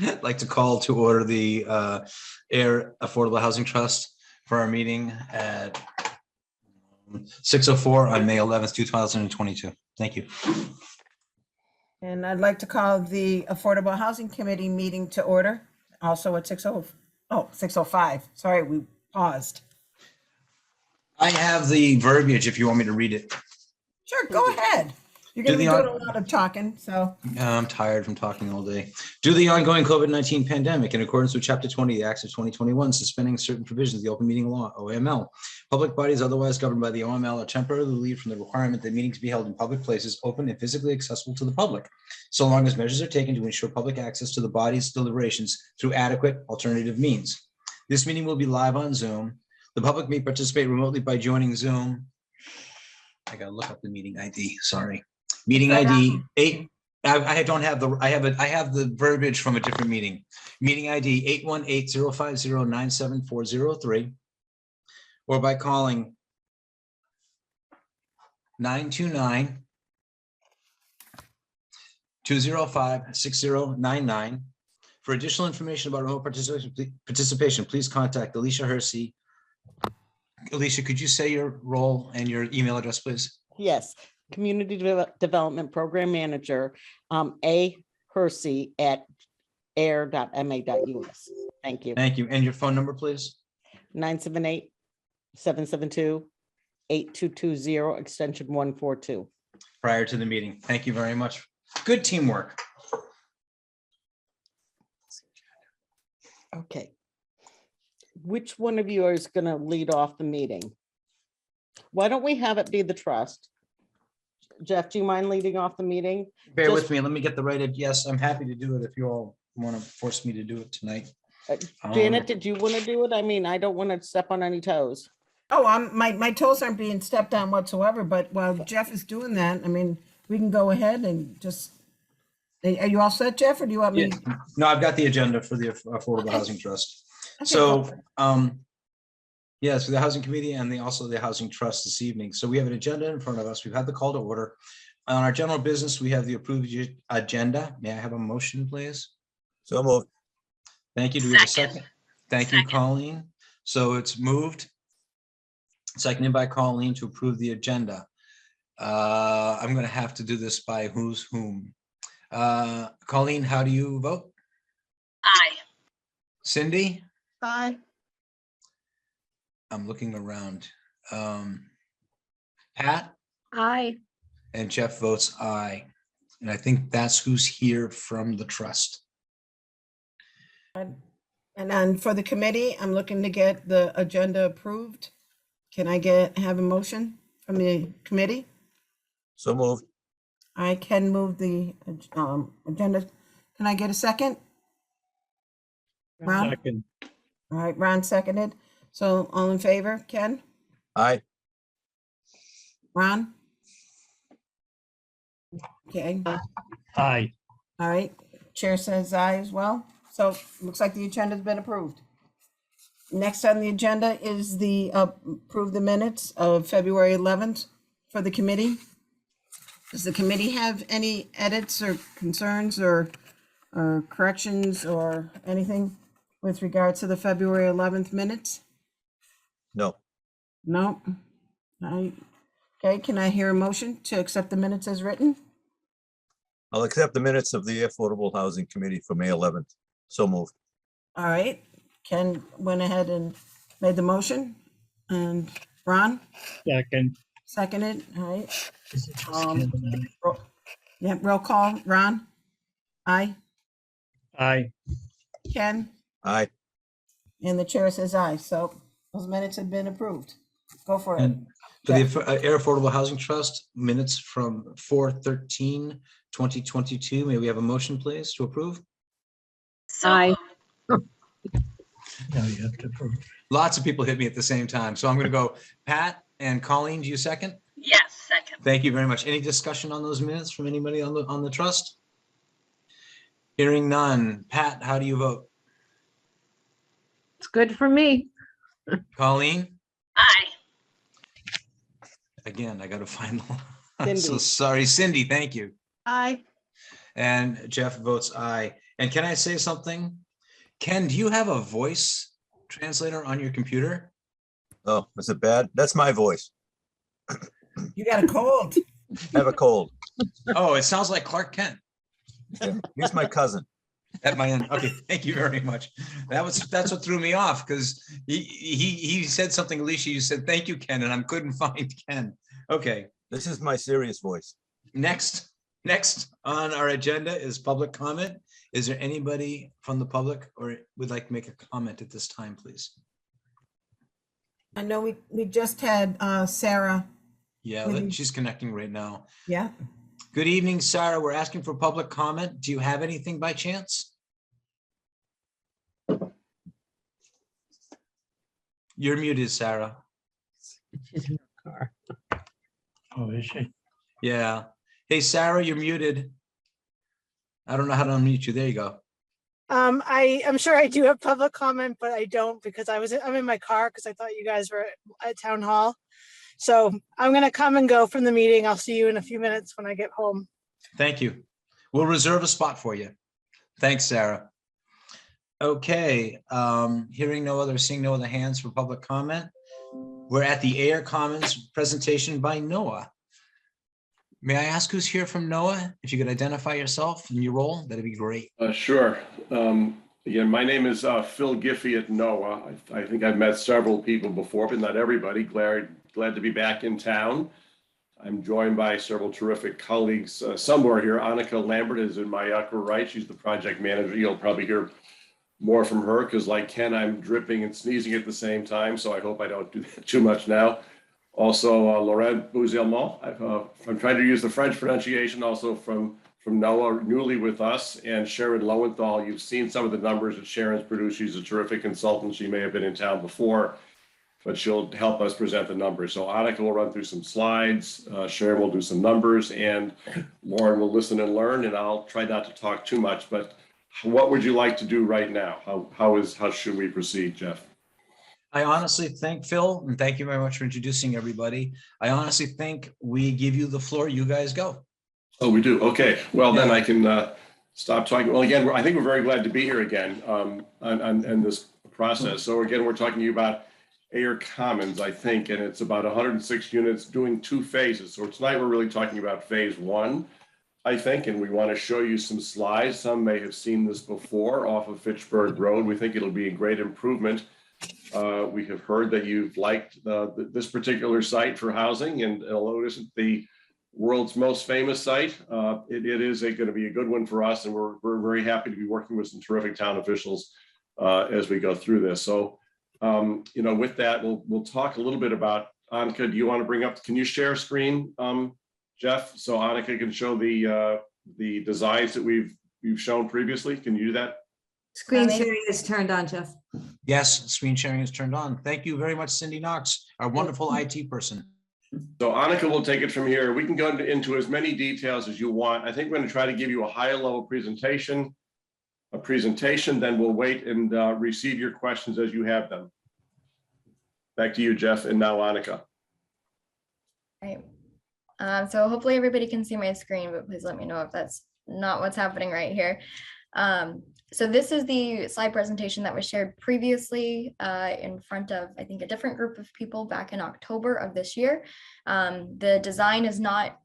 I'd like to call to order the Ayer Affordable Housing Trust for our meeting at 6:04 on May 11th, 2022. Thank you. And I'd like to call the Affordable Housing Committee meeting to order, also at 6:05. Sorry, we paused. I have the verbiage if you want me to read it. Sure, go ahead. You're going to be doing a lot of talking, so. I'm tired from talking all day. Due to the ongoing COVID-19 pandemic, in accordance with Chapter 20 of the Acts of 2021, suspending certain provisions of the Open Meeting Law, OML, public bodies otherwise governed by the OML are temporarily relieved from the requirement that meetings be held in public places open and physically accessible to the public, so long as measures are taken to ensure public access to the body's deliberations through adequate alternative means. This meeting will be live on Zoom. The public may participate remotely by joining Zoom. I gotta look up the meeting ID, sorry. Meeting ID 8. I don't have the, I have the verbiage from a different meeting. Meeting ID 818-050-97403, or by calling 929-205-6099. For additional information about remote participation, please contact Alicia Hersey. Alicia, could you say your role and your email address, please? Yes, Community Development Program Manager, A. Hersey at ayer.ma.us. Thank you. Thank you. And your phone number, please? 978-772-8220, extension 142. Prior to the meeting. Thank you very much. Good teamwork. Okay. Which one of you is going to lead off the meeting? Why don't we have it be the trust? Jeff, do you mind leading off the meeting? Bear with me. Let me get the right. Yes, I'm happy to do it if you all want to force me to do it tonight. Janet, did you want to do it? I mean, I don't want to step on any toes. Oh, my toes aren't being stepped on whatsoever, but while Jeff is doing that, I mean, we can go ahead and just, are you all set, Jeff, or do you want me? Yeah. No, I've got the agenda for the Affordable Housing Trust. Okay, So, yes, for the Housing Committee and also the Housing Trust this evening. So we have an agenda in front of us. We've had the call to order. On our general business, we have the approved agenda. May I have a motion, please? So moved. Thank you. Do we have a second? Thank you, Colleen. So it's moved, seconded by Colleen to approve the agenda. I'm going to have to do this by who's whom. Colleen, how do you vote? Aye. Cindy? Aye. I'm looking around. Pat? Aye. And Jeff votes aye. And I think that's who's here from the trust. And then for the committee, I'm looking to get the agenda approved. Can I have a motion from the committee? So moved. I can move the agenda. Can I get a second? Ron? Second. All right, Ron seconded. So all in favor, Ken? Aye. Ron? Okay, Aye. all right. Chair says aye as well. So looks like the agenda's been approved. Next on the agenda is the approve the minutes of February 11th for the committee. Does the committee have any edits or concerns or corrections or anything with regard to the February 11th minutes? No. No. Okay, can I hear a motion to accept the minutes as written? I'll accept the minutes of the Affordable Housing Committee for May 11th. So moved. All right, Ken went ahead and made the motion, and Ron Second. seconded, all right. Yeah, roll call, Ron? Aye. Aye. Ken? Aye. And the chair says aye, so those minutes have been approved. Go for it. And for the Ayer Affordable Housing Trust minutes from 4/13/2022, may we have a motion, please, to approve? Aye. Now you have to approve. Lots of people hit me at the same time. So I'm going to go Pat and Colleen. Do you second? Yes, second. Thank you very much. Any discussion on those minutes from anybody on the trust? Hearing none. Pat, how do you vote? It's good for me. Colleen? Aye. Again, I got to find. I'm so Cindy. sorry. Cindy, thank you. Aye. And Jeff votes aye. And can I say something? Ken, do you have a voice translator on your computer? Oh, is it bad? That's my voice. You got a cold. I have a cold. Oh, it sounds like Clark Kent Yeah, he's my cousin. at my end. Okay, thank you very much. That's what threw me off because he said something, Alicia, you said, thank you, Ken, and I couldn't find Ken. Okay, This is my serious voice. next on our agenda is public comment. Is there anybody from the public or would like to make a comment at this time, please? I know we just had Sarah. Yeah, Mhm. she's connecting right now. Yeah. Good evening, Sarah. We're asking for public comment. Do you have anything by chance? You're muted, Sarah. She's in her car. Oh, is she? Yeah. Hey, Sarah, you're muted. I don't know how to unmute you. There you go. I am sure I do have public comment, but I don't because I'm in my car because I thought you guys were at town hall. So I'm gonna come and go from the meeting. I'll see you in a few minutes when I get home. Thank you. We'll reserve a spot for you. Thanks, Sarah. Okay, seeing no other hands for public comment. We're at the Ayer Commons presentation by Noah. May I ask who's here from Noah? If you could identify yourself and your role, that'd be great. Sure. Again, my name is Phil Giffey at NOAA. I think I've met several people before, but not everybody. Glad to be back in town. I'm joined by several terrific colleagues somewhere here. Annika Lambert is in my upper right. She's the project manager. You'll probably hear more from her because like Ken, I'm dripping and sneezing at the same time. So I hope I don't do that too much now. Also, Laurent Bouzelmont. I'm trying to use the French pronunciation, also from NOAA, newly with us, and Sharon Lowenthal. You've seen some of the numbers that Sharon's produced. She's a terrific consultant. She may have been in town before, but she'll help us present the numbers. So Annika will run through some slides, Sharon will do some numbers, and Lauren will listen and learn, and I'll try not to talk too much, but what would you like to do right now? How should we proceed, Jeff? I honestly think, Phil, and thank you very much for introducing everybody. I honestly think we give you the floor. You guys go. Oh, we do. Okay. Well, then I can stop talking. Well, again, I think we're very glad to be here again on this process. So again, we're talking to you about Ayer Commons, I think, and it's about 106 units doing 2 phases. So tonight we're really talking about phase 1, I think, and we want to show you some slides. Some may have seen this before off of Fitchburg Road. We think it'll be a great improvement. We have heard that you've liked this particular site for housing, and although it isn't the world's most famous site, it is going to be a good one for us, and we're very happy to be working with some terrific town officials as we go through this. So, with that, we'll talk a little bit about, Annika, do you want to bring up, can you share screen, Jeff, so Annika can show the designs that we've shown previously? Can you do that? Screen sharing is turned on, Jeff. Yes, screen sharing is turned on. Thank you very much, Cindy Knox, our wonderful IT person. So Annika will take it from here. We can go into as many details as you want. I think we're going to try to give you a higher level presentation, then we'll wait and receive your questions as you have them. Back to you, Jeff, and now Annika. Right. So hopefully everybody can see my screen, but please let me know if that's not what's happening right here. So this is the slide presentation that was shared previously in front of, I think, a different group of people back in October of this year. The design has not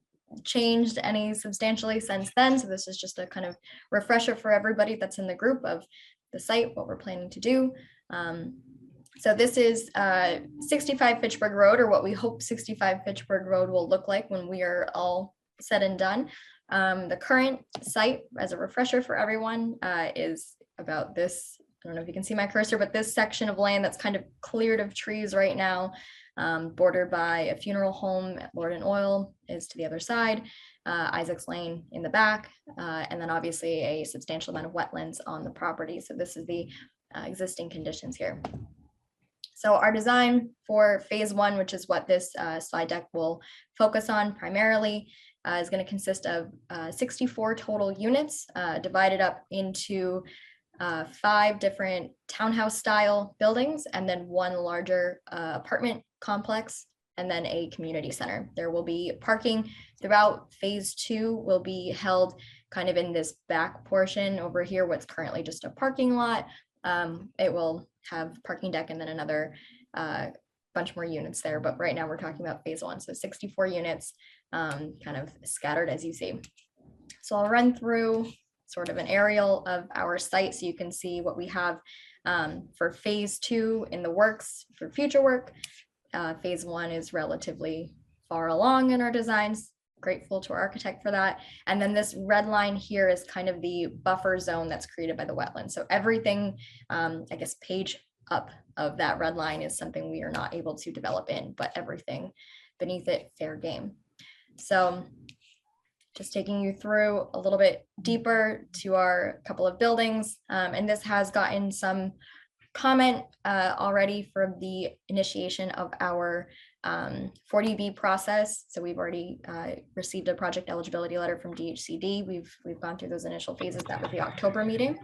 changed any substantially since then. So this is just a kind of refresher for everybody that's in the group of the site, what we're planning to do. So this is 65 Fitchburg Road, or what we hope 65 Fitchburg Road will look like when we are all said and done. The current site, as a refresher for everyone, is about this. I don't know if you can see my cursor, but this section of land that's kind of cleared of trees right now, bordered by a funeral home at Lord and Oil is to the other side, Isaac's Lane in the back, and then obviously a substantial amount of wetlands on the property. So this is the existing conditions here. So our design for phase 1, which is what this slide deck will focus on primarily, is going to consist of 64 total units divided up into 5 different townhouse style buildings and then 1 larger apartment complex and then a community center. There will be parking throughout. Phase 2 will be held kind of in this back portion over here, what's currently just a parking lot. It will have parking deck and then another bunch more units there. But right now we're talking about phase 1. So 64 units kind of scattered as you see. So I'll run through sort of an aerial of our site so you can see what we have for phase 2 in the works for future work. Phase 1 is relatively far along in our designs. Grateful to our architect for that. And then this red line here is kind of the buffer zone that's created by the wetland. So everything, I guess, page up of that red line is something we are not able to develop in, but everything beneath it, fair game. So just taking you through a little bit deeper to our couple of buildings. And this has gotten some comment already for the initiation of our 40B process. So we've already received a project eligibility letter from DHCD. We've gone through those initial phases. That was the October meeting.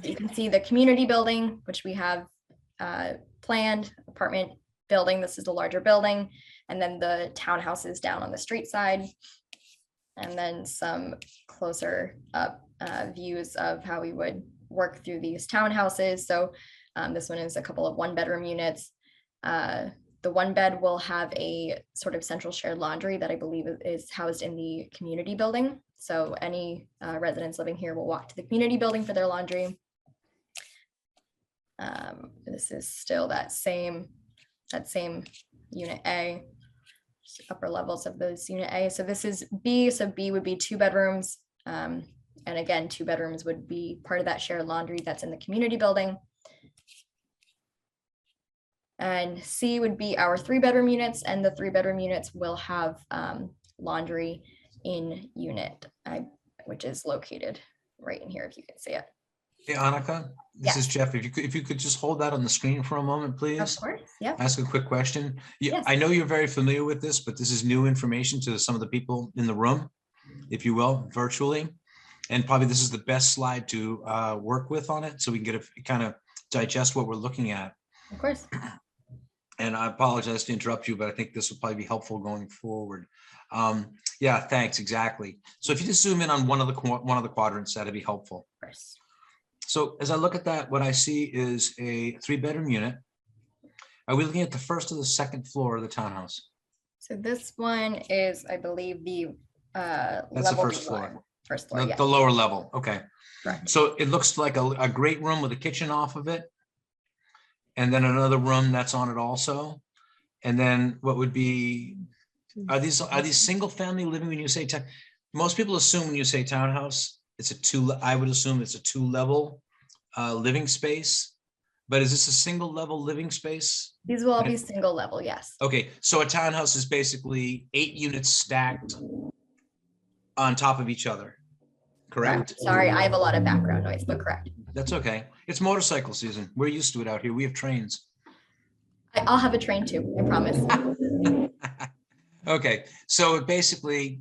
You can see the community building, which we have planned, apartment building. This is the larger building. And then the townhouses down on the street side. And then some closer up views of how we would work through these townhouses. So this one is a couple of 1-bedroom units. The 1-bed will have a sort of central shared laundry that I believe is housed in the community building. So any residents living here will walk to the community building for their laundry. This is still that same unit A, upper levels of those unit A. So this is B. So B would be 2 bedrooms. And again, 2 bedrooms would be part of that shared laundry that's in the community building. And C would be our 3-bedroom units, and the 3-bedroom units will have laundry in unit, which is located right in here, if you can see it. Hey, Annika, this is Jeff. If you could just hold that on the screen for a moment, please. Of course, yeah. Ask a quick question. Yeah, Yes. I know you're very familiar with this, but this is new information to some of the people in the room, if you will, virtually. And probably this is the best slide to work with on it, so we can get a kind of digest what we're looking at. Of course. And I apologize to interrupt you, but I think this will probably be helpful going forward. Yeah, thanks, exactly. So if you just zoom in on one of the quadrants, that'd be helpful. Of course. So as I look at that, what I see is a 3-bedroom unit. Are we looking at the first or the second floor of the townhouse? So this one is, I believe, the That's the level first B floor. one. First floor, yeah. The lower level, okay. Correct. So it looks like a great room with a kitchen off of it. And then another room that's on it also. And then what would be, are these single family living when you say, most people assume when you say townhouse, I would assume it's a 2-level living space, but is this a single level living space? These will all be single level, yes. Okay, so a townhouse is basically 8 units stacked on top of each other, correct? Sorry, I have a lot of background noise, but correct. That's okay. It's motorcycle season. We're used to it out here. We have trains. I'll have a train too, I promise. Okay, so it basically,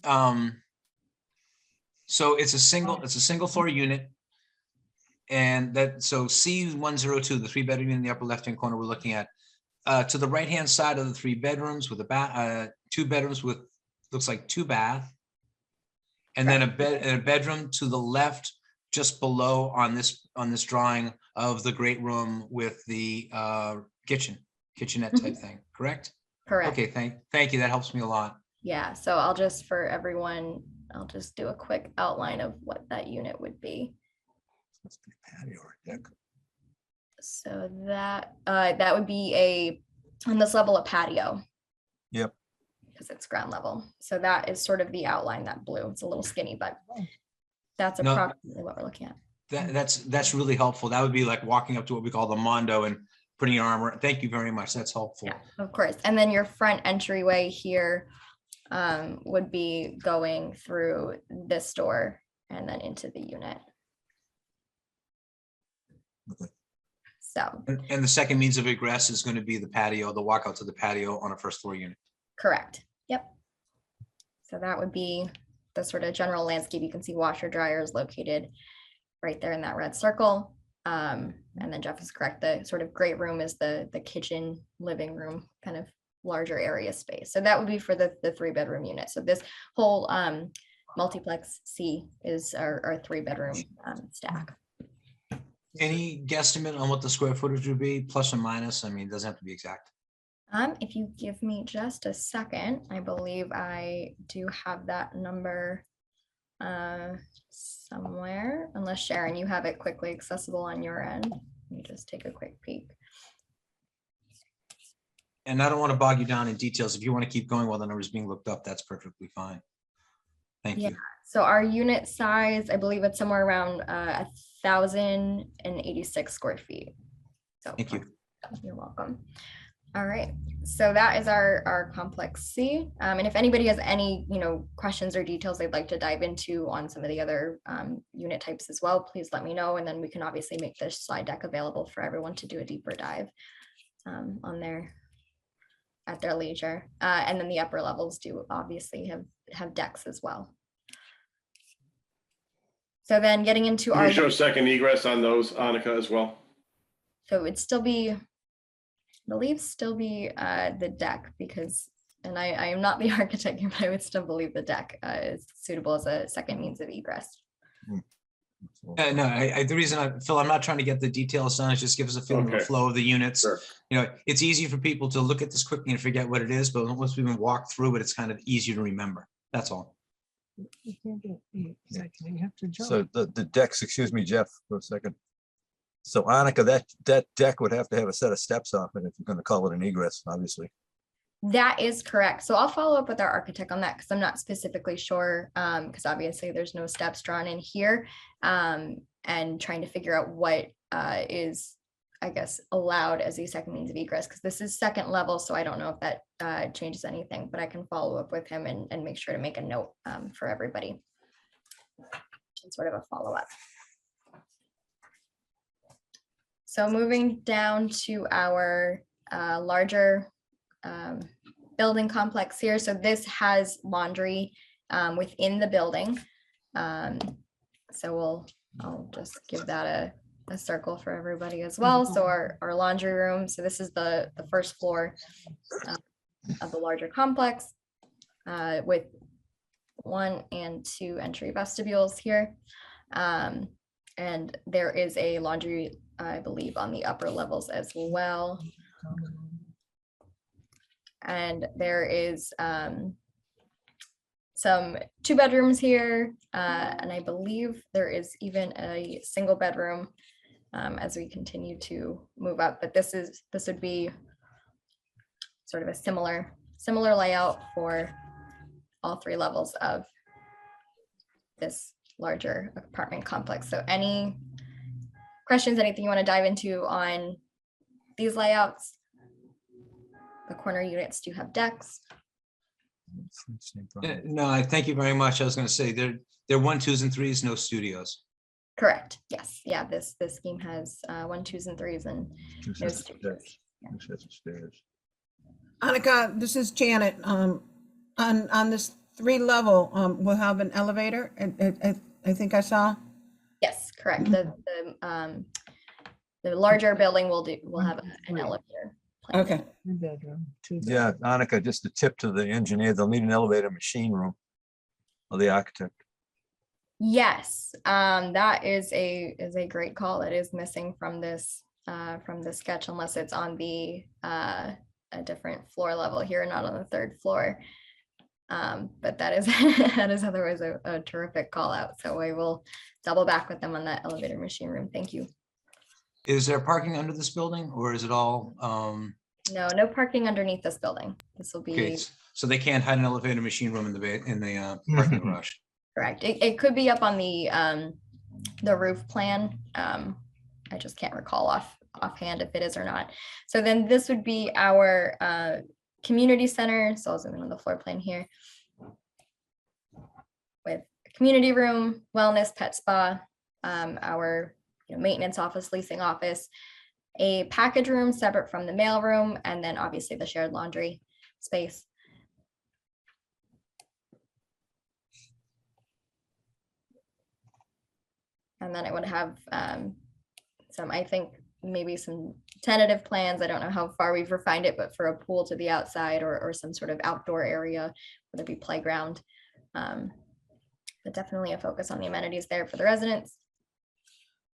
so it's a single floor unit. And that, so C102, the 3-bedroom in the upper left-hand corner we're looking at, to the right-hand side of the 3 bedrooms with a 2 bedrooms with, looks like 2 bath. And then a bedroom to the left, just below on this drawing of the great room with the kitchenette type thing, correct? Correct. Okay, thank you. That helps me a lot. Yeah, so I'll just, for everyone, I'll just do a quick outline of what that unit would be. Patio or deck. So that would be on this level, a patio. Yep. Because it's ground level. So that is sort of the outline, that blue. It's a little skinny, but that's No. approximately what we're looking at. That's really helpful. That would be like walking up to what we call the Mondo and putting your arm around. Thank you very much. That's helpful. Yeah, of course. And then your front entryway here would be going through this door and then into the unit. Okay. So, And the second means of egress is going to be the patio, the walkout to the patio on a first floor unit. correct. Yep. So that would be the sort of general landscape. You can see washer dryers located right there in that red circle. And then Jeff is correct, the sort of great room is the kitchen, living room, kind of larger area space. So that would be for the 3-bedroom unit. So this whole multiplex C is our 3-bedroom stack. Any guesstimate on what the square footage would be, plus or minus? I mean, it doesn't have to be exact. If you give me just a second, I believe I do have that number somewhere, unless Sharon, you have it quickly accessible on your end. Let me just take a quick peek. And I don't want to bog you down in details. If you want to keep going while the number's being looked up, that's perfectly fine. Thank Yeah. you. So our unit size, I believe it's somewhere around 1,086 square feet. So Thank you. you're welcome. All right, so that is our complex C. And if anybody has any, questions or details they'd like to dive into on some of the other unit types as well, please let me know. And then we can obviously make this slide deck available for everyone to do a deeper dive on there at their leisure. And then the upper levels do obviously have decks as well. So then getting into Can our, you show second egress on those, Annika, as well? so it'd still be, I believe still be the deck, because, and I am not the architect here, but I would still believe the deck is suitable as a second means of egress. No, the reason Phil, I'm not trying to get the details done, is just give us a feeling of the Okay. flow of the units. Sure. It's easy for people to look at this quickly and forget what it is, but once we've been walked through it, it's kind of easier to remember. That's all. You can't get the exactly, you have to jump. So the decks, excuse me, Jeff, for a second. So Annika, that deck would have to have a set of steps off it if you're going to call it an egress, obviously. That is correct. So I'll follow up with our architect on that, because I'm not specifically sure, because obviously there's no steps drawn in here, and trying to figure out what is, I guess, allowed as a second means of egress, because this is second level. So I don't know if that changes anything, but I can follow up with him and make sure to make a note for everybody. And sort of a follow-up. So moving down to our larger building complex here. So this has laundry within the building. So I'll just give that a circle for everybody as well. So our laundry room. So this is the first floor of the larger complex with 1 and 2 entry vestibules here. And there is a laundry, I believe, on the upper levels as well. And there is some 2 bedrooms here. And I believe there is even a single bedroom as we continue to move up. But this would be sort of a similar layout for all 3 levels of this larger apartment complex. So any questions, anything you want to dive into on these layouts? The corner units do have decks. No, thank you very much. I was going to say they're 1, 2s, and 3s, no studios. Correct. Yes. Yeah. This scheme has 1, 2s, and 3s, and Two no sets of studios. steps. Two sets of stairs. Annika, this is Janet. On this 3-level, we'll have an elevator. I think I saw. Yes, correct. The larger building will have an elevator. planned. Okay. 3-bedroom, 2 Yeah, Annika, just a tip to the engineer, they'll need an elevator machine room. Or the architect. Yes, that is a great call. It is missing from this sketch, unless it's on the a different floor level here, not on the 3rd floor. But that is otherwise a terrific call out. So I will double back with them on that elevator machine room. Thank you. Is there parking under this building, or is it all? No parking underneath this building. This will be Okay, so they can't hide an elevator machine room in the parking garage. correct. It could be up on the roof plan. I just can't recall offhand if it is or not. So then this would be our community center. So I'll zoom in on the floor plan here. With a community room, wellness, pet spa, our maintenance office, leasing office, a package room separate from the mail room, and then obviously the shared laundry space. And then it would have some, I think maybe some tentative plans. I don't know how far we've refined it, but for a pool to the outside or some sort of outdoor area, whether it be playground. But definitely a focus on the amenities there for the residents.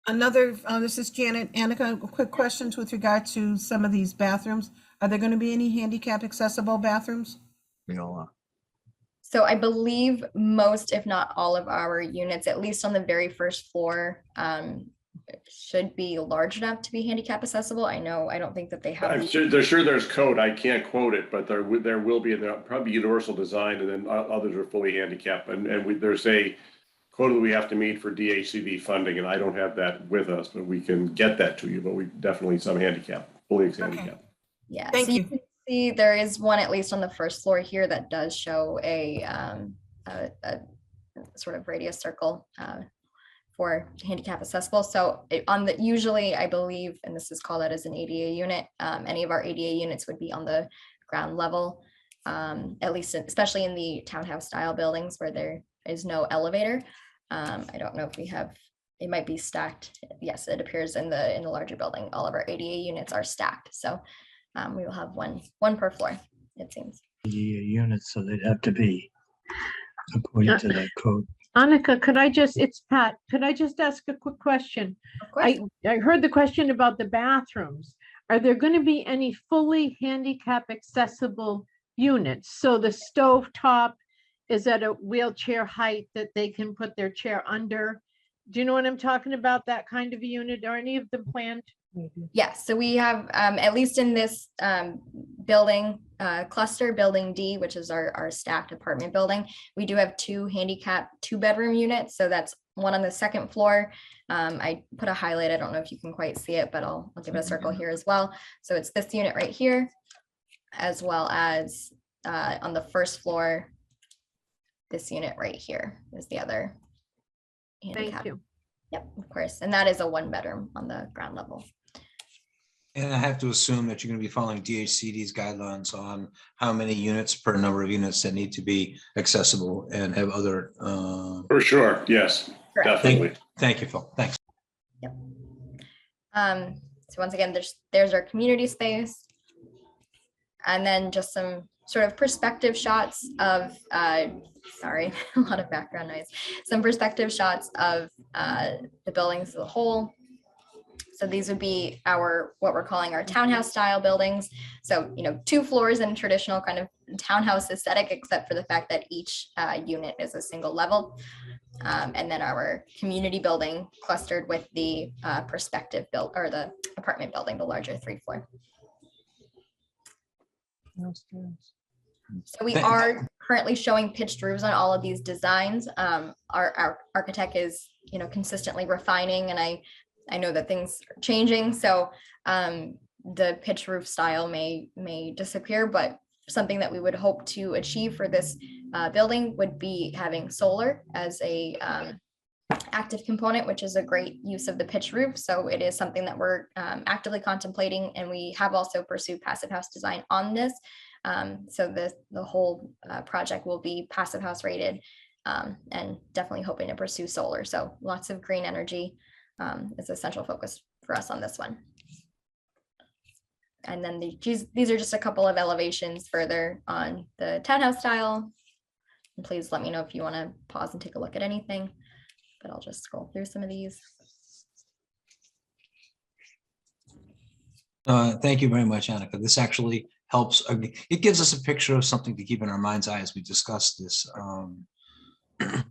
Another, this is Janet. Annika, quick questions with regard to some of these bathrooms. Are there going to be any handicap accessible bathrooms? You know, So I believe most, if not all of our units, at least on the very first floor, should be large enough to be handicap accessible. I don't think that they have. I'm sure there's code. I can't quote it, but there will be, probably universal design, and then others are fully handicapped. And there's a quota that we have to meet for DHCD funding, and I don't have that with us, but we can get that to you. But we definitely some handicap, fully handicapped. Yeah. Thank so you. can see there is one at least on the first floor here that does show a sort of radius circle for handicap accessible. So usually I believe, and this is called out as an ADA unit, any of our ADA units would be on the ground level, at least especially in the townhouse style buildings where there is no elevator. I don't know if we have, it might be stacked. Yes, it appears in the larger building, all of our ADA units are stacked. So we will have one per floor, it seems. Units, so they'd have to be according to that code. Annika, it's Pat, could I just ask a quick question? Of course. I heard the question about the bathrooms. Are there going to be any fully handicap accessible units? So the stove top is at a wheelchair height that they can put their chair under? Do you know what I'm talking about? That kind of a unit? Are any of them planned? Yes, so we have, at least in this building cluster, building D, which is our stacked apartment building, we do have 2 handicap 2-bedroom units. So that's one on the second floor. I put a highlight. I don't know if you can quite see it, but I'll give it a circle here as well. So it's this unit right here, as well as on the first floor, this unit right here is the other handicap. Thank you. Yep, of course. And that is a 1-bedroom on the ground level. And I have to assume that you're going to be following DHCD's guidelines on how many units per number of units that need to be accessible and have other. For sure, yes, Correct. definitely. Thank you, Phil. Thanks. Yep. So once again, there's our community space. And then just some sort of perspective shots of, sorry, a lot of background noise. Some perspective shots of the buildings as a whole. So these would be what we're calling our townhouse style buildings. So, 2 floors in traditional kind of townhouse aesthetic, except for the fact that each unit is a single level. And then our community building clustered with the perspective build or the apartment building, the larger 3-floor. So we are currently showing pitched roofs on all of these designs. Our architect is, consistently refining, and I know that things are changing. So the pitched roof style may disappear, but something that we would hope to achieve for this building would be having solar as a active component, which is a great use of the pitched roof. So it is something that we're actively contemplating, and we have also pursued passive house design on this. So the whole project will be passive house rated, and definitely hoping to pursue solar. So lots of green energy is a central focus for us on this one. And then these are just a couple of elevations further on the townhouse style. And please let me know if you want to pause and take a look at anything, but I'll just scroll through some of these. Thank you very much, Annika. This actually helps. It gives us a picture of something to keep in our mind's eye as we discuss this.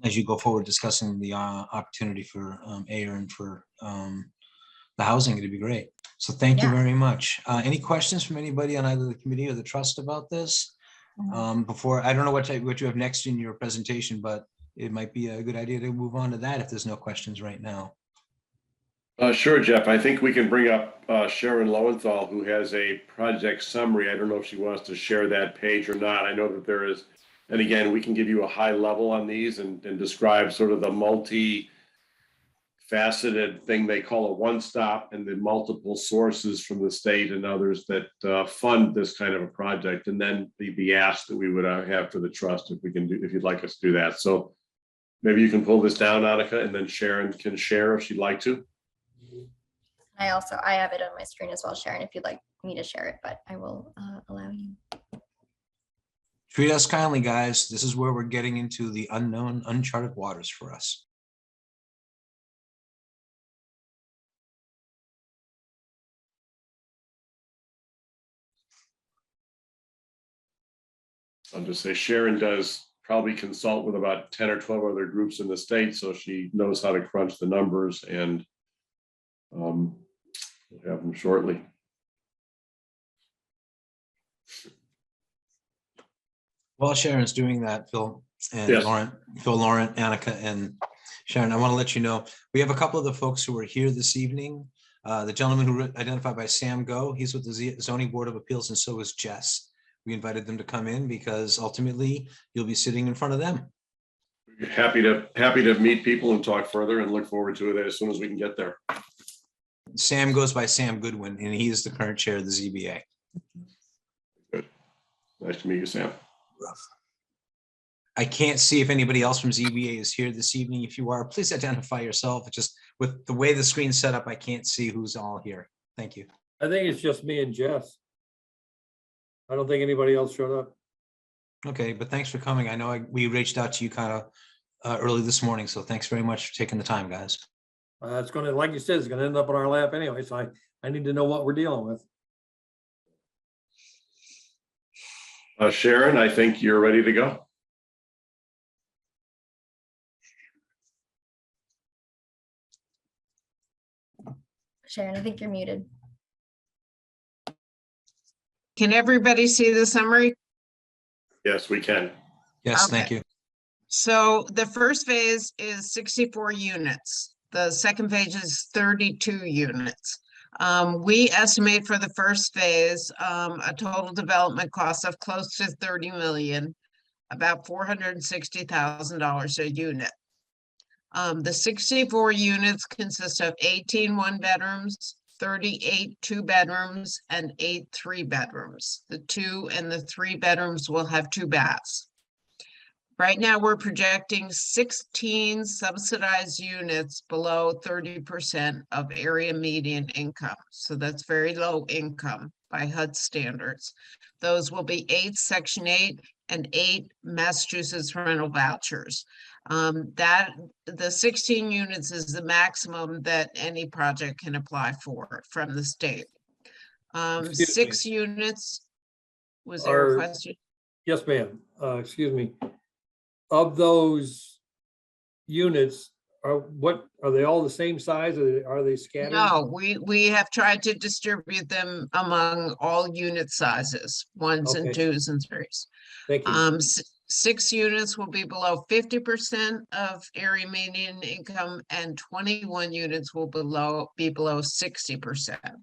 As you go forward discussing the opportunity for Ayer and for the housing, it'd be great. So thank you very much. Any questions from anybody on either the committee or the trust about this? Before, I don't know what you have next in your presentation, but it might be a good idea to move on to that if there's no questions right now. Sure, Jeff. I think we can bring up Sharon Lowenthal, who has a project summary. I don't know if she wants to share that page or not. I know that there is, and again, we can give you a high level on these and describe sort of the multi-faceted thing they call a one-stop and the multiple sources from the state and others that fund this kind of a project, and then the ask that we would have for the trust if you'd like us to do that. So maybe you can pull this down, Annika, and then Sharon can share if she'd like to. I have it on my screen as well, Sharon, if you'd like me to share it, but I will allow you. Treat us kindly, guys. This is where we're getting into the unknown, uncharted waters for us. I'll just say Sharon does probably consult with about 10 or 12 other groups in the state, so she knows how to crunch the numbers, and we'll have them shortly. While Sharon's doing that, Phil and Yes. Lauren, Annika, and Sharon, I want to let you know, we have a couple of the folks who are here this evening. The gentleman who identified by Sam Go, he's with the Zoning Board of Appeals, and so is Jess. We invited them to come in because ultimately you'll be sitting in front of them. Happy to meet people and talk further, and look forward to it as soon as we can get there. Sam goes by Sam Goodwin, and he is the current chair of the ZBA. Good. Nice to meet you, Sam. I can't see if anybody else from ZBA is here this evening. If you are, please identify yourself. Just with the way the screen's set up, I can't see who's all here. Thank you. I think it's just me and Jess. I don't think anybody else showed up. Okay, but thanks for coming. I know we reached out to you kind of early this morning, so thanks very much for taking the time, guys. It's gonna, like you said, it's gonna end up in our lap anyway, so I need to know what we're dealing with. Sharon, I think you're ready to go. Sharon, I think you're muted. Can everybody see the summary? Yes, we can. Yes, Okay. thank you. So the first phase is 64 units. The second phase is 32 units. We estimate for the first phase, a total development cost of close to 30 million, about $460,000 a unit. The 64 units consist of 18 one-bedrooms, 38 two-bedrooms, and 8 three-bedrooms. The 2 and the 3 bedrooms will have 2 baths. Right now, we're projecting 16 subsidized units below 30% of area median income. So that's very low income by HUD standards. Those will be 8 Section 8 and 8 Massachusetts rental vouchers. The 16 units is the maximum that any project can apply for from the state. Excuse me. 6 units. Was there a question? Yes, ma'am. Excuse me. Of those units, are they all the same size, or are they scattered? No, we have tried to distribute them among all unit sizes, 1s and Okay. 2s and 3s. Thank you. 6 units will be below 50% of area median income, and 21 units will be below 60%.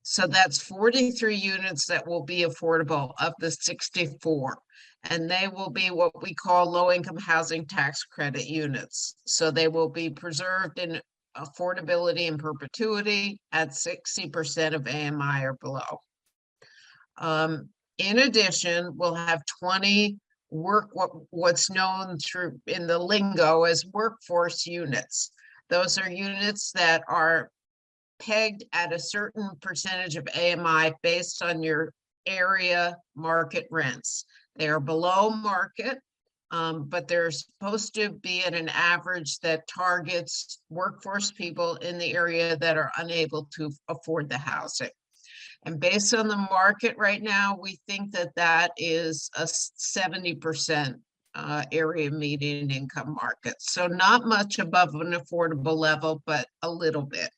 So that's 43 units that will be affordable of the 64. And they will be what we call low-income housing tax credit units. So they will be preserved in affordability and perpetuity at 60% of AMI or below. In addition, we'll have 20 what's known through in the lingo as workforce units. Those are units that are pegged at a certain percentage of AMI based on your area market rents. They are below market, but they're supposed to be at an average that targets workforce people in the area that are unable to afford the housing. And based on the market right now, we think that that is a 70% area median income market. So not much above an affordable level, but a little bit.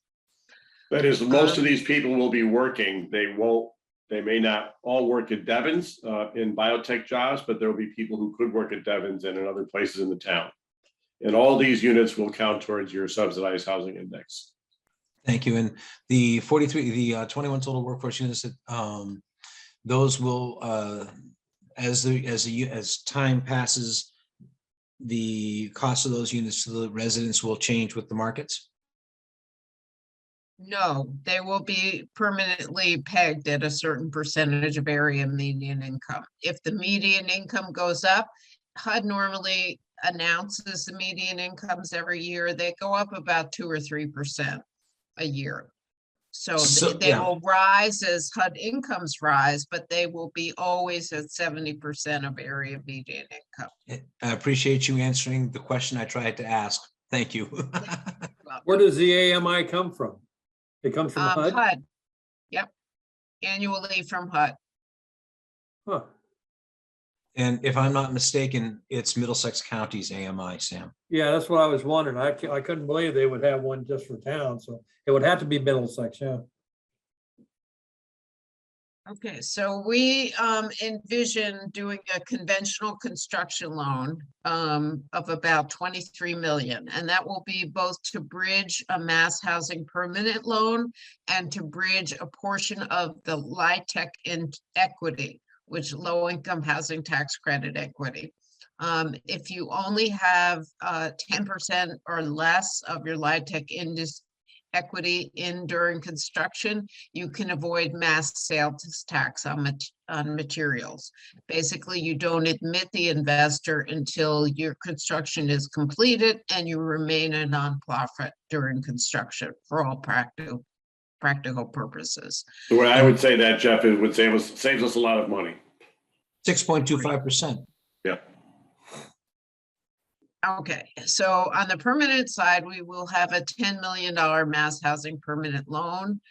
That is, most of these people will be working. They may not all work at Devon's in biotech jobs, but there will be people who could work at Devon's and in other places in the town. And all these units will count towards your subsidized housing index. Thank you. And the 21 total workforce units, those will, as time passes, the cost of those units to the residents will change with the markets? No, they will be permanently pegged at a certain percentage of area median income. If the median income goes up, HUD normally announces the median incomes every year. They go up about 2 or 3% a year. So So, they yeah. will rise as HUD incomes rise, but they will be always at 70% of area median income. I appreciate you answering the question I tried to ask. Thank you. Where does the AMI come from? It comes from HUD? HUD, yep, annually from HUD. Huh. And if I'm not mistaken, it's Middlesex County's AMI, Sam. Yeah, that's what I was wondering. I couldn't believe they would have one just for town, so it would have to be Middlesex, yeah. Okay, so we envision doing a conventional construction loan of about 23 million. And that will be both to bridge a mass housing permanent loan and to bridge a portion of the LIHTC in equity, which low income housing tax credit equity. If you only have 10% or less of your LIHTC equity in during construction, you can avoid mass sales tax on materials. Basically, you don't admit the investor until your construction is completed and you remain a nonprofit during construction for all practical purposes. The way I would say that, Jeff, it would saves us a lot of money. 6.25%. Yeah. Okay, so on the permanent side, we will have a $10 million mass housing permanent loan.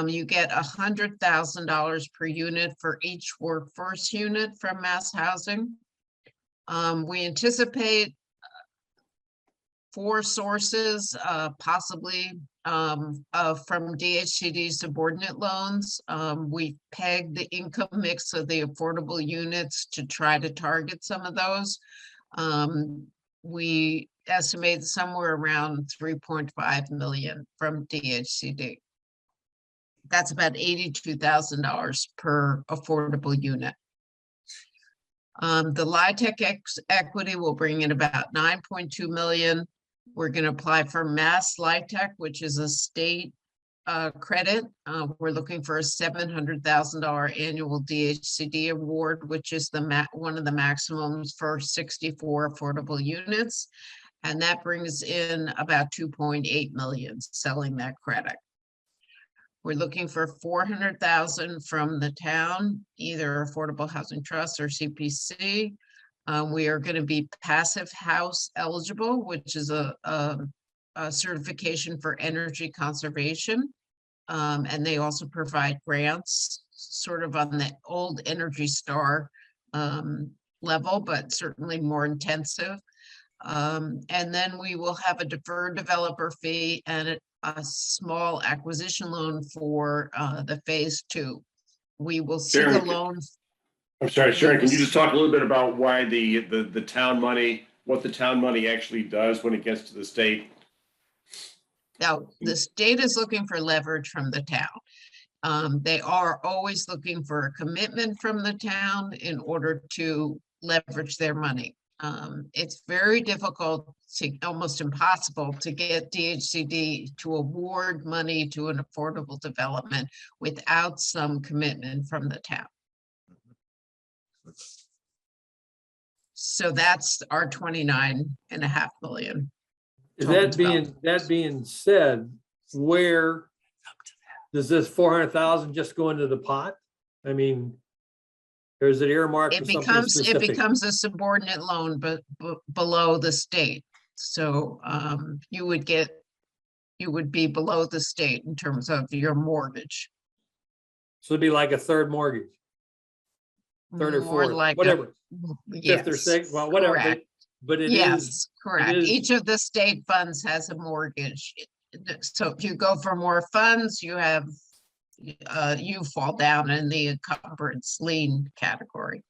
You get $100,000 per unit for each workforce unit from mass housing. We anticipate 4 sources, possibly from DHCD subordinate loans. We pegged the income mix of the affordable units to try to target some of those. We estimate somewhere around 3.5 million from DHCD. That's about $82,000 per affordable unit. The LIHTC equity will bring in about 9.2 million. We're going to apply for mass LIHTC, which is a state credit. We're looking for a $700,000 annual DHCD award, which is one of the maximums for 64 affordable units. And that brings in about 2.8 million selling that credit. We're looking for 400,000 from the town, either Affordable Housing Trust or CPC. We are going to be passive house eligible, which is a certification for energy conservation. And they also provide grants sort of on the old Energy Star level, but certainly more intensive. And then we will have a deferred developer fee and a small acquisition loan for the phase 2. We will see the loans. I'm sorry, Sharon, can you just talk a little bit about why the town money, what the town money actually does when it gets to the state? Now, the state is looking for leverage from the town. They are always looking for a commitment from the town in order to leverage their money. It's very difficult, almost impossible, to get DHCD to award money to an affordable development without some commitment from the town. So that's our 29.5 million. That being said, where does this 400,000 just go into the pot? I mean, or is it earmarked for something specific? It becomes a subordinate loan, but below the state. So you would be below the state in terms of your mortgage. So it'd be like a third mortgage, third or More fourth, like whatever. Yes, Fifth or sixth, well, whatever. correct. But it Yes, is. correct. It is- Each of the state funds has a mortgage. So if you go for more funds, you have you fall down in the encumbrance lien category.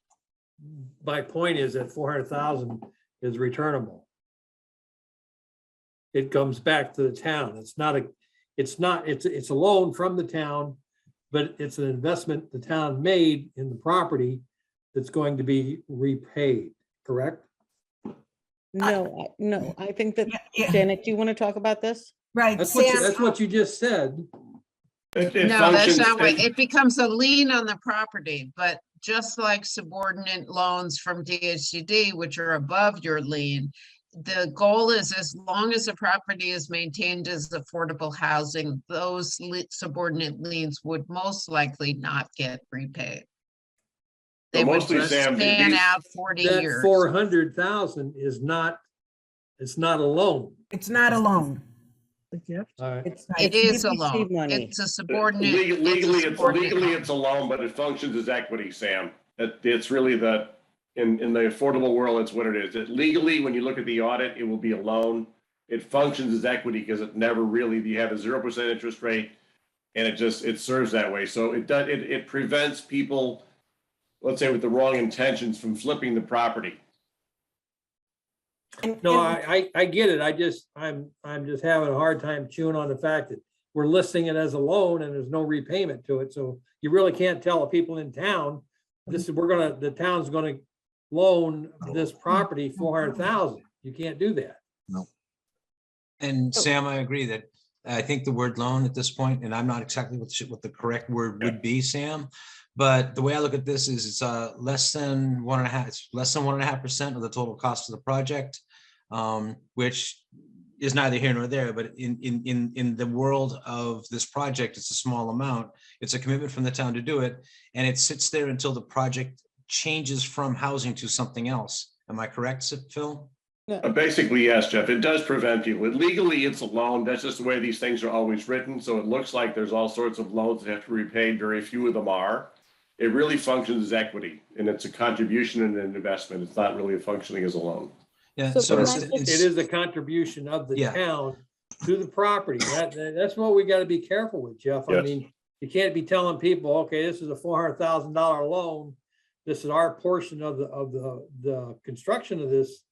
My point is that 400,000 is returnable. It comes back to the town. It's a loan from the town, but it's an investment the town made in the property that's going to be repaid, correct? No, no, I think that, Yeah. Janet, do you want to talk about this? Right, That's Sam. what you just said. It No, that's functions- not what, it becomes a lien on the property, but just like subordinate loans from DHCD, which are above your lien, the goal is as long as the property is maintained as affordable housing, those subordinate liens would most likely not get repaid. They would mostly, just Sam, span these- out 40 That years. 400,000 is not, it's not a loan. It's not a loan. All right. It's It it's is a CPC loan. money. It's a subordinate. Legally, a subordinate legally, loan. it's a loan, but it functions as equity, Sam. It's really in the affordable world, it's what it is. Legally, when you look at the audit, it will be a loan. It functions as equity because it never really, you have a 0% interest rate and it serves that way. So it prevents people, let's say with the wrong intentions, from flipping the property. No, I get it. I'm just having a hard time chewing on the fact that we're listing it as a loan and there's no repayment to it. So you really can't tell the people in town, the town's gonna loan this property 400,000. You can't do that. And Sam, I agree that I think the word loan at this point, and I'm not exactly what the correct word would be, Sam, but the way I look at this is it's less than 1.5% of the total cost of the project, which is neither here nor there. But in the world of this project, it's a small amount. It's a commitment from the town to do it, and it sits there until the project changes from housing to something else. Am I correct, Phil? Basically, yes, Jeff. It does prevent people. Legally, it's a loan. That's just the way these things are always written. So it looks like there's all sorts of loans that have to be repaid. Very few of them are. It really functions as equity, and it's a contribution and an investment. It's not really functioning as a loan. Yeah. So So can it's, I just- it's- It is a contribution of the Yeah. town to the property. That's what we gotta be careful with, Jeff. I Yes. mean, you can't be telling people, okay, this is a $400,000 loan. This is our portion of the construction of this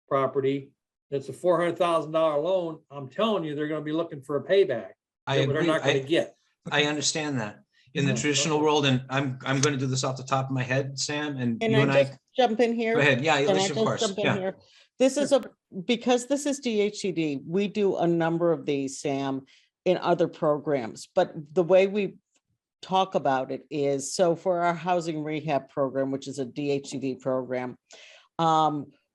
property. It's a $400,000 loan. I'm telling you, they're gonna be looking for a payback. I that They're agree. not gonna get. I understand that. In the Mhm. traditional world, and I'm going to do this off the top of my head, Sam, and Can you and I I, just jump in here? go ahead. Yeah, Can I Alicia, of just course. jump in Yeah. here? This is because this is DHCD, we do a number of these, Sam, in other programs, but the way we talk about it is, so for our housing rehab program, which is a DHCD program,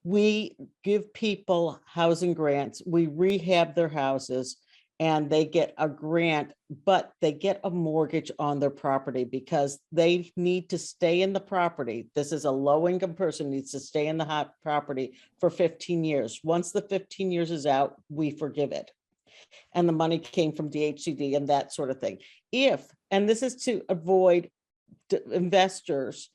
we give people housing grants, we rehab their houses, and they get a grant, but they get a mortgage on their property because they need to stay in the property. This is a low-income person needs to stay in the hot property for 15 years. Once the 15 years is out, we forgive it. And the money came from DHCD and that sort of thing. And this is to avoid investors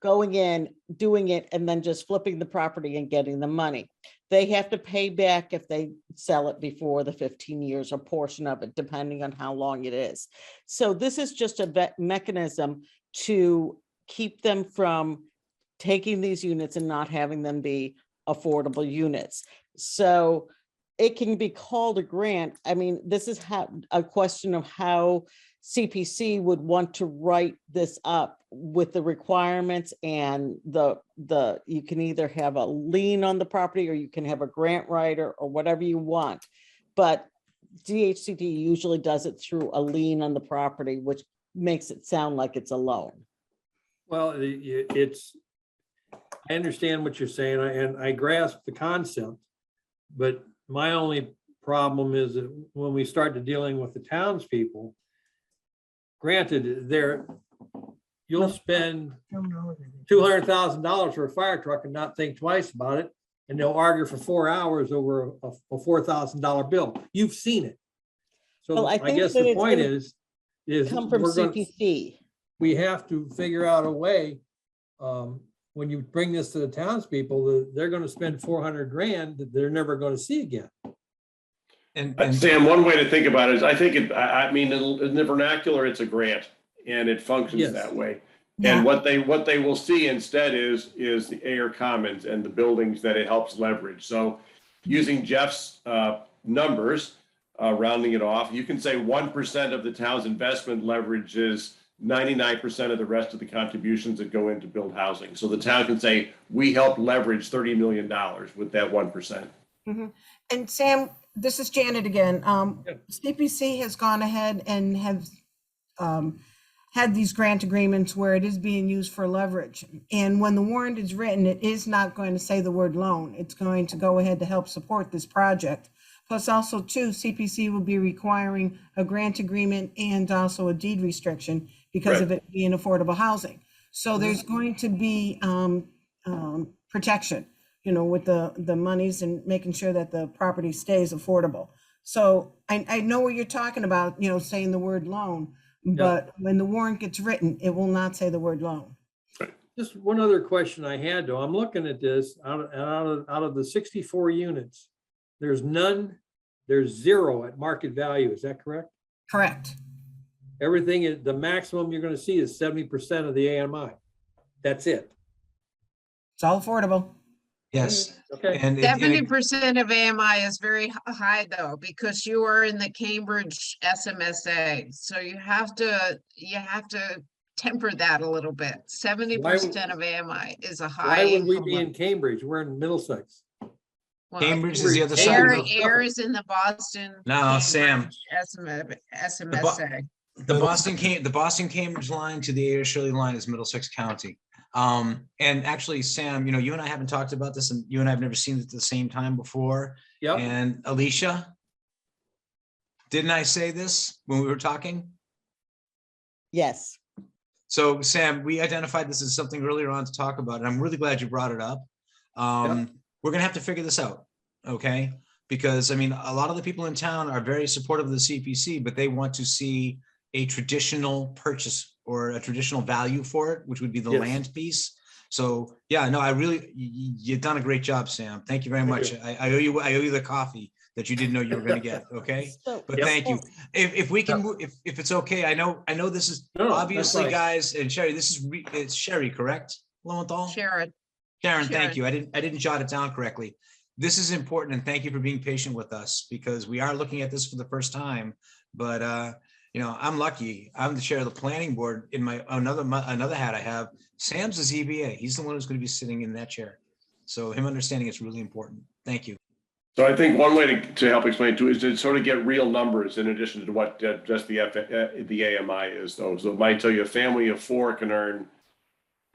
going in, doing it, and then just flipping the property and getting the money. They have to pay back if they sell it before the 15 years, a portion of it, depending on how long it is. So this is just a mechanism to keep them from taking these units and not having them be affordable units. So it can be called a grant. I mean, this is a question of how CPC would want to write this up with the requirements and you can either have a lien on the property or you can have a grant writer or whatever you want. But DHCD usually does it through a lien on the property, which makes it sound like it's a loan. Well, I understand what you're saying and I grasp the concept, but my only problem is that when we start dealing with the townspeople, granted, you'll spend $200,000 for a fire truck and not think twice about it, and they'll argue for 4 hours over a $4,000 bill. You've seen it. So Well, I I think guess that the it's point gonna is Come from CPC. we have to figure out a way, when you bring this to the townspeople, that they're gonna spend 400 grand that they're never gonna see again. And Sam, one way to think about it is, I mean, in the vernacular, it's a grant, and it functions Yes. that way. Yeah. And what they will see instead is the Ayer Commons and the buildings that it helps leverage. So using Jeff's numbers, rounding it off, you can say 1% of the town's investment leverages 99% of the rest of the contributions that go in to build housing. So the town can say, we helped leverage $30 million with that 1%. And Sam, this is Janet again. CPC has gone ahead and have had these grant agreements where it is being used for leverage. And when the warrant is written, it is not going to say the word loan. It's going to go ahead to help support this project. Plus also too, CPC will be requiring a grant agreement and also a deed restriction because of it being affordable housing. So there's going to be protection, you know, with the monies and making sure that the property stays affordable. So I know what you're talking about, you know, saying the word loan, but when the warrant gets written, it will not say the word loan. Just one other question I had though. I'm looking at this out of the 64 units, there's 0 at market value. Is that correct? Correct. Everything is, the maximum you're going to see is 70% of the AMI. That's it. It's all affordable. Yes. Okay. And 70% of AMI is very high though, because you are in the Cambridge SMSA. So you have to temper that a little bit. 70% of AMI is a high. Why would we income be in level. Cambridge? We're in Middlesex. Well, Cambridge is the other side. Ayer is in the Boston. No, Sam. SMSA. The Boston Cambridge line to the Ayer Shirley line is Middlesex County. And actually, Sam, you know, you and I haven't talked about this, and you and I have never seen it at the same time before. Yep. And Alicia, didn't I say this when we were talking? Yes. So Sam, we identified this as something earlier on to talk about, and I'm really glad you brought it up. We're gonna have to figure this out, okay? Because I mean, a lot of the people in town are very supportive of the CPC, but they want to see a traditional purchase or a traditional value for it, which would be the land piece. So yeah, no, I really, you've done a great job, Sam. Thank you very much. I owe you the coffee that you didn't know you were going to get. Okay, but thank you. If we can, if it's okay, I know this is obviously, guys, and Sherry, it's Sherry, correct? Lowenthal? Sharon, thank you. I didn't jot it down correctly. This is important, and thank you for being patient with us, because we are looking at this for the first time. But you know, I'm lucky. I'm the chair of the planning board. In my another hat I have, Sam's the ZBA. He's the one who's going to be sitting in that chair. So him understanding it's really important. Thank you. So I think one way to help explain too is to sort of get real numbers in addition to what just the AMI is, though. So it might tell you a family of 4 can earn,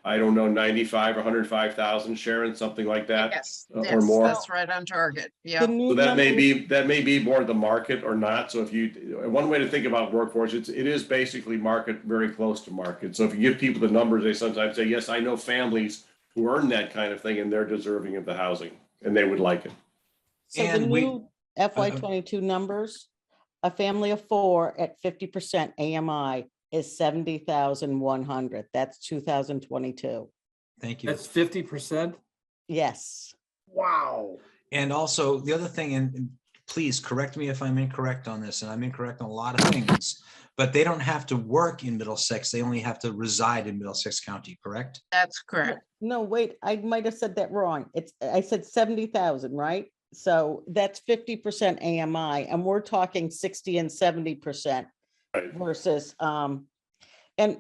I don't know, 95 or 105,000, Sharon, something like that. yes, or more. That's right on target. Yeah. So that may be more the market or not. So if one way to think about workforce, it is basically market, very close to market. So if you give people the numbers, they sometimes say, yes, I know families who earn that kind of thing and they're deserving of the housing and they would like it. So the new FY22 numbers, a family of 4 at 50% AMI is 70,100. That's 2022. Thank you. That's 50%. Yes. Wow. And also the other thing, and please correct me if I'm incorrect on this, and I'm incorrect on a lot of things, but they don't have to work in Middlesex. They only have to reside in Middlesex County, correct? That's correct. No, wait, I might have said that wrong. I said 70,000, right? So that's 50% AMI, and we're talking 60 and 70% versus, and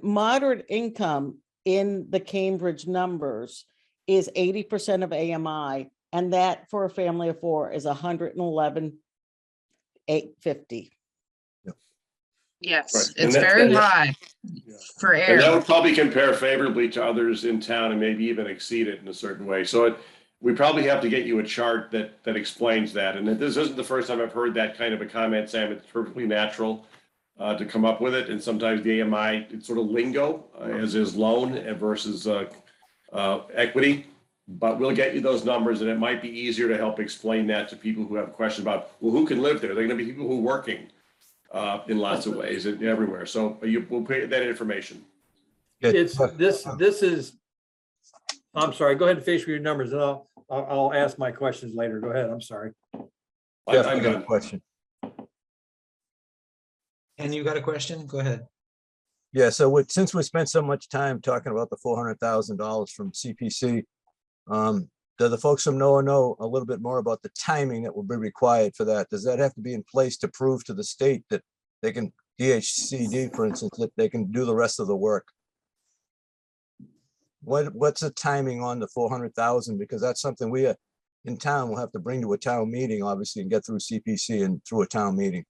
moderate income in the Cambridge numbers is 80% of AMI, and that for a family of 4 is 111,850. Yes, Right. it's very high for Ayer. And that would probably compare favorably to others in town and maybe even exceed it in a certain way. So we probably have to get you a chart that explains that. And this isn't the first time I've heard that kind of a comment, Sam. It's perfectly natural to come up with it. And sometimes the AMI, it's sort of lingo, as is loan versus equity. But we'll get you those numbers, and it might be easier to help explain that to people who have questions about, well, who can live there? They're going to be people who are working in lots of ways and everywhere. So we'll put that information. This is, I'm sorry, go ahead and finish with your numbers, and I'll ask my questions later. Go ahead. I'm sorry. Jeff, I'm I got a done. question. And you got a question? Go ahead. Yeah, so since we spent so much time talking about the $400,000 from CPC, do the folks from NOAA know a little bit more about the timing that will be required for that? Does that have to be in place to prove to the state that they can, DHCD, for instance, that they can do the rest of the work? What's the timing on the 400,000? Because that's something we in town will have to bring to a town meeting, obviously, and get through CPC and through a town meeting.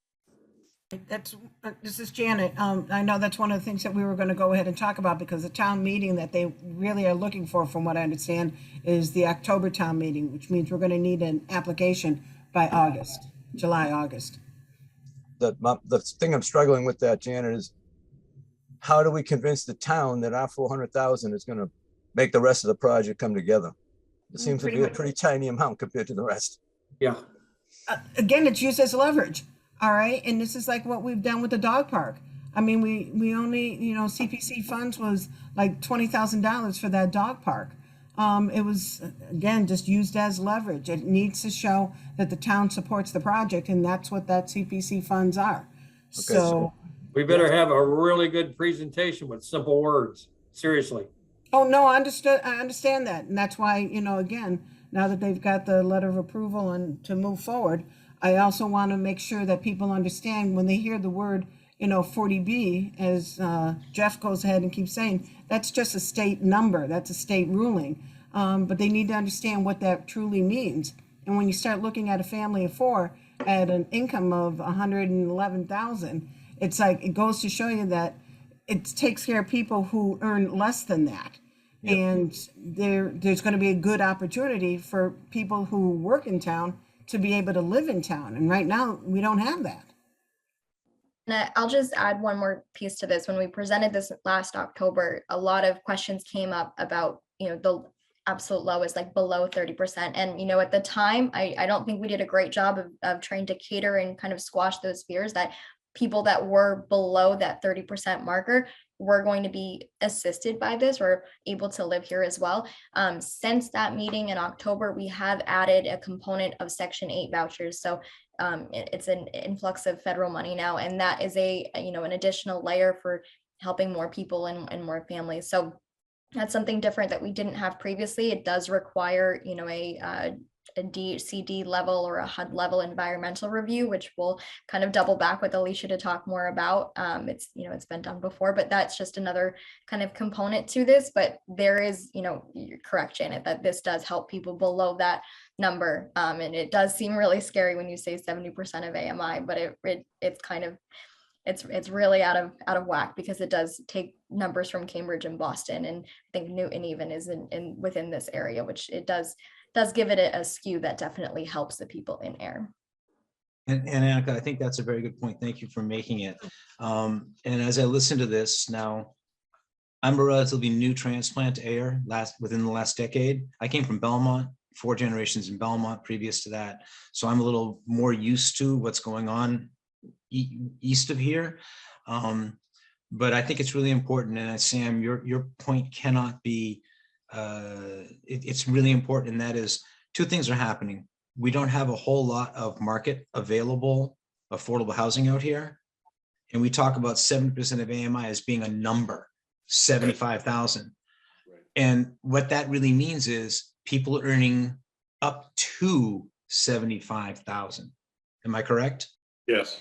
This is Janet. I know that's one of the things that we were going to go ahead and talk about, because the town meeting that they really are looking for, from what I understand, is the October town meeting, which means we're going to need an application by August, July, August. The thing I'm struggling with that, Janet, is how do we convince the town that our 400,000 is gonna make the rest of the project come together? It seems to Pretty be a much. pretty tiny amount compared to the rest. Yeah. Again, it's used as leverage. All right. And this is like what we've done with the dog park. I mean, we only, CPC funds was like $20,000 for that dog park. It was, again, just used as leverage. It needs to show that the town supports the project, and that's what that CPC funds are. So, We better have a really good presentation with simple words, seriously. oh, no, I understand that. And that's why, again, now that they've got the letter of approval and to move forward, I also want to make sure that people understand when they hear the word, 40B, as Jeff goes ahead and keeps saying, that's just a state number. That's a state ruling. But they need to understand what that truly means. And when you start looking at a family of four at an income of 111,000, it's like, it goes to show you that it takes care of people who earn less than that. Yep. And there's going to be a good opportunity for people who work in town to be able to live in town. And right now, we don't have that. And I'll just add one more piece to this. When we presented this last October, a lot of questions came up about, the absolute lowest, like below 30%. And, at the time, I don't think we did a great job of trying to cater and kind of squash those fears that people that were below that 30% marker were going to be assisted by this or able to live here as well. Since that meeting in October, we have added a component of Section 8 vouchers. So it's an influx of federal money now, and that is an additional layer for helping more people and more families. So that's something different that we didn't have previously. It does require, a DHCD level or a HUD level environmental review, which we'll kind of double back with Alicia to talk more about. It's been done before, but that's just another kind of component to this. But there is, you're correct, Janet, that this does help people below that number. And it does seem really scary when you say 70% of AMI, but it's kind of, it's really out of whack, because it does take numbers from Cambridge and Boston, and I think Newton even is in within this area, which it does give it a skew that definitely helps the people in Ayer. And Annika, I think that's a very good point. Thank you for making it. And as I listen to this now, I'm a relatively new transplant to Ayer within the last decade. I came from Belmont, 4 generations in Belmont previous to that. So I'm a little more used to what's going on east of here. But I think it's really important. And Sam, your point cannot be, it's really important. And that is, 2 things are happening. We don't have a whole lot of market available affordable housing out here. And we talk about 70% of AMI as being a number, 75,000. Right. And what that really means is people earning up to 75,000. Am I correct? Yes.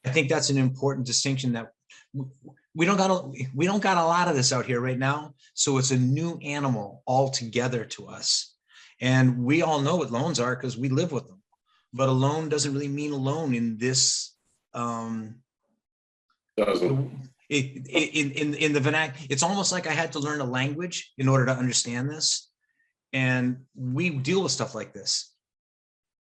I think that's an important distinction, that we don't got a lot of this out here right now. So it's a new animal altogether to us. And we all know what loans are because we live with them. But a loan doesn't really mean a loan in this. Doesn't. In the vernacular, it's almost like I had to learn a language in order to understand this. And we deal with stuff like this.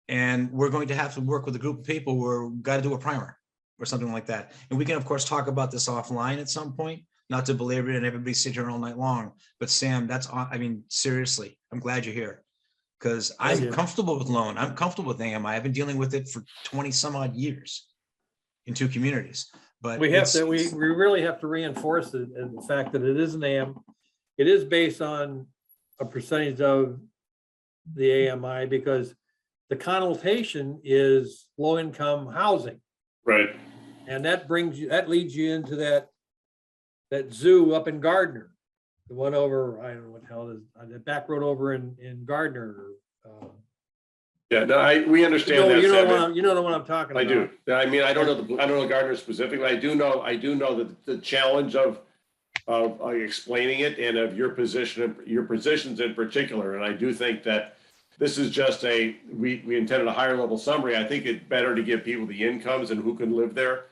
And we're going to have to work with a group of people where we've got to do a primer or something like that. And we can, of course, talk about this offline at some point, not to belabor it and everybody sit here all night long. But Sam, seriously, I'm glad you're here, because I'm comfortable with loan. I'm comfortable with AMI. I've been dealing with it for 20 some odd years in 2 communities. But we really have to reinforce it, and the fact that it is an AM. It is based on a percentage of the AMI, because the connotation is low income housing. Right. And that leads you into that zoo up in Gardner, the one over, I don't know what the hell it is, the back road over in Gardner. Yeah, no, we understand that. You know the one I'm talking about. I do. I mean, I don't know Gardner specifically. I do know that the challenge of explaining it and of your positions in particular. And I do think that this is just we intended a higher level summary. I think it's better to give people the incomes and who can live there.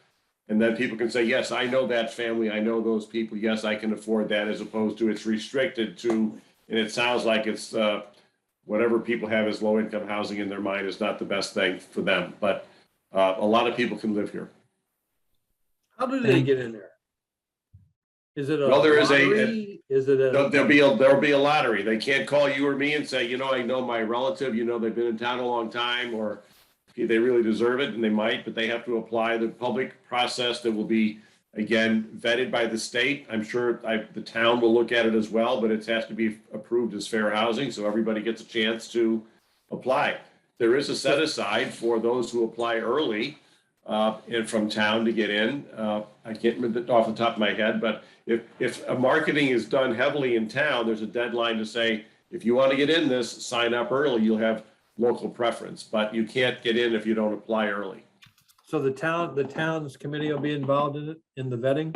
And then people can say, yes, I know that family, I know those people, yes, I can afford that, as opposed to it's restricted to, and it sounds like it's whatever people have as low income housing in their mind is not the best thing for them. But a lot of people can live here. How do they get in there? Is it a Well, there is lottery? Is it a? There'll be a lottery. They can't call you or me and say, you know, I know my relative, you know, they've been in town a long time, or they really deserve it, and they might, but they have to apply the public process that will be, again, vetted by the state. I'm sure the town will look at it as well, but it has to be approved as fair housing, so everybody gets a chance to apply. There is a set aside for those who apply early and from town to get in. I can't remember off the top of my head, but if a marketing is done heavily in town, there's a deadline to say, if you want to get in this, sign up early, you'll have local preference, but you can't get in if you don't apply early. So the town's committee will be involved in it, in the vetting?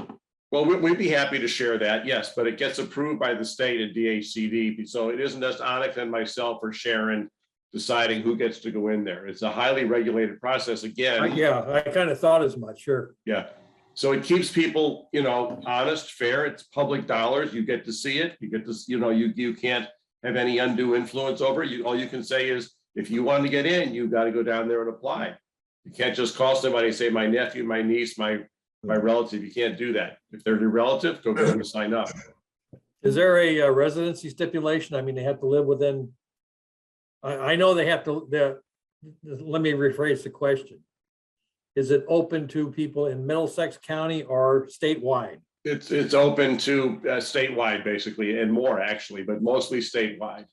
Well, we'd be happy to share that, yes, but it gets approved by the state and DHCD. So it isn't just Annika and myself or Sharon deciding who gets to go in there. It's a highly regulated process again. Yeah, I kind of thought as much, sure. Yeah. So it keeps people, you know, honest, fair. It's public dollars. You get to see it. You get to, you know, you can't have any undue influence over it. All you can say is, if you want to get in, you've got to go down there and apply. You can't just call somebody and say, my nephew, my niece, my relative. You can't do that. If they're your relative, go get them to sign up. Is there a residency stipulation? I mean, they have to live within, I know they have to, let me rephrase the question. Is it open to people in Middlesex County or statewide? It's open to statewide, basically, and more actually, but mostly statewide.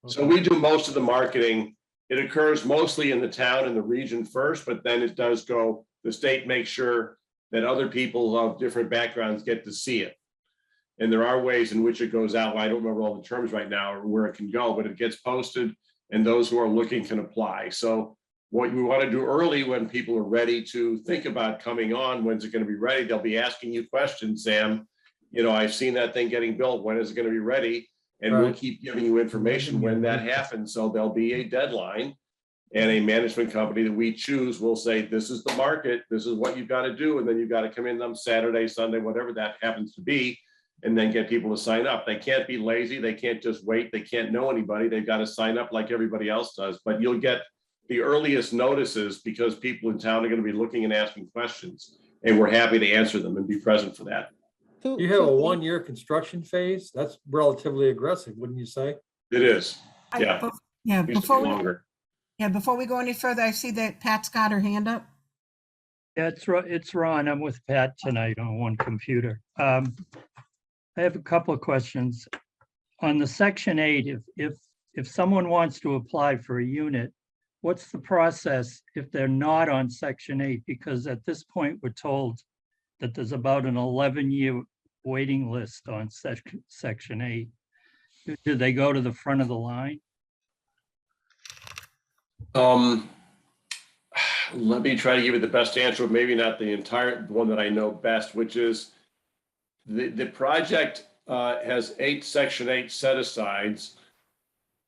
Okay. So we do most of the marketing. It occurs mostly in the town and the region first, but then it does go, the state makes sure that other people of different backgrounds get to see it. And there are ways in which it goes out. I don't remember all the terms right now or where it can go, but it gets posted and those who are looking can apply. So what we want to do early, when people are ready to think about coming on, when's it going to be ready? They'll be asking you questions, Sam. You know, I've seen that thing getting built. When is it going to be ready? And we'll keep giving you information when that happens. So there'll be a deadline, and a management company that we choose will say, this is the market, this is what you've got to do. And then you've got to come in on Saturday, Sunday, whatever that happens to be, and then get people to sign up. They can't be lazy. They can't just wait. They can't know anybody. They've got to sign up like everybody else does. But you'll get the earliest notices because people in town are going to be looking and asking questions. And we're happy to answer them and be present for that. You have a 1-year construction phase? That's relatively aggressive, wouldn't you say? It is. Yeah. Yeah. Before we go any further, I see that Pat's got her hand up. Yeah, it's Ron. I'm with Pat tonight on one computer. I have a couple of questions. On the Section 8, if someone wants to apply for a unit, what's the process if they're not on Section 8? Because at this point, we're told that there's about an 11-year waiting list on Section 8. Do they go to the front of the line? Let me try to give you the best answer, maybe not the entire one that I know best, which is the project has 8 Section 8 set-asides.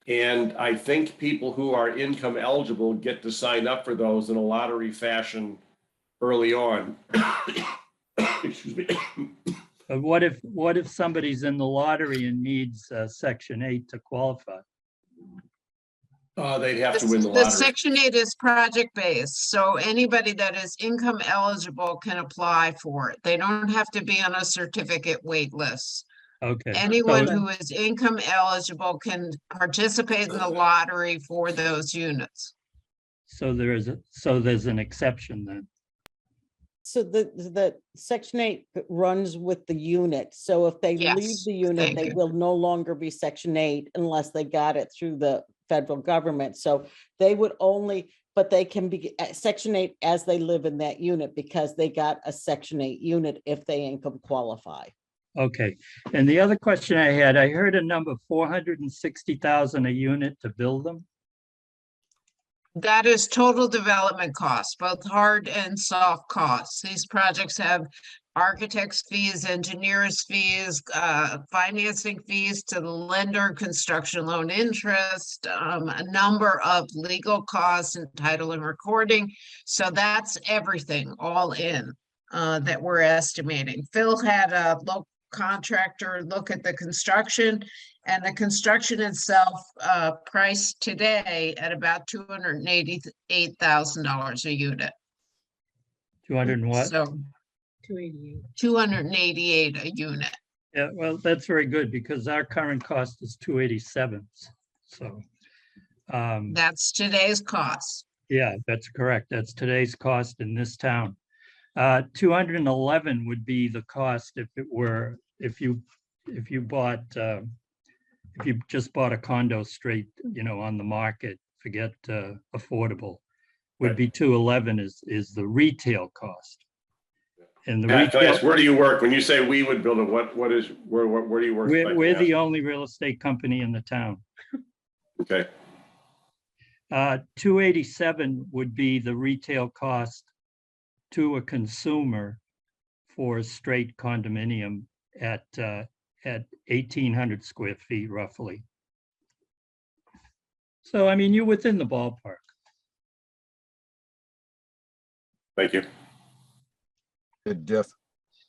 And I think people who are income eligible get to sign up for those in a lottery fashion early on. Excuse me. But what if somebody's in the lottery and needs Section 8 to qualify? They'd have to win the lottery. The Section 8 is project-based, so anybody that is income eligible can apply for it. They don't have to be on a certificate wait list. Okay. Anyone who is income eligible can participate in the lottery for those units. So there's an exception then. So the Section 8 runs with the unit. So if they leave Yes, the unit, thank they you. will no longer be Section 8 unless they got it through the federal government. So they would only, but they can be Section 8 as they live in that unit because they got a Section 8 unit if they income qualify. Okay. And the other question I had, I heard a number 460,000 a unit to build them. That is total development costs, both hard and soft costs. These projects have architect's fees, engineers' fees, financing fees to the lender, construction loan interest, a number of legal costs and title and recording. So that's everything all in that we're estimating. Phil had a local contractor look at the construction, and the construction itself priced today at about $288,000 a unit. 200 and what? So 288 a unit. Yeah, well, that's very good because our current cost is 287. So, That's today's cost. yeah, that's correct. That's today's cost in this town. 211 would be the cost if it were, if you bought, if you just bought a condo straight, on the market, forget affordable, would be 211 is the retail cost. And the Pat, can I retail, ask, where do you work? When you say we would build it, where do you work? we're the only real estate company in the town. Okay, 287 would be the retail cost to a consumer for a straight condominium at 1,800 square feet roughly. So, I mean, you're within the ballpark. thank you. Good, Jeff.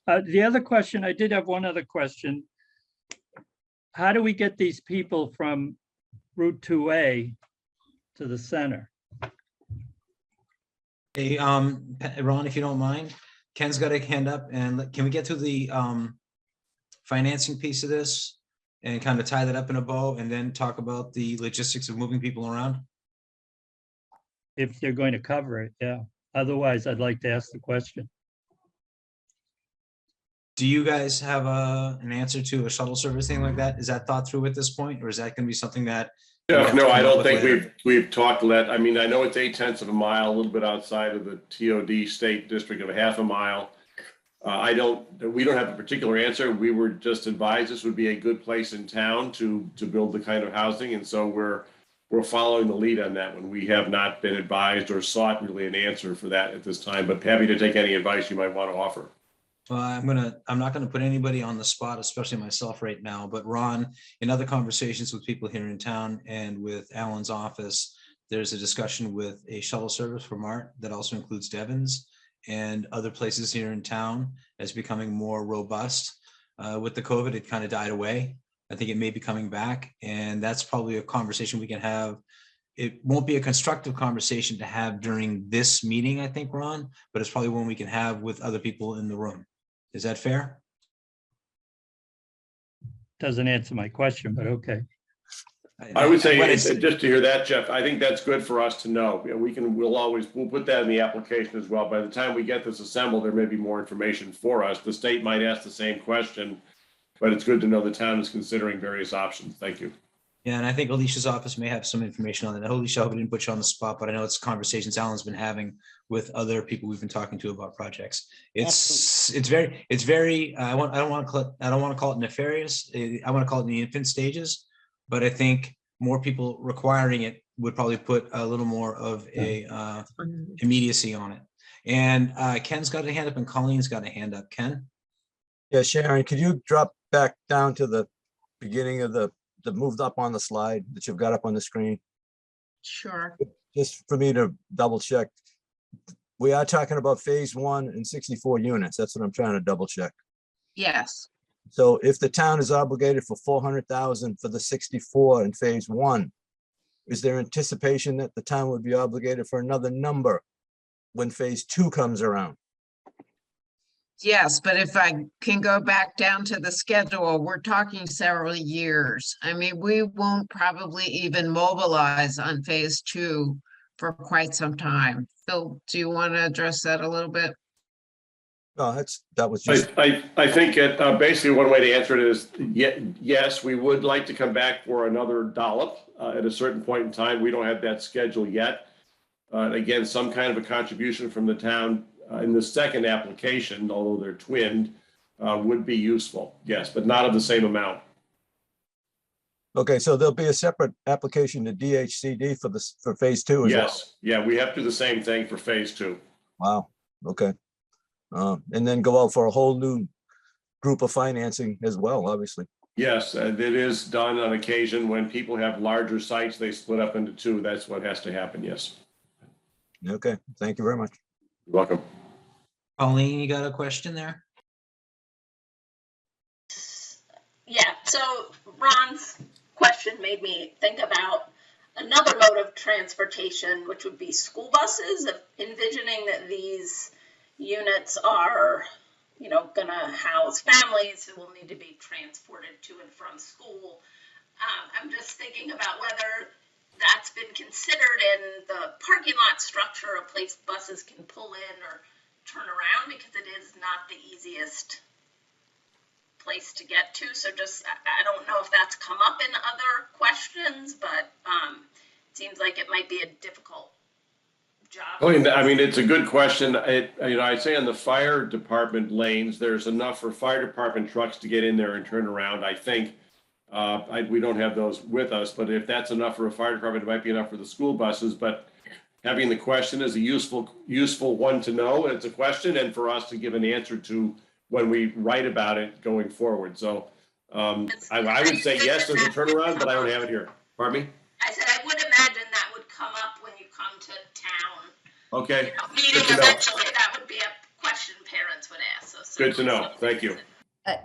The other question, I did have one other question. How do we get these people from Route 2A to the center? Hey, Ron, if you don't mind, Ken's got a hand up, and can we get to the financing piece of this and kind of tie that up in a bow and then talk about the logistics of moving people around? If they're going to cover it, yeah. Otherwise, I'd like to ask the question. Do you guys have an answer to a shuttle service, thing like that? Is that thought through at this point, or is that going to be something that? No, I don't think we've talked that. I mean, I know it's 0.8 of a mile, a little bit outside of the TOD state district of a half a mile. We don't have a particular answer. We were just advised this would be a good place in town to build the kind of housing. And so we're following the lead on that one. We have not been advised or sought really an answer for that at this time, but happy to take any advice you might want to offer. Well, I'm not gonna put anybody on the spot, especially myself right now, but Ron, in other conversations with people here in town and with Alan's office, there's a discussion with a shuttle service for Mart that also includes Devon's and other places here in town as becoming more robust. With the COVID, it kind of died away. I think it may be coming back, and that's probably a conversation we can have. It won't be a constructive conversation to have during this meeting, I think, Ron, but it's probably one we can have with other people in the room. Is that fair? Doesn't answer my question, but okay. I would say, just to hear that, Jeff, I think that's good for us to know. We'll put that in the application as well. By the time we get this assembled, there may be more information for us. The state might ask the same question, but it's good to know the town is considering various options. Thank you. Yeah, and I think Alicia's office may have some information on that. Alicia, I hope I didn't put you on the spot, but I know it's conversations Alan's been having with other people we've been talking to about projects. It's very. I don't want to call it nefarious. I want to call it in the infant stages, but I think more people requiring it would probably put a little more of a immediacy on it. And Ken's got a hand up and Colleen's got a hand up. Ken? Yeah, Sharon, could you drop back down to the beginning of the moved up on the slide that you've got up on the screen? Sure. Just for me to double check. We are talking about phase 1 and 64 units. That's what I'm trying to double check. Yes. So if the town is obligated for 400,000 for the 64 in phase 1, is there anticipation that the town would be obligated for another number when phase 2 comes around? Yes, but if I can go back down to the schedule, we're talking several years. I mean, we won't probably even mobilize on phase 2 for quite some time. Phil, do you want to address that a little bit? No, that was just. I think basically one way to answer it is yes, we would like to come back for another dollop at a certain point in time. We don't have that schedule yet. Again, some kind of a contribution from the town in the second application, although they're twinned, would be useful. Yes, but not of the same amount. Okay, so there'll be a separate application to DHCD for phase 2 as well? Yes, yeah, we have to do the same thing for phase 2. Wow, okay. And then go out for a whole new group of financing as well, obviously. Yes, it is done on occasion when people have larger sites, they split up into two. That's what has to happen, yes. Okay, thank you very much. You're welcome. Pauline, you got a question there? Yeah, so Ron's question made me think about another mode of transportation, which would be school buses, envisioning that these units are, you know, gonna house families who will need to be transported to and from school. I'm just thinking about whether that's been considered in the parking lot structure, a place buses can pull in or turn around, because it is not the easiest place to get to. So just, I don't know if that's come up in other questions, but it seems like it might be a difficult job. I mean, it's a good question. I'd say on the fire department lanes, there's enough for fire department trucks to get in there and turn around. I think we don't have those with us, but if that's enough for a fire department, it might be enough for the school buses. But having the question is a useful one to know. It's a question, and for us to give an answer to when we write about it going forward. So I would say yes, there's a turnaround, but I don't have it here. Pardon me? I said I would imagine that would come up when you come to town. Okay. You know, meeting eventually, that would be a question parents would ask. So Good to know. Thank you.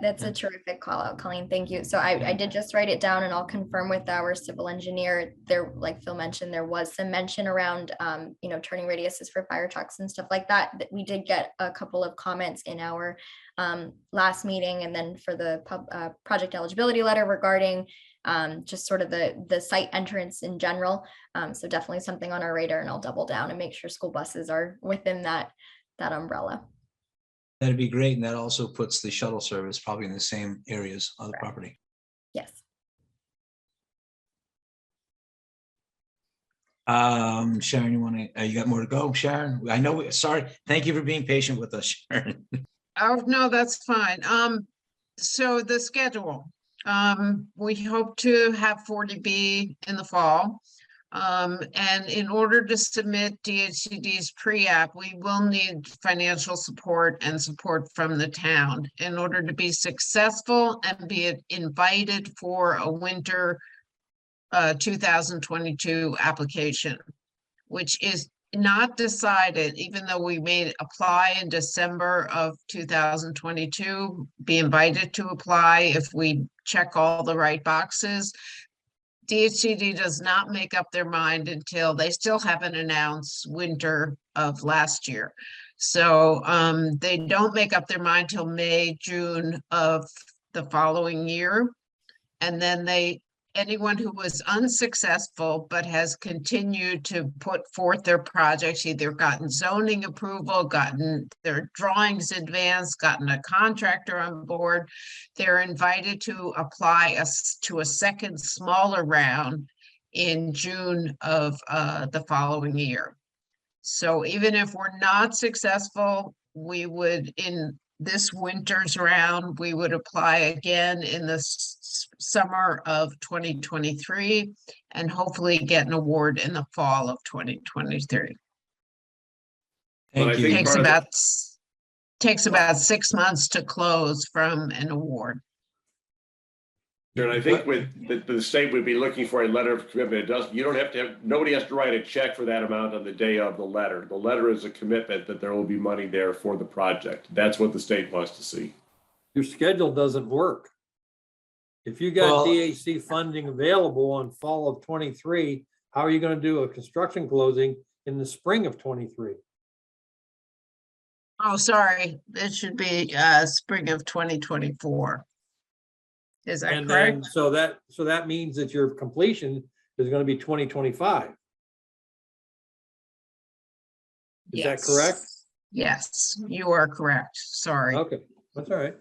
That's a terrific call out, Colleen. Thank you. So I did just write it down, and I'll confirm with our civil engineer. There, like Phil mentioned, there was some mention around, you know, turning radiuses for fire trucks and stuff like that. But we did get a couple of comments in our last meeting, and then for the project eligibility letter regarding just sort of the site entrance in general. So definitely something on our radar, and I'll double down and make sure school buses are within that umbrella. That'd be great. And that also puts the shuttle service probably in the same areas on the property. Yes. Sharon, you got more to go, Sharon? I know, sorry. Thank you for being patient with us, Sharon. Oh, no, that's fine. So the schedule, we hope to have 40B in the fall. And in order to submit DHCD's pre-app, we will need financial support and support from the town in order to be successful and be invited for a winter 2022 application, which is not decided, even though we may apply in December of 2022, be invited to apply if we check all the right boxes. DHCD does not make up their mind until they still haven't announced winter of last year. So they don't make up their mind till May, June of the following year. And then anyone who was unsuccessful but has continued to put forth their projects, either gotten zoning approval, gotten their drawings advanced, gotten a contractor on board, they're invited to apply to a second smaller round in June of the following year. So even if we're not successful, we would, in this winter's round, we would apply again in the summer of 2023 and hopefully get an award in the fall of 2023. Thank you. Takes about 6 months to close from an award. And I think with the state would be looking for a letter of commitment. Nobody has to write a check for that amount on the day of the letter. The letter is a commitment that there will be money there for the project. That's what the state wants to see. Your schedule doesn't work. If you got DHC funding available in fall of 23, how are you going to do a construction closing in the spring of 23? Oh, sorry. It should be spring of 2024. Is that correct? So that means that your completion is going to be 2025. Is that correct? Yes, you are correct. Sorry. Okay, that's all right.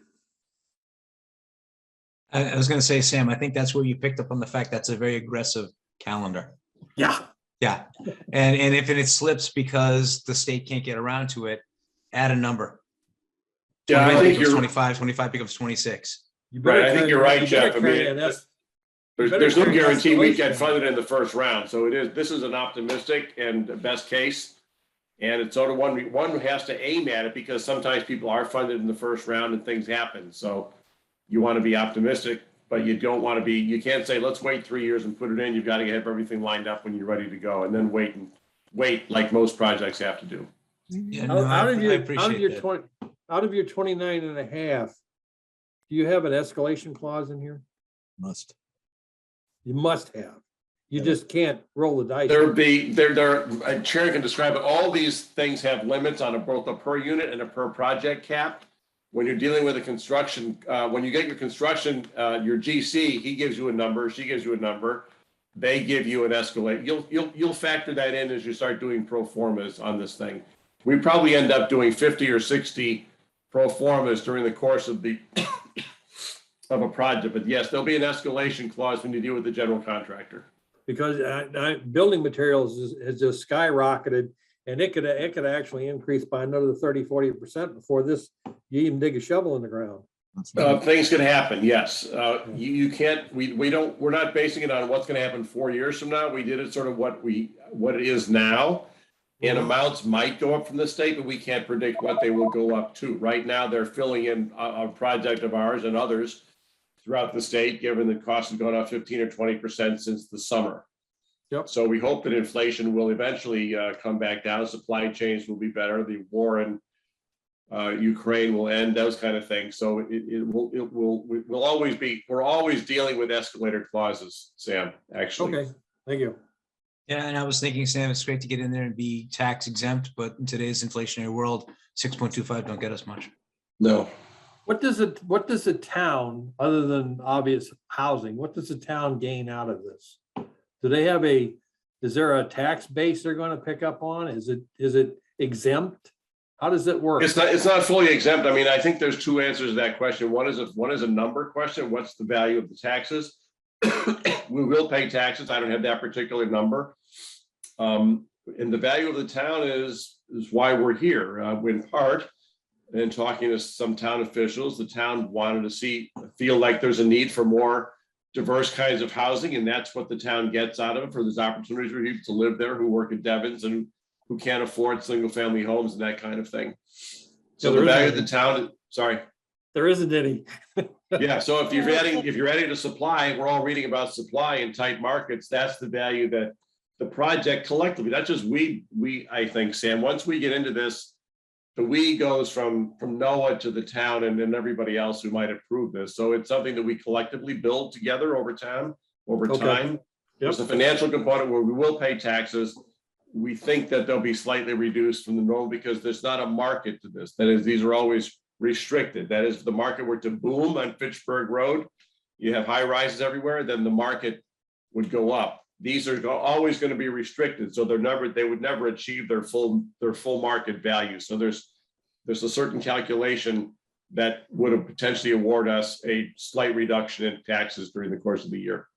I was going to say, Sam, I think that's where you picked up on the fact that's a very aggressive calendar. Yeah. Yeah. And if it slips because the state can't get around to it, add a number. Yeah, I think you're 25 becomes 26. Right. I think you're right, Jeff. I mean, there's no guarantee we get funded in the first round. So this is an optimistic and best case. And it's sort of one has to aim at it, because sometimes people are funded in the first round and things happen. So you want to be optimistic, but you don't want to be, you can't say, let's wait 3 years and put it in. You've got to have everything lined up when you're ready to go, and then wait like most projects have to do. Yeah, no, I Out of your appreciate that. 20, out of your 29 and a half, do you have an escalation clause in here? Must. You must have. You just can't roll the dice. Chair can describe it. All these things have limits on both a per unit and a per project cap. When you're dealing with a construction, when you get your construction, your GC, he gives you a number, she gives you a number. They give you an escalate. You'll factor that in as you start doing pro formas on this thing. We probably end up doing 50 or 60 pro formas during the course of the of a project. But yes, there'll be an escalation clause when you deal with the general contractor. Because building materials has just skyrocketed, and it could actually increase by another 30–40% before this, you even dig a shovel in the ground. Things can happen, yes. You can't, we're not basing it on what's going to happen 4 years from now. We did it sort of what it is now. And amounts might go up from the state, but we can't predict what they will go up to. Right now, they're filling in a project of ours and others throughout the state, given the cost has gone up 15 or 20% since the summer. Yep. So we hope that inflation will eventually come back down. Supply chains will be better. The war in Ukraine will end, those kind of things. So we're always dealing with escalator clauses, Sam, actually. Okay, thank you. Yeah, and I was thinking, Sam, it's great to get in there and be tax exempt, but in today's inflationary world, 6.25 don't get us much. No. What does the town, other than obvious housing, what does the town gain out of this? Do they have is there a tax base they're going to pick up on? Is it exempt? How does it work? It's not fully exempt. I mean, I think there's two answers to that question. One is a number question. What's the value of the taxes? We will pay taxes. I don't have that particular number. And the value of the town is why we're here. In part, in talking to some town officials, the town wanted to feel like there's a need for more diverse kinds of housing, and that's what the town gets out of it. For there's opportunities for people to live there who work at Devon's and who can't afford single family homes and that kind of thing. So the value of the town, sorry. There isn't any. Yeah, so if you're adding to supply, we're all reading about supply in tight markets. That's the value that the project collectively, not just we I think, Sam, once we get into this, the we goes from NOAA to the town and everybody else who might approve this. So it's something that we collectively build together over time. Yep. There's a financial component where we will pay taxes. We think that they'll be slightly reduced from the normal because there's not a market to this. That is, these are always restricted. That is, if the market were to boom on Fitchburg Road, you have high rises everywhere, then the market would go up. These are always going to be restricted, so they would never achieve their full market value. So there's a certain calculation that would have potentially award us a slight reduction in taxes during the course of the year.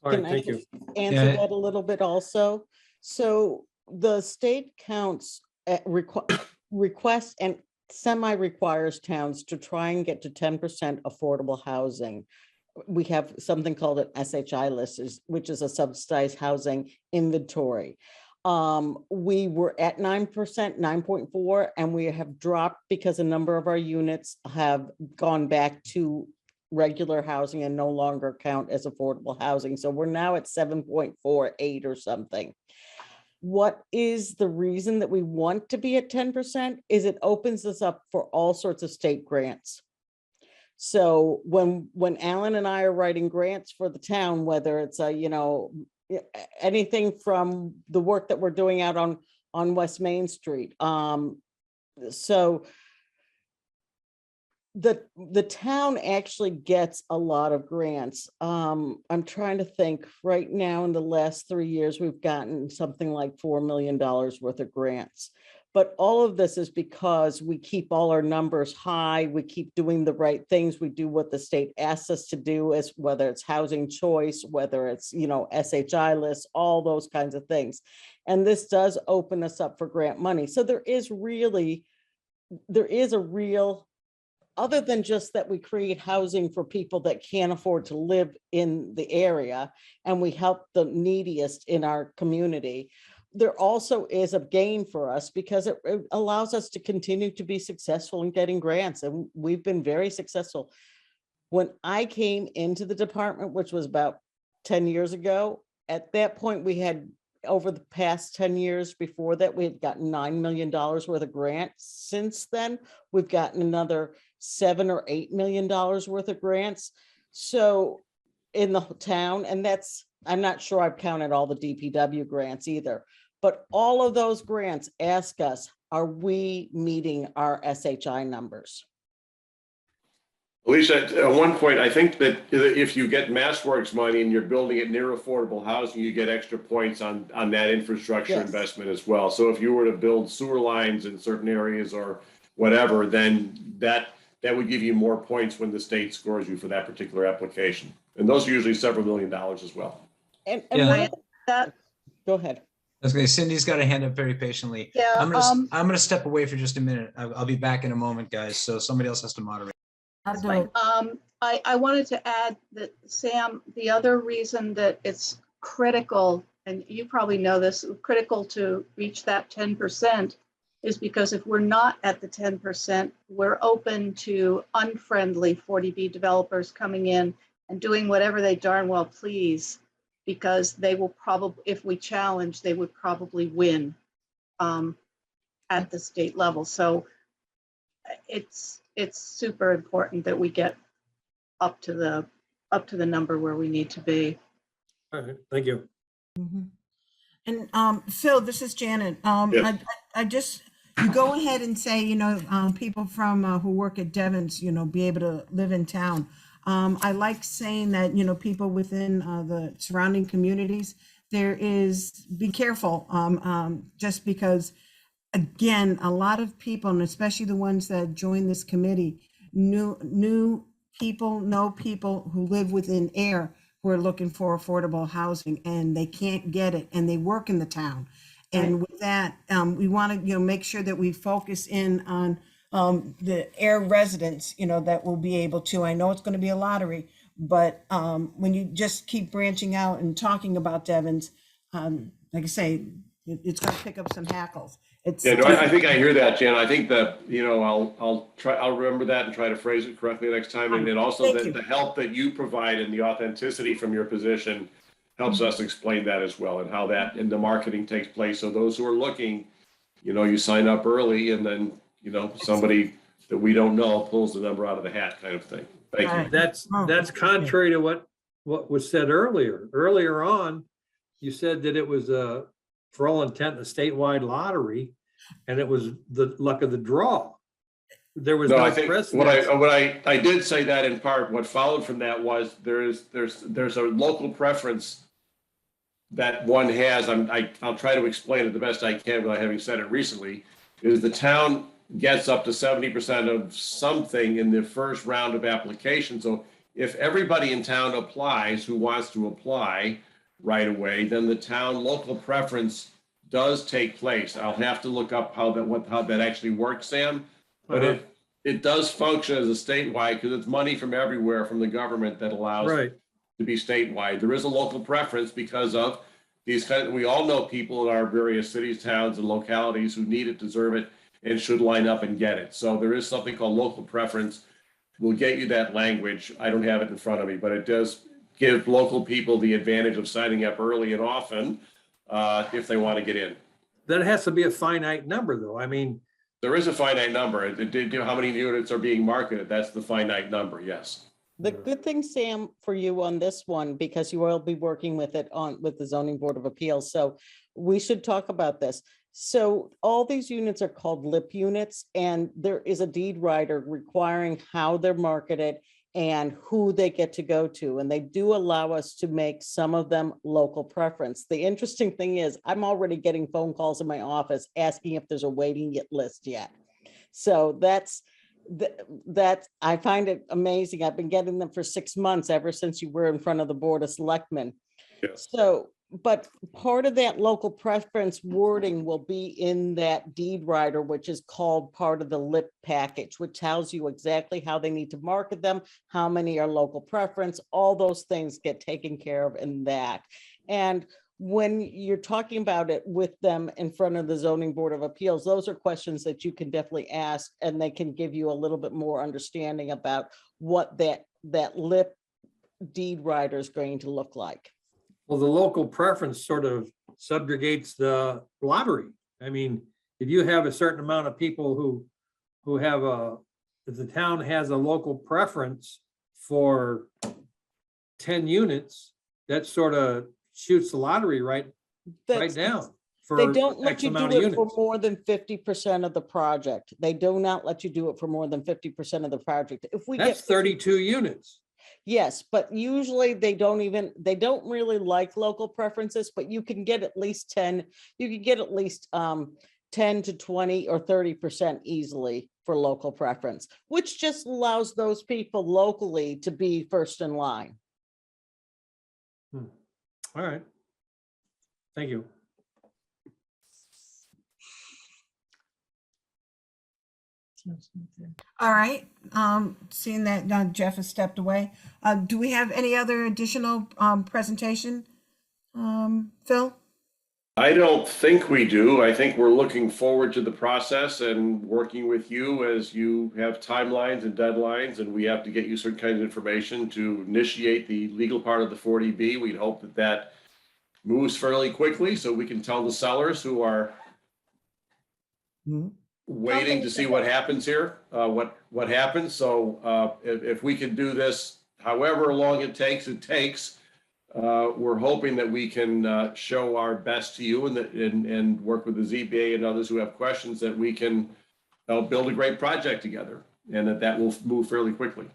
All right, Can I thank you. just answer that a little bit also? So the state counts requests and semi-requires towns to try and get to 10% affordable housing. We have something called an SHI list, which is a subsidized housing inventory. We were at 9%, 9.4, and we have dropped because a number of our units have gone back to regular housing and no longer count as affordable housing. So we're now at 7.48 or something. What is the reason that we want to be at 10% is it opens us up for all sorts of state grants. So when Alan and I are writing grants for the town, whether it's anything from the work that we're doing out on West Main Street. So the town actually gets a lot of grants. I'm trying to think right now in the last 3 years, we've gotten something like $4 million worth of grants. But all of this is because we keep all our numbers high. We keep doing the right things. We do what the state asks us to do, as whether it's housing choice, whether it's, SHI lists, all those kinds of things. And this does open us up for grant money. So there is a real, other than just that we create housing for people that can't afford to live in the area and we help the neediest in our community. there also is a gain for us because it allows us to continue to be successful in getting grants, and we've been very successful. When I came into the department, which was about 10 years ago, at that point, we had, over the past 10 years before that, we had gotten $9 million worth of grants. Since then, we've gotten another $7 or $8 million worth of grants. So in the town, and that's, I'm not sure I've counted all the DPW grants either, but all of those grants ask us, are we meeting our SHI numbers? Alicia, at one point, I think that if you get MassWorks money and you're building it near affordable housing, you get extra points on that infrastructure Yes. investment as well. So if you were to build sewer lines in certain areas or whatever, then that would give you more points when the state scores you for that particular application. And those are usually several $1 million as well. And Yeah. one of that, go ahead. I was gonna say, Cindy's got a hand up very patiently. Yeah, I'm gonna step away for just a minute. I'll be back in a moment, guys. So somebody else has to moderate. I'll do it. I wanted to add that, Sam, the other reason that it's critical, and you probably know this, critical to reach that 10% is because if we're not at the 10%, we're open to unfriendly 40B developers coming in and doing whatever they darn well please, because they will probably, if we challenge, they would probably win at the state level. So it's super important that we get up to the number where we need to be. All right, thank you. Mhm. And Phil, this is Janet. Yeah. I just, you go ahead and say, people from who work at Devon's, be able to live in town. I like saying that, people within the surrounding communities, be careful, just because, again, a lot of people, and especially the ones that join this committee, know people who live within Ayer who are looking for affordable housing and they can't get it and they work in the town. And with that, we want to, make sure that we focus in on the Ayer residents, that will be able to. I know it's going to be a lottery, but when you just keep branching out and talking about Devon's, like I say, it's going to pick up some hackles. Yeah, no, I think I hear that, Jan. I think that, I'll remember that and try to phrase it correctly next time. And then also Thank that you. the help that you provide and the authenticity from your position helps us explain that as well, and how that and the marketing takes place. So those who are looking, you sign up early and then, somebody that we don't know pulls the number out of the hat kind of thing. Thank you. All right. That's contrary to what was said earlier. Earlier on, you said that it was for all intent, a statewide lottery, and it was the luck of the draw. There was No, no I think precedent. what I did say that in part. What followed from that was there's a local preference that one has. I'll try to explain it the best I can without having said it recently. Is the town gets up to 70% of something in the first round of applications. So if everybody in town applies who wants to apply right away, then the town local preference does take place. I'll have to look up how that actually works, Sam. But it does function as a statewide because it's money from everywhere from the government that allows it to be statewide. There is a local preference because of these we all know people in our various cities, towns, and localities who need it, deserve it, and should line up and get it. So there is something called local preference. We'll get you that language. I don't have it in front of me, but it does give local people the advantage of signing up early and often if they want to get in. That has to be a finite number, though. I mean, there is a finite number. How many units are being marketed? That's the finite number. Yes. The good thing, Sam, for you on this one, because you will be working with it with the Zoning Board of Appeals. So we should talk about this. So all these units are called LIP units, and there is a deed rider requiring how they're marketed and who they get to go to. And they do allow us to make some of them local preference. The interesting thing is I'm already getting phone calls in my office asking if there's a waiting list yet. So that's I find it amazing. I've been getting them for 6 months ever since you were in front of the Board of Selectmen. Yes. So, but part of that local preference wording will be in that deed rider, which is called part of the LIP package, which tells you exactly how they need to market them, how many are local preference, all those things get taken care of in that. And when you're talking about it with them in front of the zoning board of appeals, those are questions that you can definitely ask, and they can give you a little bit more understanding about what that lip deed rider is going to look like. Well, the local preference sort of subjugates the lottery. I mean, if you have a certain amount of people who have if the town has a local preference for 10 units, that sort of shoots the lottery right down. They For don't let X you do amount of it for units. more than 50% of the project. They do not let you do it for more than 50% of the project. If we That's get 32 units. Yes, but usually they don't really like local preferences, but you can get at least 10, you can get at least 10 to 20 or 30% easily for local preference, which just allows those people locally to be first in line. All right. Thank you. All right, seeing that Jeff has stepped away, do we have any other additional presentation, Phil? I don't think we do. I think we're looking forward to the process and working with you as you have timelines and deadlines, and we have to get you certain kinds of information to initiate the legal part of the 40B. We'd hope that that moves fairly quickly so we can tell the sellers who are waiting to see what happens here, what happens. So if we can do this, however long it takes, we're hoping that we can show our best to you and work with the ZBA and others who have questions, that we can build a great project together, and that will move fairly quickly.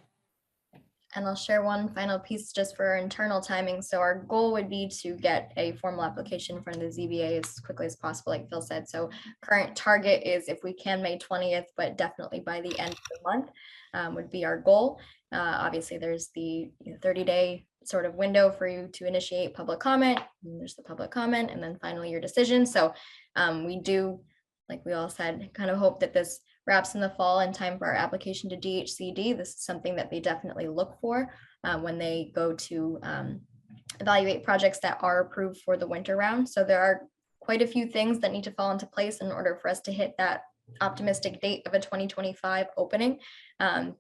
And I'll share one final piece just for our internal timing. So our goal would be to get a formal application in front of the ZBA as quickly as possible, like Phil said. So current target is, if we can, May 20th, but definitely by the end of the month would be our goal. Obviously, there's the 30-day sort of window for you to initiate public comment. And there's the public comment, and then finally your decision. So we do, like we all said, kind of hope that this wraps in the fall in time for our application to DHCD. This is something that they definitely look for when they go to evaluate projects that are approved for the winter round. So there are quite a few things that need to fall into place in order for us to hit that optimistic date of a 2025 opening.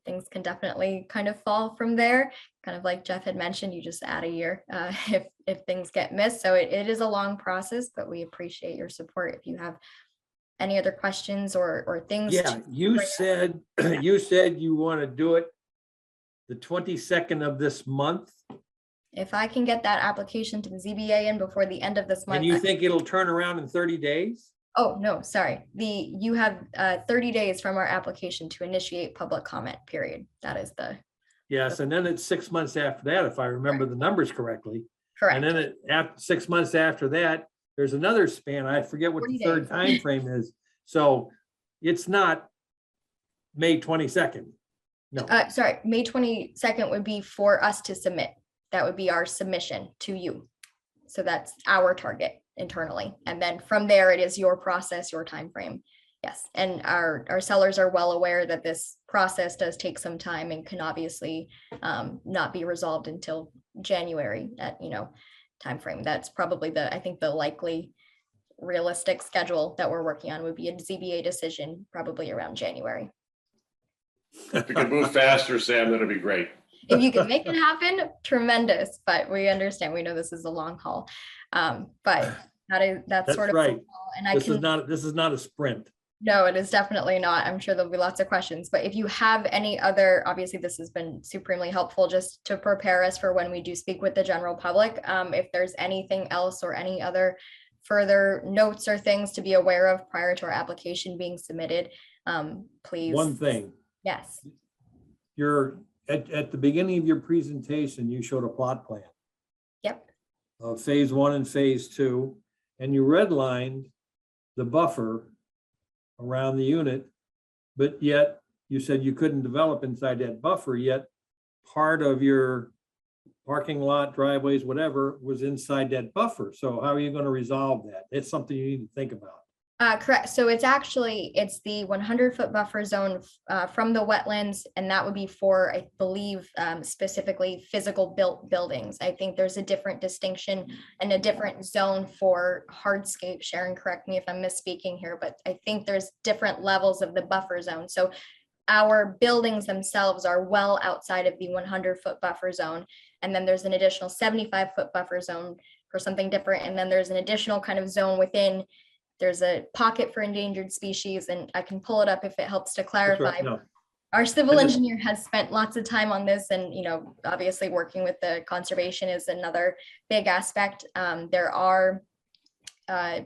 Things can definitely kind of fall from there. Kind of like Jeff had mentioned, you just add a year if things get missed. So it is a long process, but we appreciate your support. If you have any other questions or things? Yeah, you said you want to do it the 22nd of this month. If I can get that application to the ZBA in before the end of this month. And you think it'll turn around in 30 days? Oh, no, sorry. You have 30 days from our application to initiate public comment, period. That is the. Yes, and then it's 6 months after that, if I remember the numbers correctly. Correct. And then after 6 months after that, there's another span. I forget what the third time frame is. So it's not May 22nd. No. Sorry, May 22nd would be for us to submit. That would be our submission to you. So that's our target internally. And then from there, it is your process, your time frame. Yes. And our sellers are well aware that this process does take some time and can obviously not be resolved until January at, time frame. That's probably I think the likely realistic schedule that we're working on would be a ZBA decision probably around January. If we could move faster, Sam, that'd be great. If you can make it happen, tremendous, but we understand, we know this is a long haul. But that's sort of right. And this is not a sprint. No, it is definitely not. I'm sure there'll be lots of questions, but if you have any other, obviously this has been supremely helpful just to prepare us for when we do speak with the general public. If there's anything else or any other further notes or things to be aware of prior to our application being submitted, please. One thing. Yes. You're at the beginning of your presentation, you showed a plot plan. Yep. Of phase 1 and phase 2, and you redlined the buffer around the unit, but yet you said you couldn't develop inside that buffer, yet part of your parking lot, driveways, whatever, was inside that buffer. So how are you going to resolve that? It's something you need to think about. Correct. So it's the 100-foot buffer zone from the wetlands, and that would be for, I believe, specifically physical built buildings. I think there's a different distinction and a different zone for hardscape. Sharon, correct me if I'm misspeaking here, but I think there's different levels of the buffer zone. So our buildings themselves are well outside of the 100-foot buffer zone. And then there's an additional 75-foot buffer zone for something different. And then there's an additional kind of zone within. There's a pocket for endangered species, and I can pull it up if it helps to That's clarify. right, no. Our civil I just- engineer has spent lots of time on this, and, obviously working with the conservation is another big aspect. There are,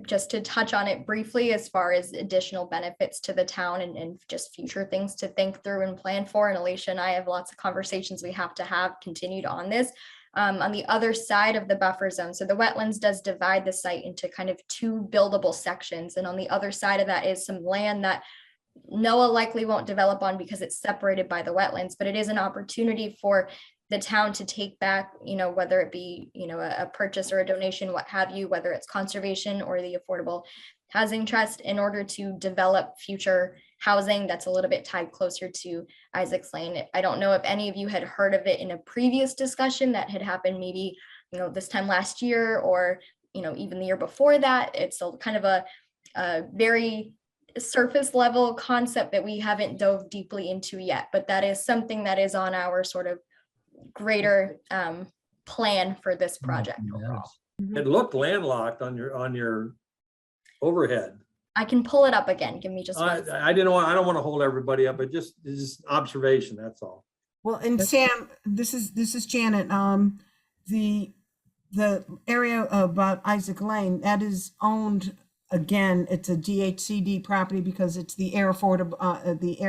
just to touch on it briefly, as far as additional benefits to the town and just future things to think through and plan for. And Alicia and I have lots of conversations we have to have continued on this. On the other side of the buffer zone. So the wetlands does divide the site into kind of two buildable sections. And on the other side of that is some land that NOAA likely won't develop on because it's separated by the wetlands, but it is an opportunity for the town to take back, whether it be, a purchase or a donation, what have you, whether it's conservation or the Affordable Housing Trust, in order to develop future housing that's a little bit tied closer to Isaac's Lane. I don't know if any of you had heard of it in a previous discussion that had happened maybe, this time last year, or, even the year before that. It's a kind of a very surface level concept that we haven't dove deeply into yet, but that is something that is on our sort of greater plan for this project overall. It looked landlocked on your overhead. I can pull it up again. Give me just one I second. I don't want to hold everybody up, but it's just observation, that's all. Well, and Sam, this is Janet. The area about Isaac Lane, that is owned, again, it's a DHCD property because it's the Air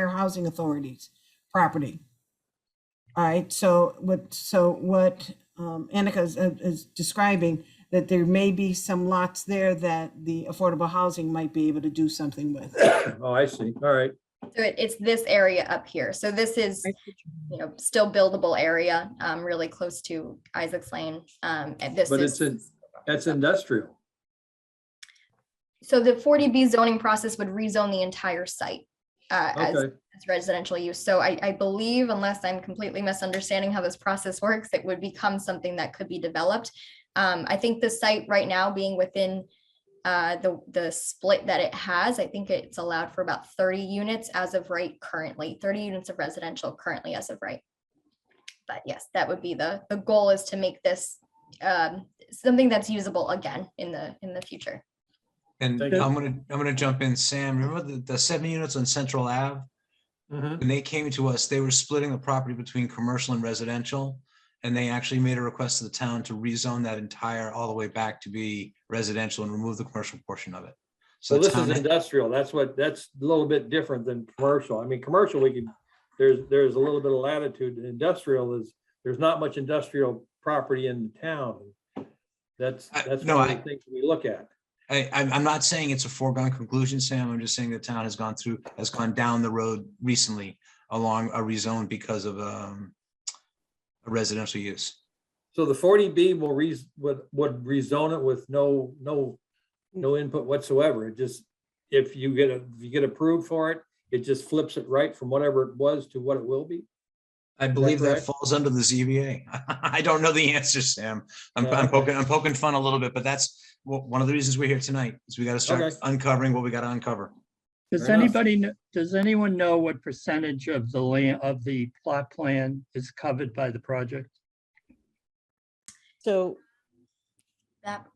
Housing Authority's property. All right, so what Annika is describing, that there may be some lots there that the affordable housing might be able to do something with. Oh, I see. All right. So it's this area up here. So this is, still buildable area, really close to Isaac's Lane. And this But is. that's industrial. So the 40B zoning process would rezone the entire site as Okay. residential use. So I believe, unless I'm completely misunderstanding how this process works, it would become something that could be developed. I think the site right now, being within the split that it has, I think it's allowed for about 30 units as of right currently, 30 units of residential currently as of right. But yes, that would be the goal, is to make this something that's usable again in the future. And Thank you. I'm gonna jump in, Sam. Remember the 70 units on Central Ave? Mhm. When they came to us, they were splitting the property between commercial and residential. And they actually made a request to the town to rezone that entire all the way back to be residential and remove the commercial portion of it. So So the this is town, industrial. That's a little bit different than commercial. I mean, commercial, there's a little bit of latitude. Industrial there's not much industrial property in the town. That's no, one of the things we look at. I'm not saying it's a foregone conclusion, Sam. I'm just saying the town has gone down the road recently along a rezone because of a residential use. So the 40B would rezone it with no input whatsoever. It just, if you get approved for it, it just flips it right from whatever it was to what it will be. I believe that correct? falls under the ZBA. I don't know the answer, Sam. I'm Okay. poking fun a little bit, but that's one of the reasons we're here tonight, is we got to start Okay. uncovering what we got to uncover. Does Fair enough. does anyone know what percentage of the land, of the plot plan is covered by the project? So That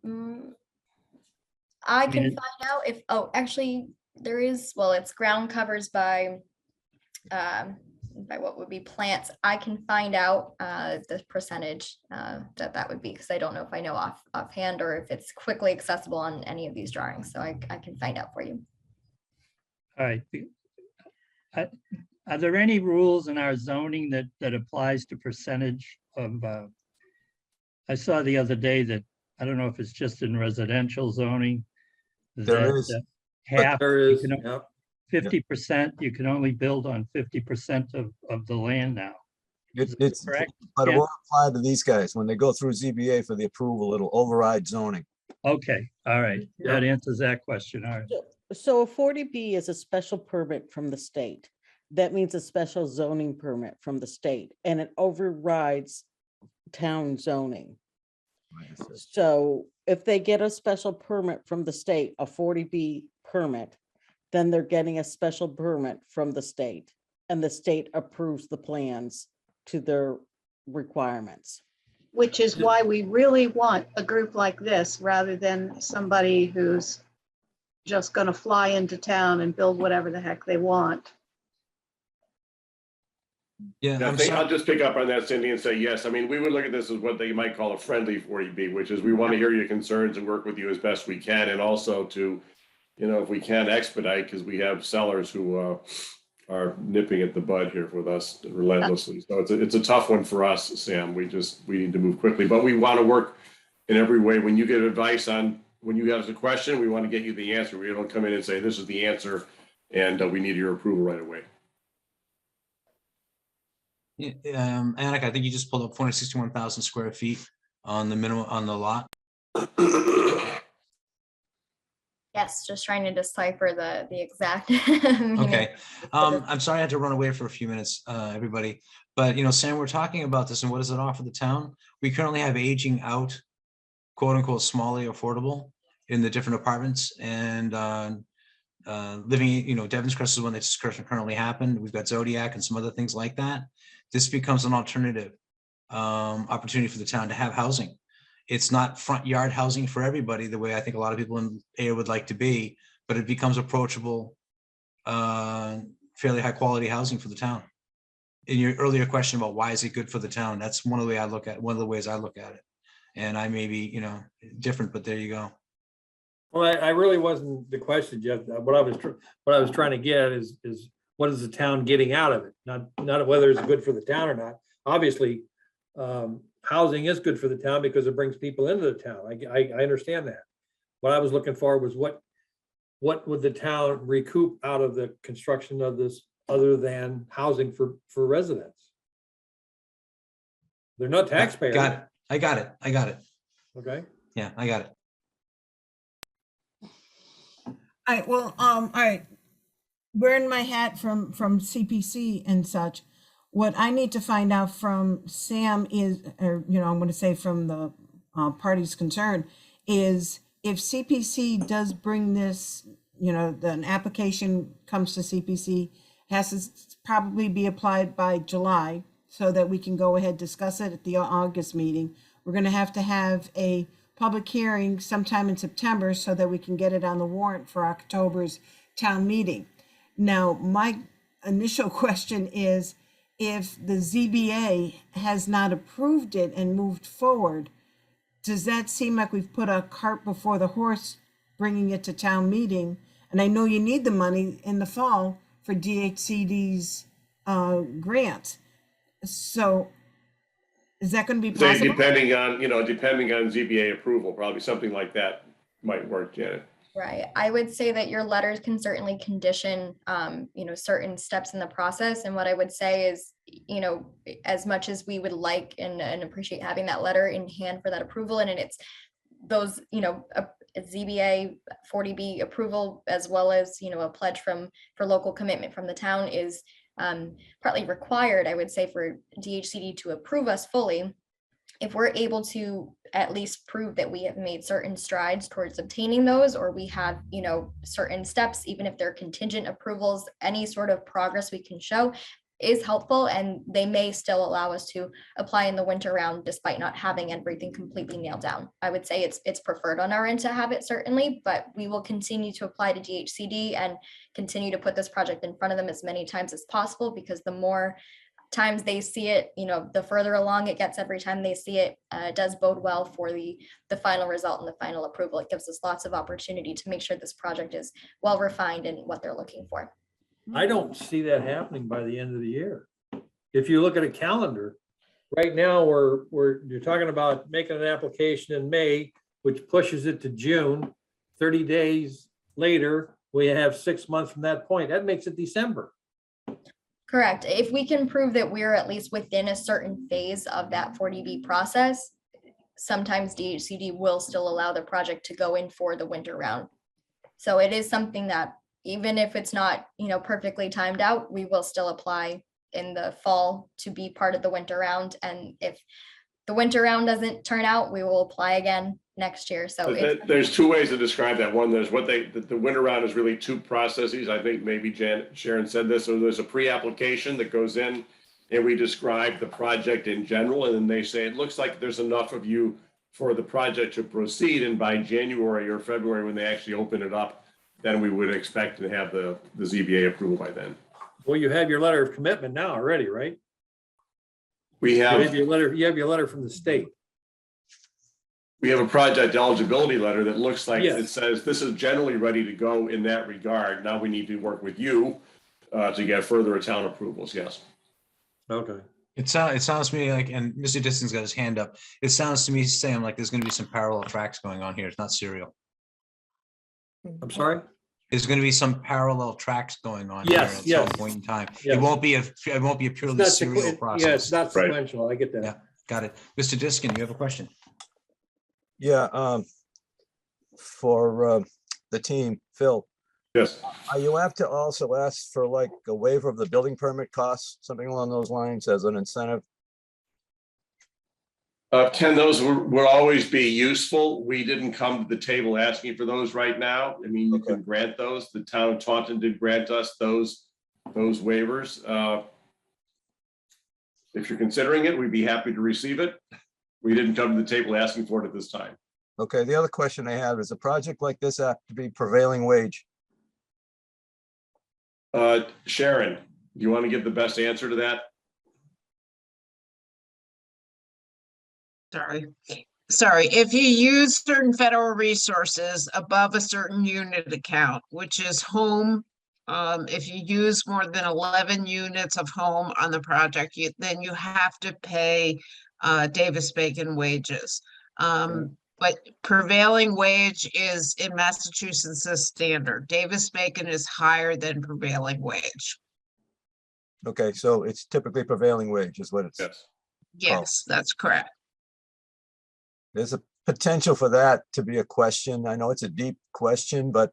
I can Yeah. find out if, actually there is, well, it's ground covers by what would be plants. I can find out the percentage that would be, because I don't know if I know offhand or if it's quickly accessible on any of these drawings. So I can find out for you. All right. Are there any rules in our zoning that applies to percentage of, I saw the other day that, I don't know if it's just in residential zoning. There that, is, half, There you is, can- yeah. 50%, you can only build on 50% of the land now. it's, Correct? but it Yeah. won't apply to these guys. When they go through ZBA for the approval, it'll override zoning. Okay, all right. Yeah. That answers that question. All right. So a 40B is a special permit from the state. That means a special zoning permit from the state, and it overrides town zoning. So if they get a special permit from the state, a 40B permit, then they're getting a special permit from the state, and the state approves the plans to their requirements. Which is why we really want a group like this rather than somebody who's just gonna fly into town and build whatever the heck they want. Yeah, I I'm think I'll sorry. just pick up on that, Cindy, and say, yes, I mean, we would look at this as what they might call a friendly 40B, which is we want to hear your concerns and work with you as best we can, and also to, you know, if we can expedite, because we have sellers who are nipping at the bud here with us relentlessly. So it's a tough one for us, Sam. We need to move quickly, but we want to work in every way. When you get advice on, when you have a question, we want to get you the answer. We don't come in and say, this is the answer, and we need your approval right away. Yeah, Anik, I think you just pulled up 461,000 square feet on the minimum on the lot. Yes, just trying to decipher the exact. meaning. Okay. I'm sorry I had to run away for a few minutes, everybody. But, you know, Sam, we're talking about this and what does it offer the town? We currently have aging out, quote unquote, smallly affordable in the different apartments, and living, you know, Devon's Crest is one that's currently happened. We've got Zodiac and some other things like that. This becomes an alternative opportunity for the town to have housing. It's not front yard housing for everybody, the way I think a lot of people in Ayer would like to be, but it becomes approachable, fairly high quality housing for the town. In your earlier question about why is it good for the town, that's one of the ways I look at it. And I may be, you know, different, but there you go. Well, I really wasn't the question, Jeff. What I was trying to get at is what is the town getting out of it? Not whether it's good for the town or not. Obviously, housing is good for the town because it brings people into the town. I understand that. What I was looking for was what would the town recoup out of the construction of this other than housing for residents? They're not taxpayers. Got it. I got it. Okay. Yeah, I got it. All right, well, all right. Wearing my hat from CPC and such, what I need to find out from Sam is, or, you know, I'm going to say from the parties concerned, is if CPC does bring this, you know, an application comes to CPC, has to probably be applied by July so that we can go ahead, discuss it at the August meeting. We're going to have a public hearing sometime in September so that we can get it on the warrant for October's town meeting. Now, my initial question is, if the ZBA has not approved it and moved forward, does that seem like we've put a cart before the horse, bringing it to town meeting? And I know you need the money in the fall for DHCD's grant. So is that going to be possible? Depending on ZBA approval, probably something like that might work, Janet. Right. I would say that your letters can certainly condition, certain steps in the process. And what I would say is, you know, as much as we would like and appreciate having that letter in hand for that approval, and it's those, you know, a ZBA 40B approval, as well as, you know, a pledge for local commitment from the town is partly required, I would say, for DHCD to approve us fully. If we're able to at least prove that we have made certain strides towards obtaining those, or we have, you know, certain steps, even if they're contingent approvals, any sort of progress we can show is helpful, and they may still allow us to apply in the winter round despite not having everything completely nailed down. I would say it's preferred on our end to have it, certainly, but we will continue to apply to DHCD and continue to put this project in front of them as many times as possible, because the more times they see it, you know, the further along it gets every time they see it. It does bode well for the final result and the final approval. It gives us lots of opportunity to make sure this project is well refined in what they're looking for. I don't see that happening by the end of the year. If you look at a calendar, right now you're talking about making an application in May, which pushes it to June. 30 days later, we have 6 months from that point. That makes it December. Correct. If we can prove that we're at least within a certain phase of that 40B process, sometimes DHCD will still allow the project to go in for the winter round. So it is something that even if it's not, perfectly timed out, we will still apply in the fall to be part of the winter round. And if the winter round doesn't turn out, we will apply again next year. So There's two ways to describe that. One, there's the winter round is really two processes. I think maybe Sharon said this, so there's a pre-application that goes in and we describe the project in general, and then they say, it looks like there's enough of you for the project to proceed. And by January or February, when they actually open it up, then we would expect to have the ZBA approval by then. Well, you have your letter of commitment now already, right? We You have have your letter from the state. We have a project eligibility letter that looks like Yes. it says this is generally ready to go in that regard. Now we need to work with you to get further town approvals. Yes. Okay. It sounds to me like, and Mr. Dixon's got his hand up. It sounds to me, Sam, like there's going to be some parallel tracks going on here. It's not serial. I'm sorry? There's going to be some parallel tracks going on Yes, here at some yes. point in time. Yes. It won't be a It's purely not serial process. Yeah, it's not Right. sequential. I get that. Yeah. Got it. Mr. Diskin, you have a question? Yeah, for the team, Phil, Yes. are you have to also ask for like a waiver of the building permit costs, something along those lines as an incentive? Ken, those will always be useful. We didn't come to the table asking for those right now. I mean, you can grant those. The town of Taunton did grant us those waivers. If you're considering it, we'd be happy to receive it. We didn't come to the table asking for it at this time. Okay, the other question I have is a project like this have to be prevailing wage? Sharon, do you want to give the best answer to that? Sorry, if you use certain federal resources above a certain unit account, which is home, if you use more than 11 units of home on the project, then you have to pay Davis-Bacon wages. But prevailing wage is in Massachusetts a standard. Davis-Bacon is higher than prevailing wage. Okay, so it's typically prevailing wage is what it's. Yes. Yes, that's correct. There's a potential for that to be a question. I know it's a deep question, but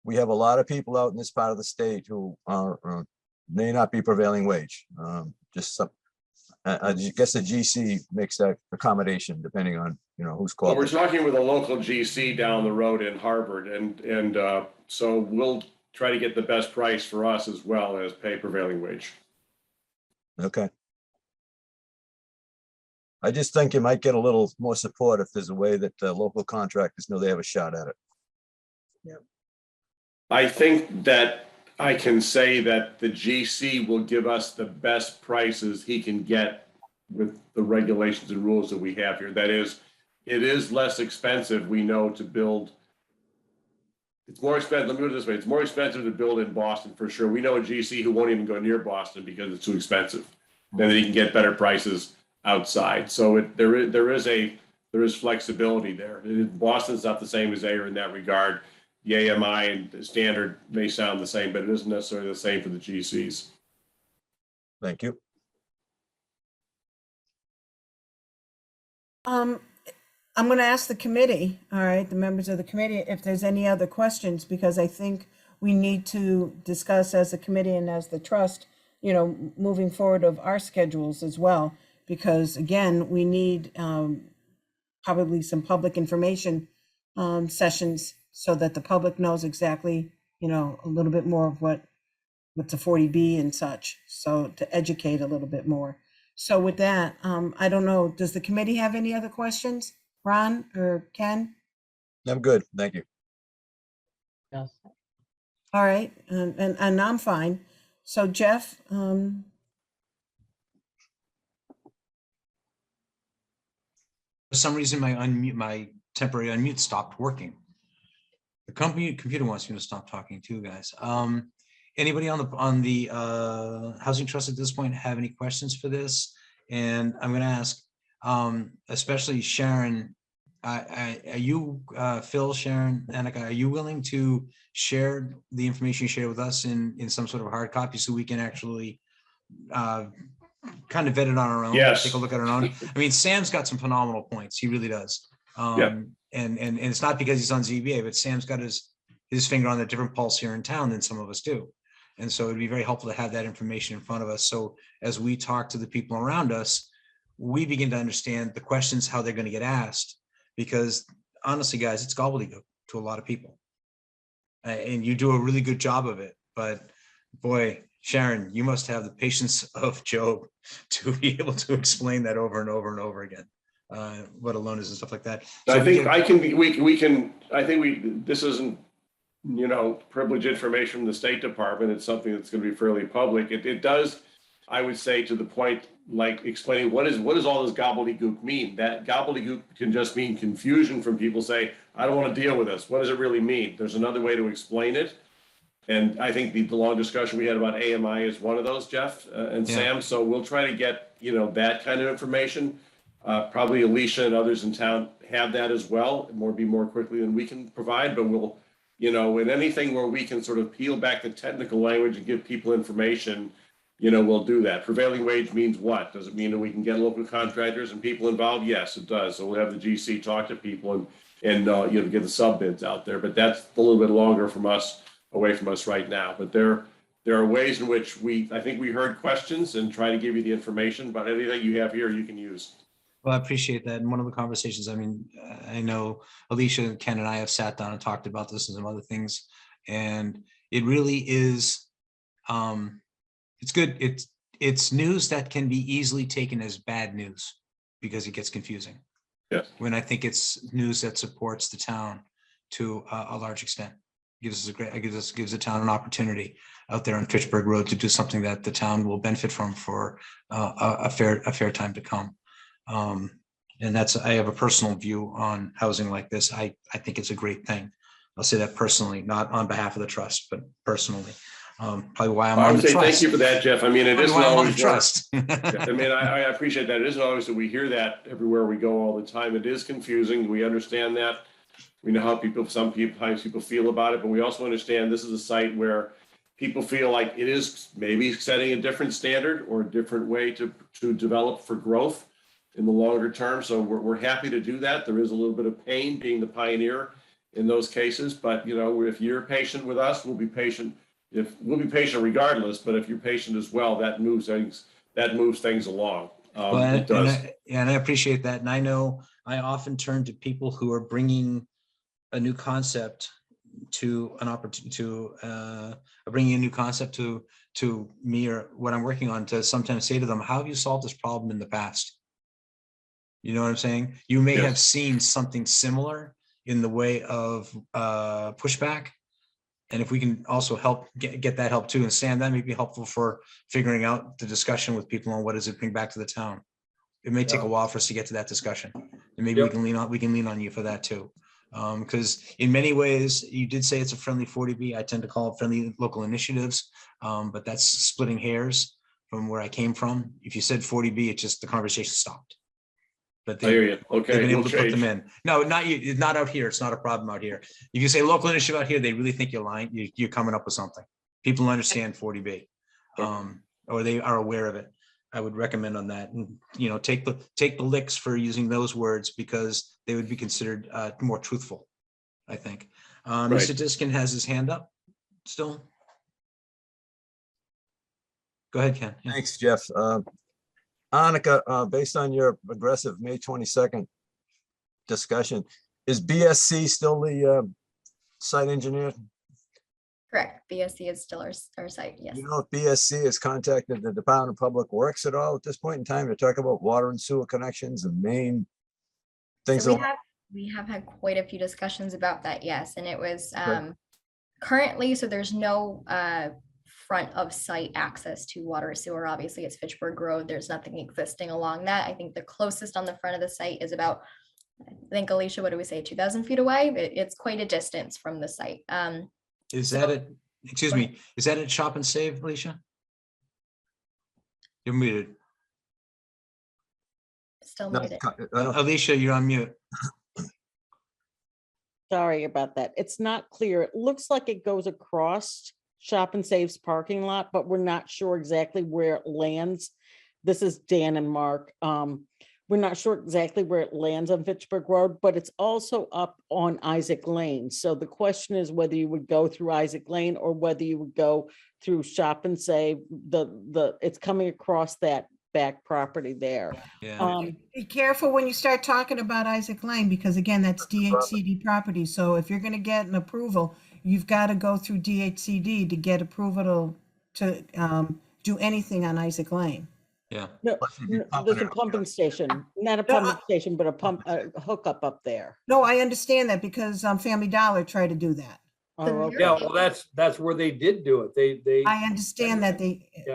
we have a lot of people out in this part of the state who are may not be prevailing wage. Just some, I guess the GC makes that accommodation depending on, who's Well, we're qualified. talking with a local GC down the road in Harvard, and so we'll try to get the best price for us as well as pay prevailing wage. Okay. I just think you might get a little more support if there's a way that the local contractors know they have a shot at it. I think that I can say that the GC will give us the best prices he can get with the regulations and rules that we have here. That is, it is less expensive, we know, to build. It's more expensive, let me put it this way, it's more expensive to build in Boston for sure. We know a GC who won't even go near Boston because it's too expensive. Then he can get better prices outside. So there is flexibility there. Boston's not the same as Ayer in that regard. The AMI and standard may sound the same, but it isn't necessarily the same for the GCs. Thank you. I'm going to ask the committee, all right, the members of the committee, if there's any other questions, because I think we need to discuss as a committee and as the trust, moving forward of our schedules as well. Because again, we need probably some public information sessions so that the public knows exactly, a little bit more of what's a 40B and such. So to educate a little bit more. So with that, I don't know, does the committee have any other questions? Ron or Ken? I'm good. Thank you. Yes. All right, and I'm fine. So Jeff, For some reason, my temporary unmute stopped working. The computer wants me to stop talking too, guys. Anybody on the housing trust at this point have any questions for this? And I'm going to ask, especially Sharon, are you, Phil, Sharon, Annika, are you willing to share the information you share with us in some sort of hard copy so we can actually kind of vet it on our own? Yes. Take a look at our own. I mean, Sam's got some phenomenal points. He really does. Yeah. And it's not because he's on ZBA, but Sam's got his his finger on the different pulse here in town than some of us do. And so it'd be very helpful to have that information in front of us. So as we talk to the people around us, we begin to understand the questions, how they're going to get asked, because honestly, guys, it's gobbledygook to a lot of people. And you do a really good job of it. But boy, Sharon, you must have the patience of Job to be able to explain that over and over and over again, what a loan is and stuff like that. So I think this isn't, privileged information from the State Department. It's something that's going to be fairly public. It does, I would say, to the point, like explaining what does all this gobbledygook mean? That gobbledygook can just mean confusion from people say, I don't want to deal with this. What does it really mean? There's another way to explain it. And I think the long discussion we had about AMI is one of those, Jeff and Sam. So we'll try to get, that kind of information. Probably Alicia and others in town have that as well, be more quickly than we can provide, but we'll, in anything where we can sort of peel back the technical language and give people information, we'll do that. Prevailing wage means what? Does it mean that we can get local contractors and people involved? Yes, it does. So we'll have the GC talk to people and get the sub bids out there, but that's a little bit longer away from us right now. But there are ways in which I think we heard questions and try to give you the information, but anything you have here, you can use. Well, I appreciate that. And one of the conversations, I mean, I know Alicia, Ken, and I have sat down and talked about this and some other things, and it really is, it's good. It's news that can be easily taken as bad news because it gets confusing. Yes. When I think it's news that supports the town to a large extent. Gives the town an opportunity out there on Fitchburg Road to do something that the town will benefit from for a fair time to come. And I have a personal view on housing like this. I think it's a great thing. I'll say that personally, not on behalf of the trust, but personally. Probably why I'm on the trust. Thank you for that, Jeff. I mean, it isn't always trust. I mean, I appreciate that. It isn't always that we hear that everywhere we go all the time. It is confusing. We understand that. We know how sometimes people feel about it, but we also understand this is a site where people feel like it is maybe setting a different standard or a different way to develop for growth in the longer term. So we're happy to do that. There is a little bit of pain being the pioneer in those cases, but if you're patient with us, we'll be patient. We'll be patient regardless, but if you're patient as well, that moves things along. It does. And I appreciate that. And I know I often turn to people who are bringing a new concept to an opportunity to bringing a new concept to me or what I'm working on, to sometimes say to them, how have you solved this problem in the past? You know what I'm saying? You may have seen something similar in the way of pushback. And if we can also help get that help too, and Sam, that may be helpful for figuring out the discussion with people on what does it bring back to the town. It may take a while for us to get to that discussion, and maybe we can lean on you for that too. Because in many ways, you did say it's a friendly 40B. I tend to call it friendly local initiatives, but that's splitting hairs from where I came from. If you said 40B, it just, the conversation stopped. But I hear you. Okay, they've been able to put them in. No, not you. It's not out here. It's not a problem out here. If you say local initiative out here, they really think you're lying. You're coming up with something. People understand 40B, or they are aware of it. I would recommend on that, and take the licks for using those words because they would be considered more truthful, I think. Mr. Diskin has his hand up still. Go ahead, Ken. Yeah. Thanks, Jeff. Annika, based on your aggressive May 22nd discussion, is BSC still the site engineer? Correct. BSC is still our site. Yes. You know if BSC has contacted the Department of Public Works at all at this point in time to talk about water and sewer connections and main things? So we have had quite a few discussions about that. Yes. And it was currently, so there's no front of site access to water or sewer. Obviously it's Fitchburg Road. There's nothing existing along that. I think the closest on the front of the site is about, I think, Alicia, what do we say, 2,000 feet away? It's quite a distance from the site. Is that it? Excuse me. Is that at Shop and Save, Alicia? You're muted. Still muted. Alicia, you're on mute. Sorry about that. It's not clear. It looks like it goes across Shop and Save's parking lot, but we're not sure exactly where it lands. This is Dan and Mark. we're not sure exactly where it lands on Fitchburg Road, but it's also up on Isaac Lane. So the question is whether you would go through Isaac Lane or whether you would go through Shop and Save. It's coming across that back property there. Yeah. Be careful when you start talking about Isaac Lane, because again, that's DHCD property. So if you're gonna get an approval, you've got to go through DHCD to get approval to do anything on Isaac Lane. Yeah. No, there's a pumping station, not a pumping station, but a hookup up there. No, I understand that because Family Dollar tried to do that. Oh, okay. Yeah, well, that's where they did do it. They. I understand that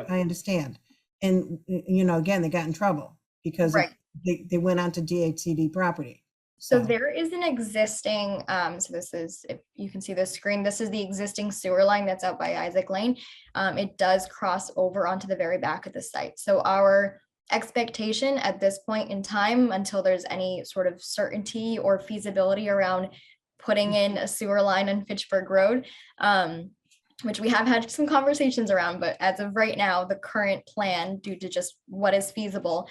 I understand. And, you know, again, they got in trouble because Right. they went onto DHCD property. So there is an existing, so this is, if you can see the screen, this is the existing sewer line that's out by Isaac Lane. It does cross over onto the very back of the site. So our expectation at this point in time, until there's any sort of certainty or feasibility around putting in a sewer line on Fitchburg Road, which we have had some conversations around, but as of right now, the current plan, due to just what is feasible,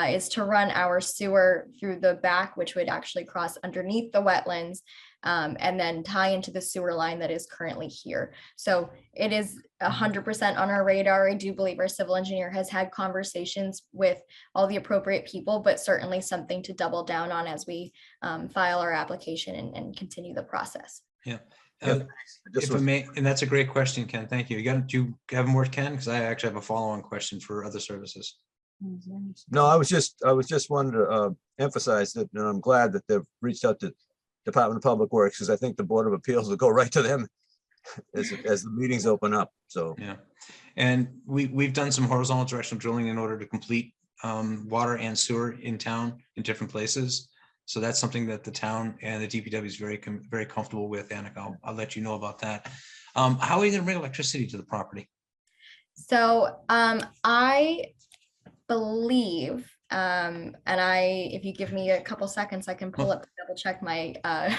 is to run our sewer through the back, which would actually cross underneath the wetlands, and then tie into the sewer line that is currently here. So it is 100% on our radar. I do believe our civil engineer has had conversations with all the appropriate people, but certainly something to double down on as we file our application and continue the process. Yeah. If I may, and that's a great question, Ken. Thank you. Do you have more, Ken? Because I actually have a follow-on question for other services. No, I was just wanting to emphasize that, and I'm glad that they've reached out to Department of Public Works, because I think the Board of Appeals will go right to them as the meetings open up. So yeah, and we've done some horizontal directional drilling in order to complete water and sewer in town in different places. So that's something that the town and the DPW is very comfortable with. Annika, I'll let you know about that. How are you going to bring electricity to the property? So I believe, and if you give me a couple seconds, I can pull up to double check my. I'll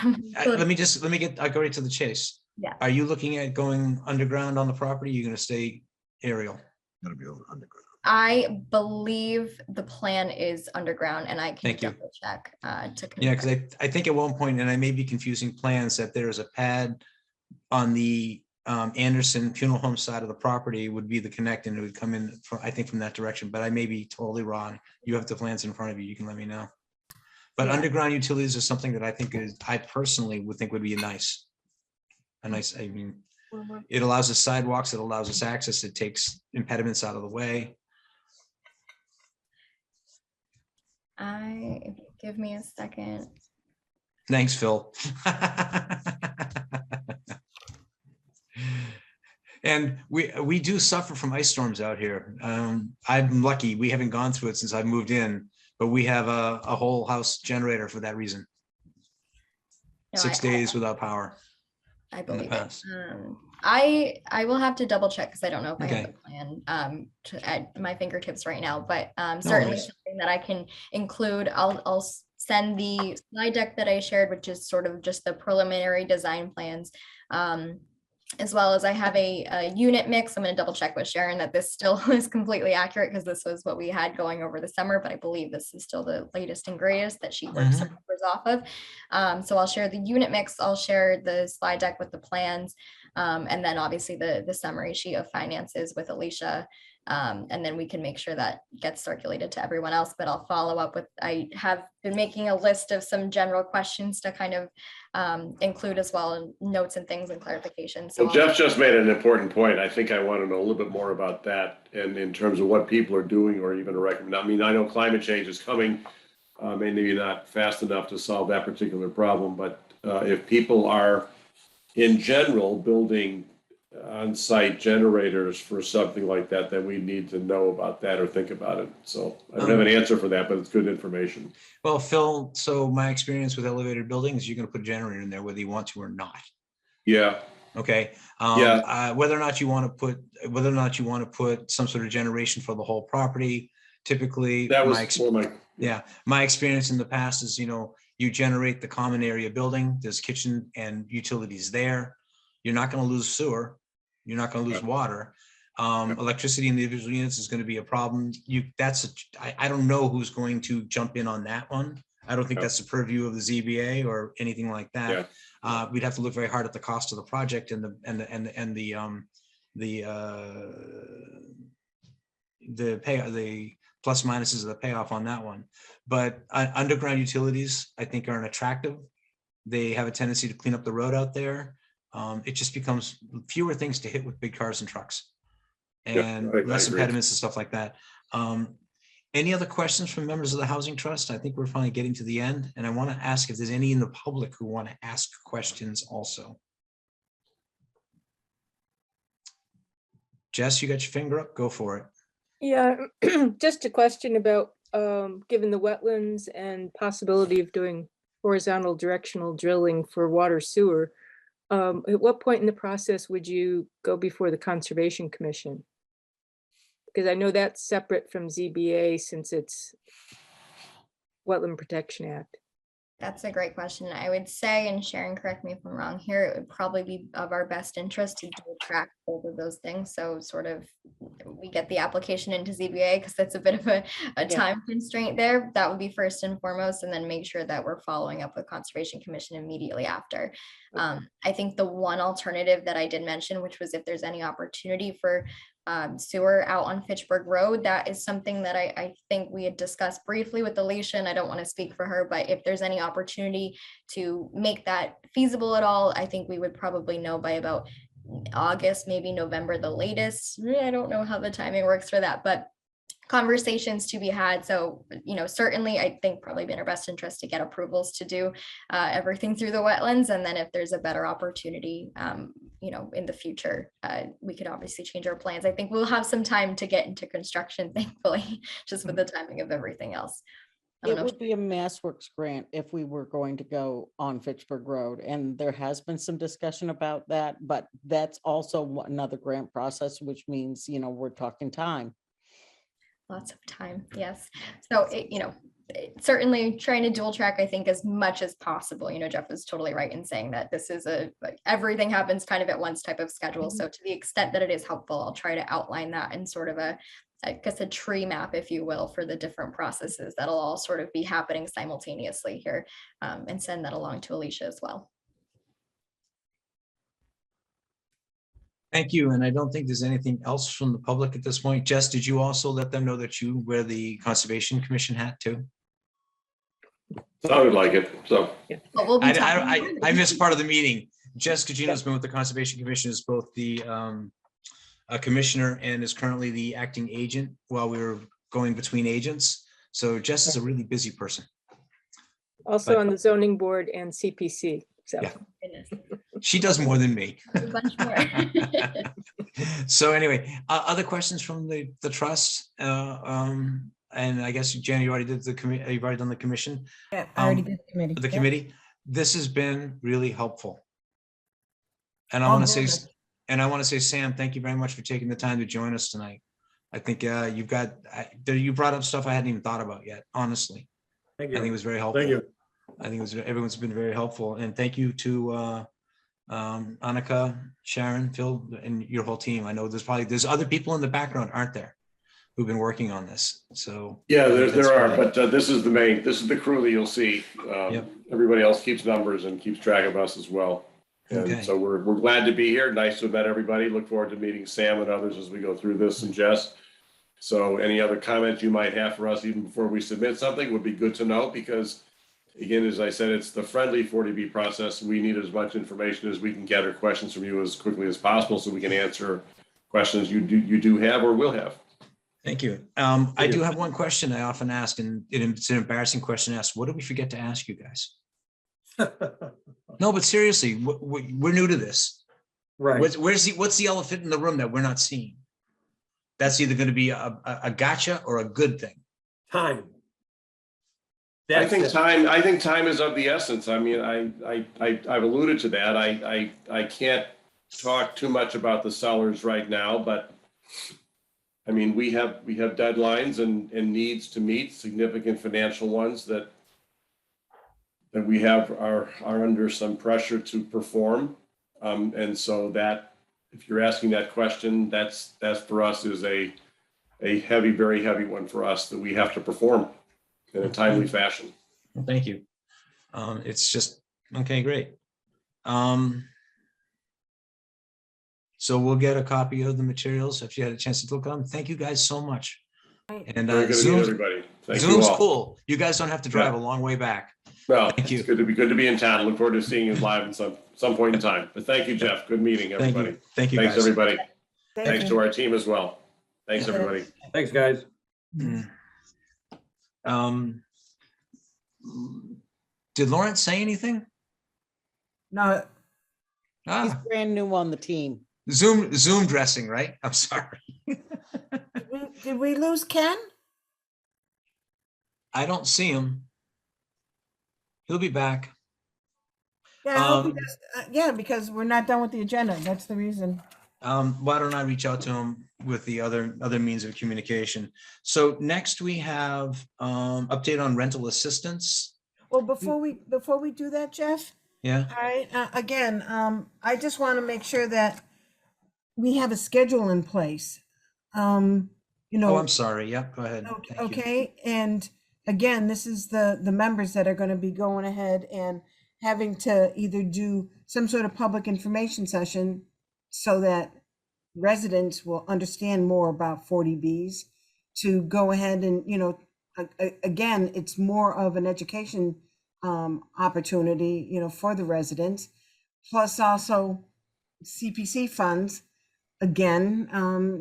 go right to the chase. Yeah. Are you looking at going underground on the property? You're going to stay aerial? Gonna be underground. I believe the plan is underground, and I can Thank you. double check to confirm. Yeah, because I think at one point, and I may be confusing plans, that there's a pad on the Anderson Funeral Home side of the property would be the connect, and it would come in from, I think, from that direction, but I may be totally wrong. You have the plans in front of you. You can let me know. But Yeah. underground utilities is something that I personally would think would be nice. I mean, it allows us sidewalks, it allows us access, it takes impediments out of the way. If you give me a second. Thanks, Phil. And we do suffer from ice storms out here. I'm lucky we haven't gone through it since I moved in, but we have a whole house generator for that reason. No, 6 days without power. I in the believe it. past. I will have to double check because I don't know if I Okay. have the plan at my fingertips right now, but certainly worries. something that I can include. I'll send the slide deck that I shared, which is sort of just the preliminary design plans. As well as I have a unit mix. I'm going to double check with Sharon that this still is completely accurate, because this was what we had going over the summer, but I believe this is still the latest and greatest that she works her numbers off of. So I'll share the unit mix, I'll share the slide deck with the plans, and then obviously the summary sheet of finances with Alicia. And then we can make sure that gets circulated to everyone else, but I'll follow up with, I have been making a list of some general questions to kind of include as well, and notes and things and clarifications. So Well, Jeff just made an important point. I think I want to know a little bit more about that, and in terms of what people are doing or even a recommend. I mean, I know climate change is coming, maybe not fast enough to solve that particular problem, but if people are in general building on-site generators for something like that, then we need to know about that or think about it. So I don't have an answer for that, but it's good information. Well, Phil, so my experience with elevated buildings, you're going to put a generator in there whether you want to or not. Yeah. Okay. Whether or not you want to put some sort of generation for the whole property, typically That was my experience in the past is, you generate the common area building, there's kitchen and utilities there. You're not going to lose sewer. You're not going to lose water. Electricity in the individual units is going to be a problem. I don't know who's going to jump in on that one. I don't think Yep. that's the purview of the ZBA or anything like that. We'd have to look very hard at the cost of the project and the plus minuses of the payoff on that one. But underground utilities, I think, are unattractive. They have a tendency to clean up the road out there. It just becomes fewer things to hit with big cars and trucks, and I less agree. impediments and stuff like that. Any other questions from members of the Housing Trust? I think we're finally getting to the end, and I want to ask if there's any in the public who want to ask questions also. Jess, you got your finger up? Go for it. Yeah, just a question about, given the wetlands and possibility of doing horizontal directional drilling for water sewer, at what point in the process would you go before the Conservation Commission? Because I know that's separate from ZBA since it's Wetland Protection Act. That's a great question. I would say, and Sharon, correct me if I'm wrong here, it would probably be of our best interest to dual track both of those things. So sort of we get the application into ZBA because that's a bit of a time constraint there. That would be first and foremost, and then make sure that we're following up with Conservation Commission immediately after. I think the one alternative that I did mention, which was if there's any opportunity for sewer out on Fitchburg Road, that is something that I think we had discussed briefly with Alicia, and I don't want to speak for her, but if there's any opportunity to make that feasible at all, I think we would probably know by about August, maybe November, the latest. I don't know how the timing works for that, but conversations to be had. So, certainly I think probably be in our best interest to get approvals to do everything through the wetlands. And then if there's a better opportunity, in the future, we could obviously change our plans. I think we'll have some time to get into construction, thankfully, just with the timing of everything else. It would be a MassWorks grant if we were going to go on Fitchburg Road, and there has been some discussion about that, but that's also another grant process, which means, we're talking time. Lots of time, yes. So, certainly trying to dual track, I think, as much as possible. Jeff was totally right in saying that this is everything happens kind of at once type of schedule. So to the extent that it is helpful, I'll try to outline that in sort of a tree map, if you will, for the different processes that'll all sort of be happening simultaneously here, and send that along to Alicia as well. Thank you. And I don't think there's anything else from the public at this point. Jess, did you also let them know that you wear the Conservation Commission hat too? Sounded like it, so. But we'll be I missed part of the meeting. Jess Gugino's been with the Conservation Commission as both the commissioner and is currently the acting agent while we were going between agents. So Jess is a really busy person. Also on the zoning board and CPC. So. Yeah. She does more than me. A bunch more. So anyway, other questions from the trust? And I guess, Jan, you already did the committee. You've already done the commission. Yeah, I already did the committee. The Yep. committee. This has been really helpful. And I Oh, want to good. say, Sam, thank you very much for taking the time to join us tonight. I think you brought up stuff I hadn't even thought about yet, honestly. Thank I think it you. was very helpful. Thank you. I think everyone's been very helpful. And thank you to Annika, Sharon, Phil, and your whole team. I know there's other people in the background, aren't there, who've been working on this. So Yeah, that's there are, great. but this is the crew that you'll see. Yep. Everybody else keeps numbers and keeps track of us as well. Okay. And so we're glad to be here. Nice to have met everybody. Look forward to meeting Sam and others as we go through this, and Jess. So any other comments you might have for us even before we submit something would be good to know, because again, as I said, it's the friendly 40B process. We need as much information as we can gather questions from you as quickly as possible so we can answer questions you do have or will have. Thank you. I do have one question I often ask, and it's an embarrassing question to ask. What did we forget to ask you guys? No, but seriously, we're new to this. Right. What's the elephant in the room that we're not seeing? That's either going to be a gotcha or a good thing. Time. I think time is of the essence. I mean, I've alluded to that. I can't talk too much about the sellers right now, but I mean, we have deadlines and needs to meet, significant financial ones that we are under some pressure to perform. And so that if you're asking that question, that's for us is a heavy, very heavy one for us that we have to perform in a timely fashion. Well, thank you. It's just, okay, great. So we'll get a copy of the materials if you had a chance to look at them. Thank you guys so much. And Very good to meet everybody. Thank you Zoom's all. cool. You guys don't have to drive a Yeah. long way back. No, Thank you. it's good to be in town. Look forward to seeing you live at some point in time. But thank you, Jeff. Good meeting, Thank you. everybody. Thank you, Thanks, guys. everybody. Thank Thanks you. to our team as well. Thanks, everybody. Thanks, guys. Did Lawrence say anything? No, He's brand new on the team. Zoom dressing, right? I'm sorry. did we lose Ken? I don't see him. He'll be back. Yeah, I hope he does. Yeah, because we're not done with the agenda. That's the reason. Why don't I reach out to him with the other means of communication? So next we have update on rental assistance. Well, before we do that, Jeff, Yeah. all right, again, I just want to make sure that we have a schedule in place. You know. Oh, I'm sorry. Yep. Go ahead. Okay, Thank you. okay, and again, this is the members that are going to be going ahead and having to either do some sort of public information session so that residents will understand more about 40Bs, to go ahead and, you know, again, it's more of an education opportunity, you know, for the residents, plus also CPC funds. Again,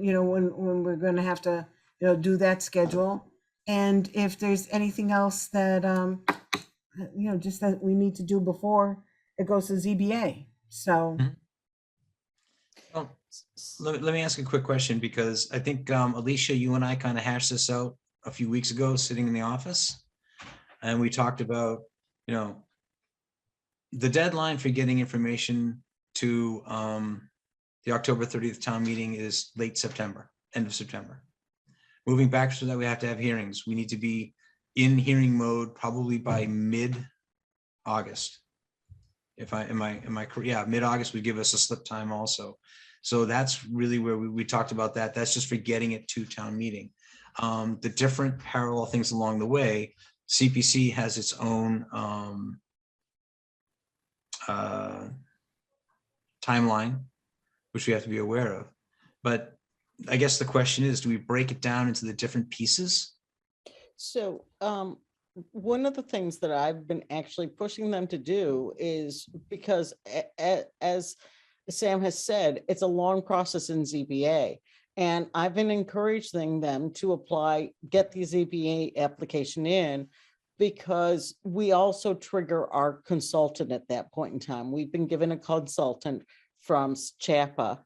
you know, when we're going to have to, you know, do that schedule. And if there's anything else that, you know, just that we need to do before it goes to ZBA. So. Well, let me ask a quick question, because I think Alicia, you and I kind of hashed this out a few weeks ago, sitting in the office. And we talked about, you know, the deadline for getting information to the October 30th town meeting is late September, end of September. Moving back so that we have to have hearings. We need to be in hearing mode probably by mid-August. Am I correct? Yeah, mid-August would give us a slip time also. So that's really where we talked about that. That's just for getting it to town meeting. The different parallel things along the way, CPC has its own timeline, which we have to be aware of. But I guess the question is, do we break it down into the different pieces? So one of the things that I've been actually pushing them to do is, because as Sam has said, it's a long process in ZBA. And I've been encouraging them to apply, get the ZBA application in, because we also trigger our consultant at that point in time. We've been given a consultant from CHAPA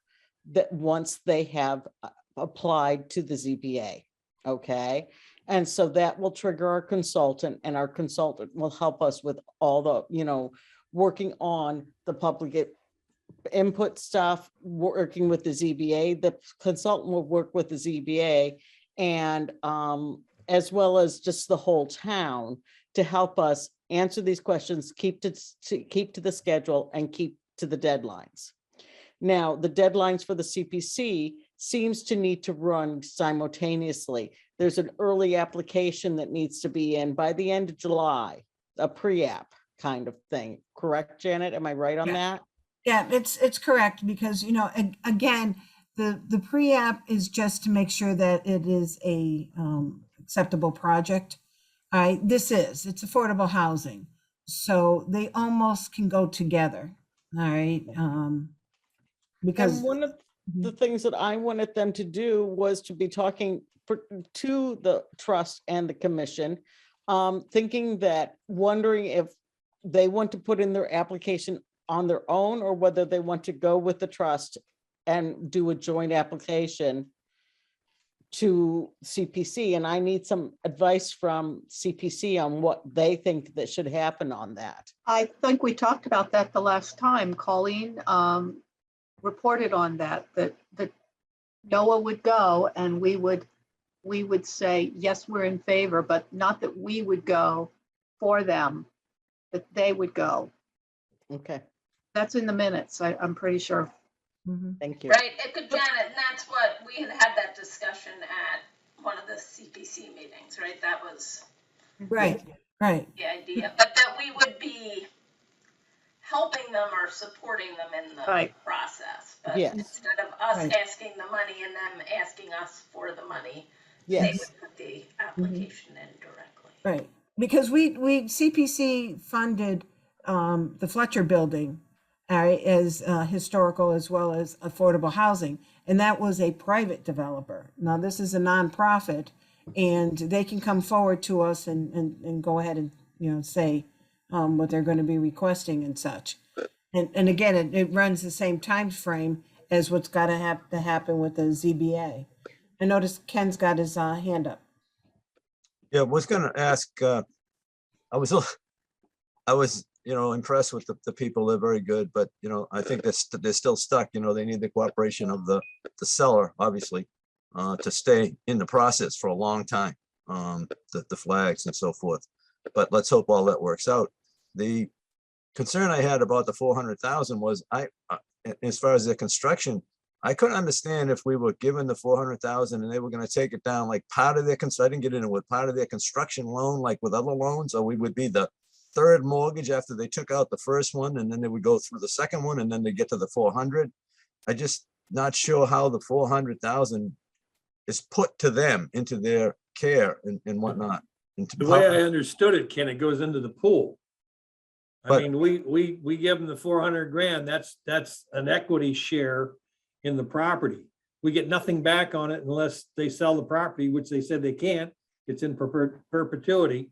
that once they have applied to the ZBA, okay? And so that will trigger our consultant, and our consultant will help us with all the, you know, working on the public input stuff, working with the ZBA. The consultant will work with the ZBA and as well as just the whole town, to help us answer these questions, keep to the schedule and keep to the deadlines. Now, the deadlines for the CPC seems to need to run simultaneously. There's an early application that needs to be in by the end of July, a pre-app kind of thing. Correct, Janet? Am I right on that? Yeah, it's correct, because, you know, again, the pre-app is just to make sure that it is a acceptable project. All right, it's affordable housing, so they almost can go together. All right, because and one of the things that I wanted them to do was to be talking to the trust and the commission, wondering if they want to put in their application on their own, or whether they want to go with the trust and do a joint application to CPC. And I need some advice from CPC on what they think that should happen on that. I think we talked about that the last time. Colleen reported on that Noah would go and we would say, yes, we're in favor, but not that we would go for them, that they would go. Okay. That's in the minutes, I'm pretty sure. Mhm. Thank you. right? It could, Janet, and that's what, we had had that discussion at one of the CPC meetings, right? That was Right, right. the idea, but that we would be helping them or supporting them in the Right. process. But Yes. instead of us Right. asking the money and them asking us for the money, they Yes. would put the application in directly. Right, because we CPC funded the Fletcher Building as historical as well as affordable housing, and that was a private developer. Now, this is a nonprofit, and they can come forward to us and go ahead and, say what they're going to be requesting and such. And again, it runs the same time frame as what's got to have to happen with the ZBA. I noticed Ken's got his hand up. Yeah, I was gonna ask, I was, impressed with the people. They're very good, but, I think they're still stuck. They need the cooperation of the seller, obviously, to stay in the process for a long time, the flags and so forth. But let's hope all that works out. The concern I had about the 400,000 was as far as the construction, I couldn't understand if we were given the 400,000 and they were going to take it down like part of their, I didn't get into it, part of their construction loan, like with other loans, or we would be the third mortgage after they took out the first one, and then they would go through the second one, and then they get to the 400. I just not sure how the 400,000 is put to them into their care and whatnot. The way I understood it, Ken, it goes into the pool. I But- mean, we give them the 400 grand, that's an equity share in the property. We get nothing back on it unless they sell the property, which they said they can't. It's in perpetuity.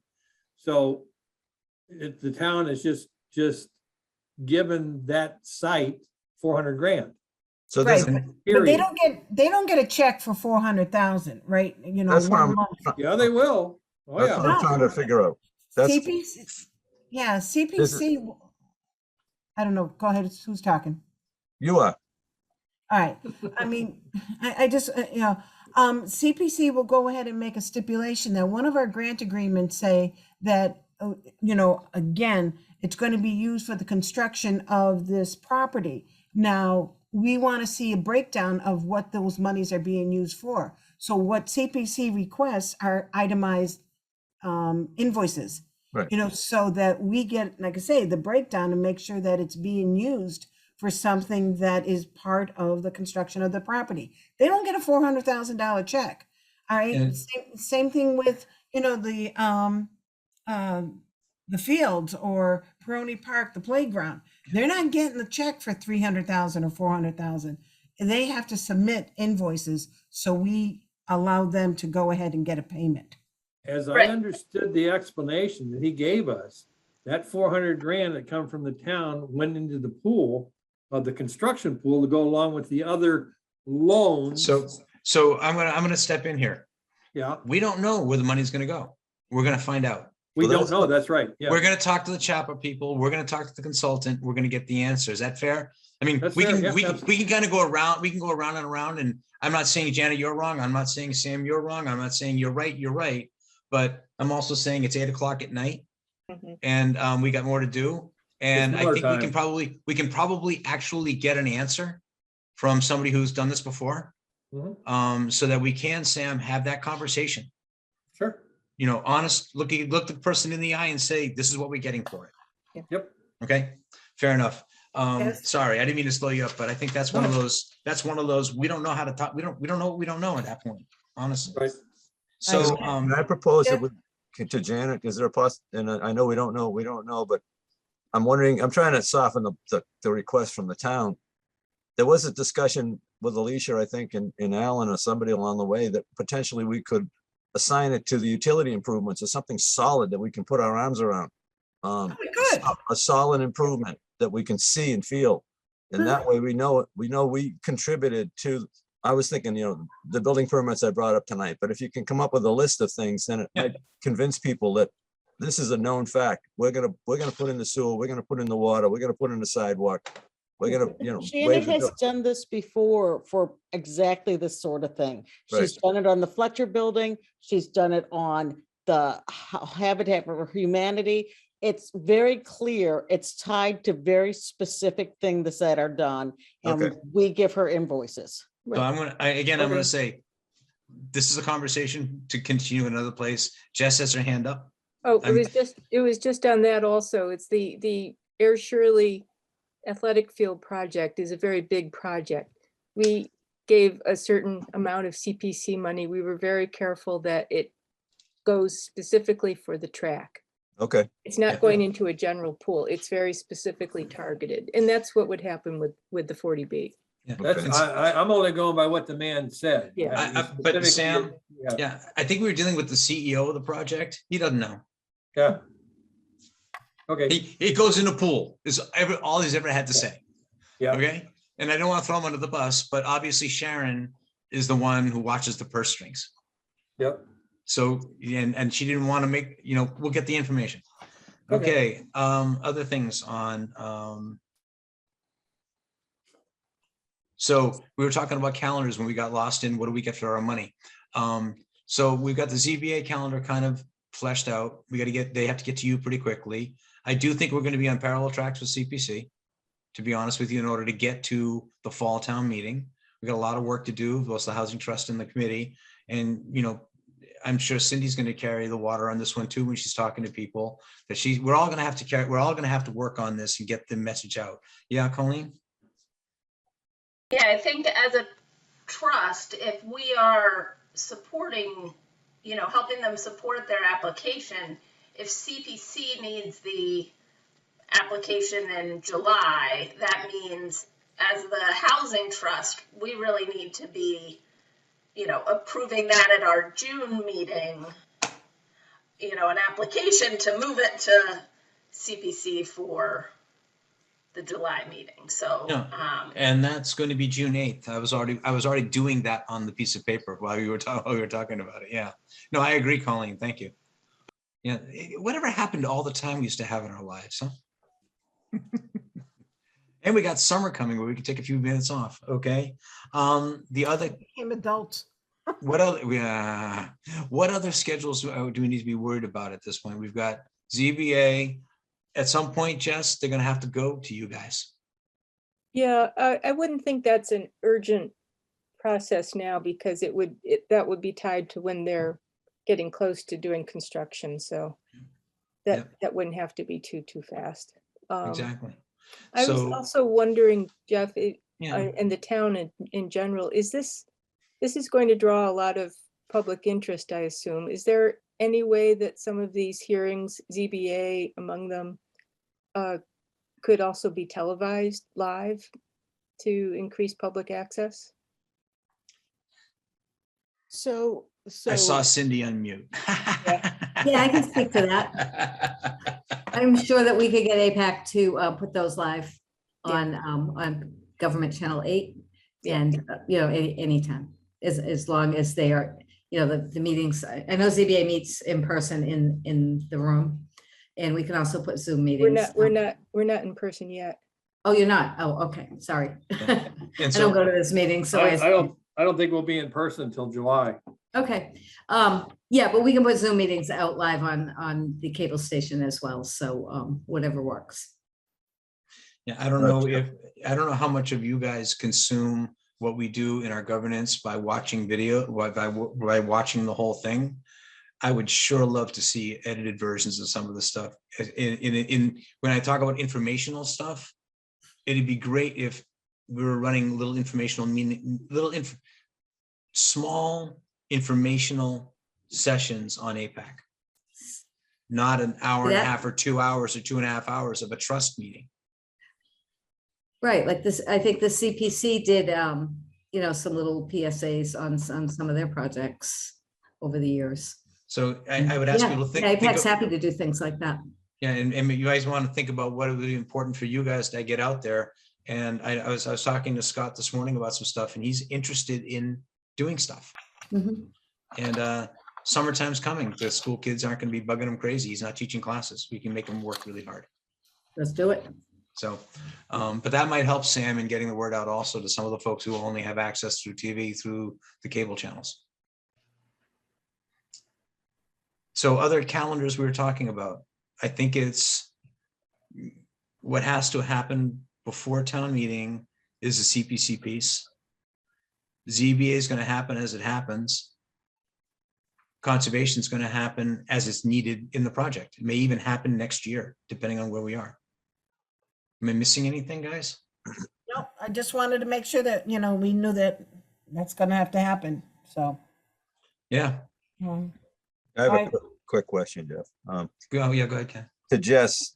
So the town is just given that site 400 grand. So Right, this, but they don't get a check for 400,000, right? That's what I'm- Yeah, they will. Oh, that's what yeah. I'm trying to figure out. That's, CPC, yeah, CPC. I don't know. Go ahead. Who's talking? you are. All right. I mean, I just, CPC will go ahead and make a stipulation that one of our grant agreements say that, again, it's going to be used for the construction of this property. Now, we want to see a breakdown of what those monies are being used for. So what CPC requests are itemized invoices, Right. so that we get, like I say, the breakdown and make sure that it's being used for something that is part of the construction of the property. They don't get a $400,000 check. All right. And- Same thing with, the fields or Peroni Park, the playground. They're not getting the check for 300,000 or 400,000. They have to submit invoices. So we allow them to go ahead and get a payment. As I Right. understood the explanation that he gave us, that 400 grand that come from the town went into the pool of the construction pool to go along with the other loans. So I'm gonna step in here. Yeah, We don't know where the money's gonna go. We're gonna find out. we Well, don't know. That's right. Yeah. We're gonna talk to the chopper people. We're gonna talk to the consultant. We're gonna get the answer. Is that fair? I mean, That's we fair, can, yeah, we can kind of go around, we can go around and around, and I'm not saying, Janet, you're wrong. I'm not saying, Sam, you're wrong. I'm not saying you're right. But I'm also saying it's 8 o'clock at night and we got more to do. And I more think time. we can probably actually get an answer from somebody who's done this before. Mhm. So that we can, Sam, have that conversation. Sure. Honest, look the person in the eye and say, this is what we're getting for it. Yep. Okay, fair enough. Yes. Sorry, I didn't mean to slow you up, but I think that's one of those, we don't know how to talk. We don't know what we don't know at that point, honestly. Right. So, Can I propose that to Janet, is there a and I know we don't know, but I'm wondering, I'm trying to soften the request from the town. There was a discussion with Alicia, I think, and Alan or somebody along the way that potentially we could assign it to the utility improvements or something solid that we can put our arms around. Good. A solid improvement that we can see and feel. And that way we know we contributed to, I was thinking, the building permits I brought up tonight, but if you can come up with a list of things, then it might convince people that this is a known fact. We're gonna put in the sewer, we're gonna put in the water, we're gonna put in the sidewalk. We're gonna, Janet has done this before for exactly this sort of thing. She's done it on the Fletcher building. She's done it on the Habitat for Humanity. it's very clear. It's tied to very specific things that are done, and Okay. we give her invoices. So I'm gonna Okay. say, this is a conversation to continue in another place. Jess has her hand up. Oh, it I'm- was just on that also. It's the Air Shirley Athletic Field project is a very big project. We gave a certain amount of CPC money. We were very careful that it goes specifically for the track. Okay. It's not Yeah. going into a general pool. It's very specifically targeted. And that's what would happen with the 40B. Yeah. That's, And I'm only going by what the man said. Yeah. but Specifically, Sam, Yeah, yeah, I think we were dealing with the CEO of the project. He doesn't know. yeah. Okay, It goes in a pool, is all he's ever had to say. yeah, Okay. And I don't want to throw him under the bus, but obviously Sharon is the one who watches the purse strings. yep. So, and she didn't want to make, we'll get the information. Okay. Okay, other things on, so we were talking about calendars when we got lost in what do we get for our money? So we've got the ZBA calendar kind of fleshed out. They have to get to you pretty quickly. I do think we're going to be on parallel tracks with CPC, to be honest with you, in order to get to the fall town meeting. We got a lot of work to do, both the Housing Trust and the committee. And, I'm sure Cindy's going to carry the water on this one too, when she's talking to people, that we're all going to have to work on this and get the message out. Yeah, Colleen? Yeah, I think as a trust, if we are supporting, helping them support their application, if CPC needs the application in July, that means as the housing trust, we really need to be, approving that at our June meeting, an application to move it to CPC for the July meeting. So, Yeah. And that's going to be June 8th. I was already doing that on the piece of paper while we were talking about it. Yeah. No, I agree, Colleen. Thank you. Yeah. Whatever happened to all the time we used to have in our lives, huh? And we got summer coming where we can take a few minutes off. Okay. The other Became adults. what other schedules do we need to be worried about at this point? We've got ZBA. At some point, Jess, they're gonna have to go to you guys. Yeah, I wouldn't think that's an urgent process now because that would be tied to when they're getting close to doing construction. So that wouldn't have to be too fast. Exactly. I was also wondering, Jeff, Yeah. and the town in general, this is going to draw a lot of public interest, I assume. Is there any way that some of these hearings, ZBA among them, could also be televised live to increase public access? So I saw Cindy unmute. Yeah, I can speak to that. I'm sure that we could get APAC to put those live on Government Channel 8 and, anytime, as long as they are, the meetings. I know ZBA meets in person in the room, and we can also put Zoom meetings. We're not in person yet. Oh, you're not? Oh, okay, sorry. I And don't go to this meeting, so I don't think we'll be in person until July. Okay, yeah, but we can put Zoom meetings out live on the cable station as well, so whatever works. Yeah, I don't know how much of you guys consume what we do in our governance by watching video, by watching the whole thing. I would sure love to see edited versions of some of the stuff. When I talk about informational stuff, it'd be great if we were running little informational, small informational sessions on APAC. Not an hour and a half or 2 hours or 2.5 hours of a trust meeting. Right, like this, I think the CPC did, some little PSAs on some of their projects over the years. So I would ask people to think. APAC's happy to do things like that. Yeah, and you guys want to think about what would be important for you guys to get out there. And I was talking to Scott this morning about some stuff, and he's interested in doing stuff. Mhm. And summertime's coming. The school kids aren't going to be bugging him crazy. He's not teaching classes. We can make him work really hard. Let's do it. So, but that might help Sam in getting the word out also to some of the folks who only have access through TV, through the cable channels. So other calendars we were talking about. I think it's what has to happen before town meeting is the CPC piece. ZBA is going to happen as it happens. Conservation is going to happen as it's needed in the project. It may even happen next year, depending on where we are. Am I missing anything, guys? No, I just wanted to make sure that, we knew that that's gonna have to happen, so. Yeah. um, I have a Alright. quick question, Jeff. Oh, yeah, go ahead, Ken. To Jess,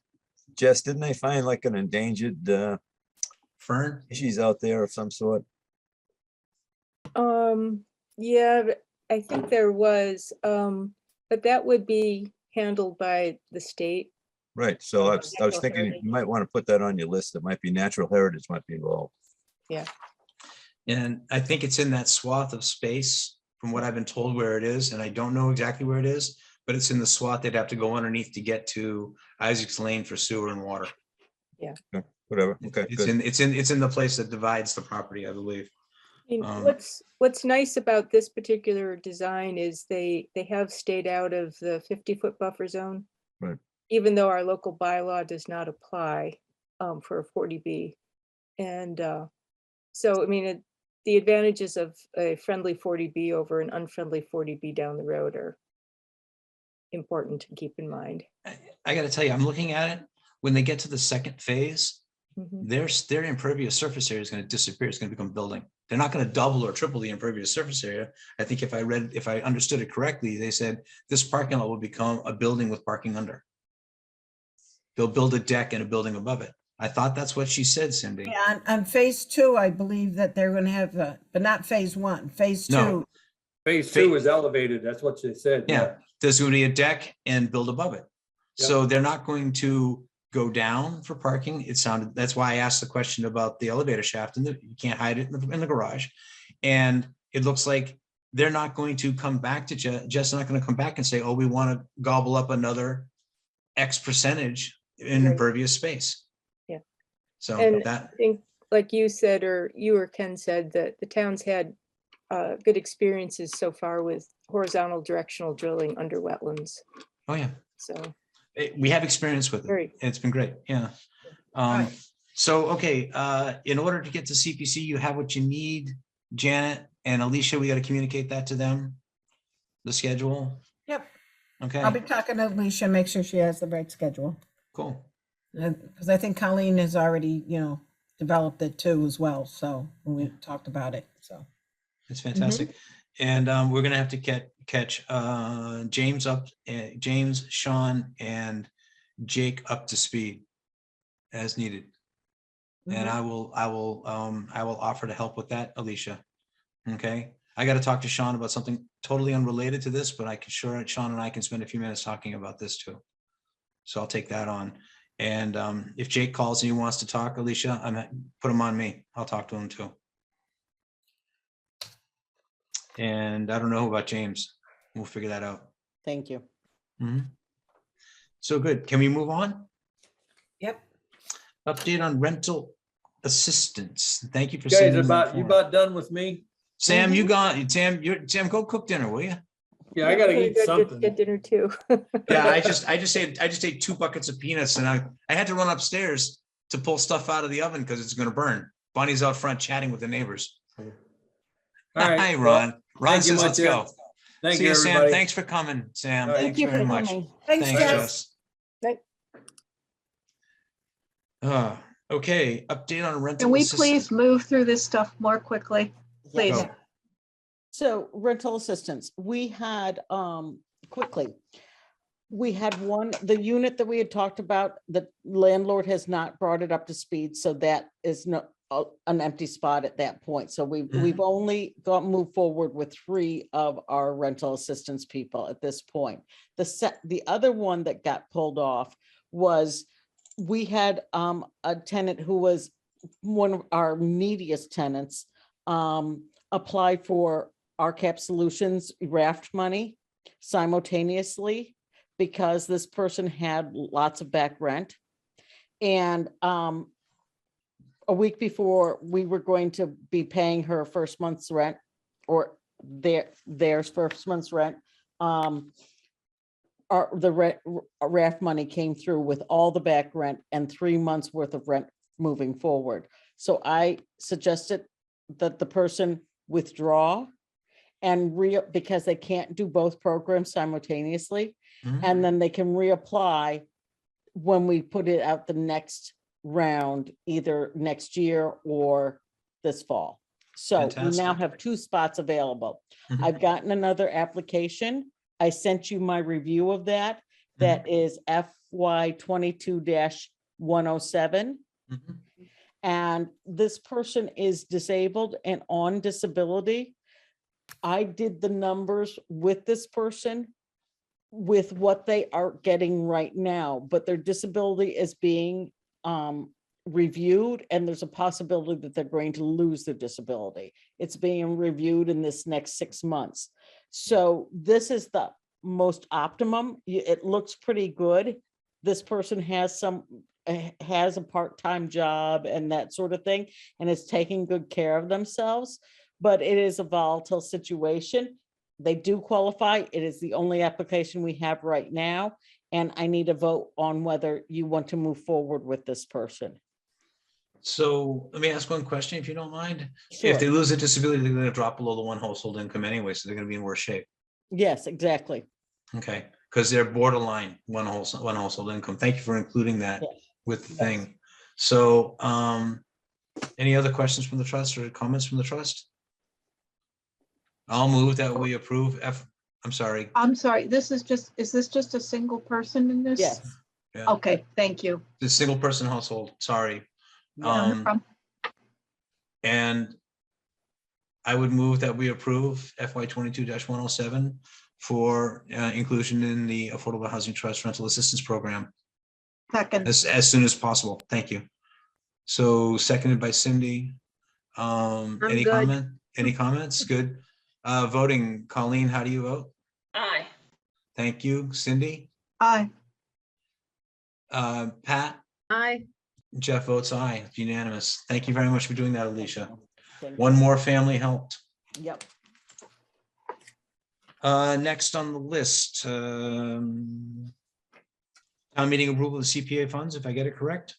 didn't they find like an endangered Fern? species out there of some sort? Yeah, but I think there was, but that would be handled by the state. Right, so I was Natural thinking heritage. you might want to put that on your list. It might be natural heritage might be involved. Yeah. And I think it's in that swath of space from what I've been told where it is. And I don't know exactly where it is, but it's in the swath they'd have to go underneath to get to Isaac's Lane for sewer and water. Okay, whatever, okay, It's good. it's in the place that divides the property, I believe. I mean, Um, what's nice about this particular design is they have stayed out of the 50-foot buffer zone. Right. Even though our local bylaw does not apply for a 40B. And so, I mean, the advantages of a friendly 40B over an unfriendly 40B down the road are important to keep in mind. I got to tell you, I'm looking at it. When they get to the second phase, Mhm. their impervious surface area is going to disappear. It's going to become building. They're not going to double or triple the impervious surface area. I think if I understood it correctly, they said this parking lot will become a building with parking under. They'll build a deck and a building above it. I thought that's what she said, Cindy. Yeah, on phase 2, I believe that they're gonna have, but not phase 1, phase 2. No. Phase 2 is elevated. That's what they said. Yeah, there's going to be a deck and build above it. Yeah. So they're not going to go down for parking. It sounded, that's why I asked the question about the elevator shaft and you can't hide it in the garage. And it looks like they're not going to come back to Jess not going to come back and say, oh, we want to gobble up another X percentage in Right. impervious space. Yeah. So And that, I think, like you said, or you or Ken said, that the town's had good experiences so far with horizontal directional drilling under wetlands. oh yeah, So, we have experience with it. Great. It's been great. Yeah. Right. So, okay, in order to get to CPC, you have what you need, Janet and Alicia, we got to communicate that to them, the schedule. Yep, Okay, I'll be talking to Alicia, make sure she has the right schedule. cool. Because I think Colleen has already, developed it too as well, so we talked about it, so. That's fantastic. And we're gonna have to catch James up, James, Sean, and Jake up to speed as needed. And I will offer to help with that, Alicia. Okay, I got to talk to Sean about something totally unrelated to this, but I can sure Sean and I can spend a few minutes talking about this too. So I'll take that on. And if Jake calls and he wants to talk, Alicia, put him on me. I'll talk to him too. And I don't know about James. We'll figure that out. Thank you. Mhm. So good. Can we move on? Yep. Update on rental assistance. Thank you for You guys sending that you form. about done with me? Sam, Sam, go cook dinner, will you? Yeah, I gotta I'm eat gonna go something. get dinner too. Yeah, I just ate 2 buckets of peanuts and I had to run upstairs to pull stuff out of the oven because it's gonna burn. Bonnie's out front chatting with the neighbors. All right, Hi, well, Ron. Ron thank you says, much, let's go. Thank See you, you, Sam. everybody. Thanks for coming, Sam. All right. Thanks Thank you very for much. coming. Thanks, Jess. Okay, update on rental Can we assistance. please move through this stuff more quickly? Please. Go. So rental assistance, we had, quickly, we had the unit that we had talked about, the landlord has not brought it up to speed, so that is no, an empty spot at that point. So we've only moved forward with 3 of our rental assistance people at this point. The other one that got pulled off was, we had a tenant who was one of our neediest tenants, apply for RCAP Solutions raft money simultaneously because this person had lots of back rent. And a week before we were going to be paying her first month's rent or their first month's rent, RAF money came through with all the back rent and 3 months worth of rent moving forward. So I suggested that the person withdraw and because they can't do both programs simultaneously, Mhm. and then they can reapply when we put it out the next round, either next year or this fall. So we now Fantastic. have 2 spots available. Mhm. I've gotten another application. I sent you my review of that. That is FY 22-107. Mhm. And this person is disabled and on disability. I did the numbers with this person with what they are getting right now, but their disability is being reviewed, and there's a possibility that they're going to lose their disability. It's being reviewed in this next 6 months. So this is the most optimum. It looks pretty good. This person has a part-time job and that sort of thing, and is taking good care of themselves, but it is a volatile situation. They do qualify. It is the only application we have right now, and I need a vote on whether you want to move forward with this person. So let me ask one question, if you don't mind. Sure. If they lose a disability, they're going to drop below the 1 household income anyway, so they're going to be in worse shape. Yes, exactly. Okay, because they're borderline one household income. Thank you for including that Yes. with the Yes. thing. So any other questions from the trust or comments from the trust? I'll move that we approve I'm sorry. I'm sorry, is this just a single person in this? Yes. Yeah, Okay, thank you. the single person household, sorry. Yeah. No problem. And I would move that we approve FY 22-107 for inclusion in the Affordable Housing Trust Rental Assistance Program Second, as soon as possible. Thank you. So seconded by Cindy. Any good. comment? Any comments? Good. Voting, Colleen, how do you vote? Aye. Thank you. Cindy? aye. Pat? Aye. Jeff votes aye. It's unanimous. Thank you very much for doing that, Alicia. Thank One you. more family helped. Yep. Next on the list, town meeting approval of the CPA funds, if I get it correct.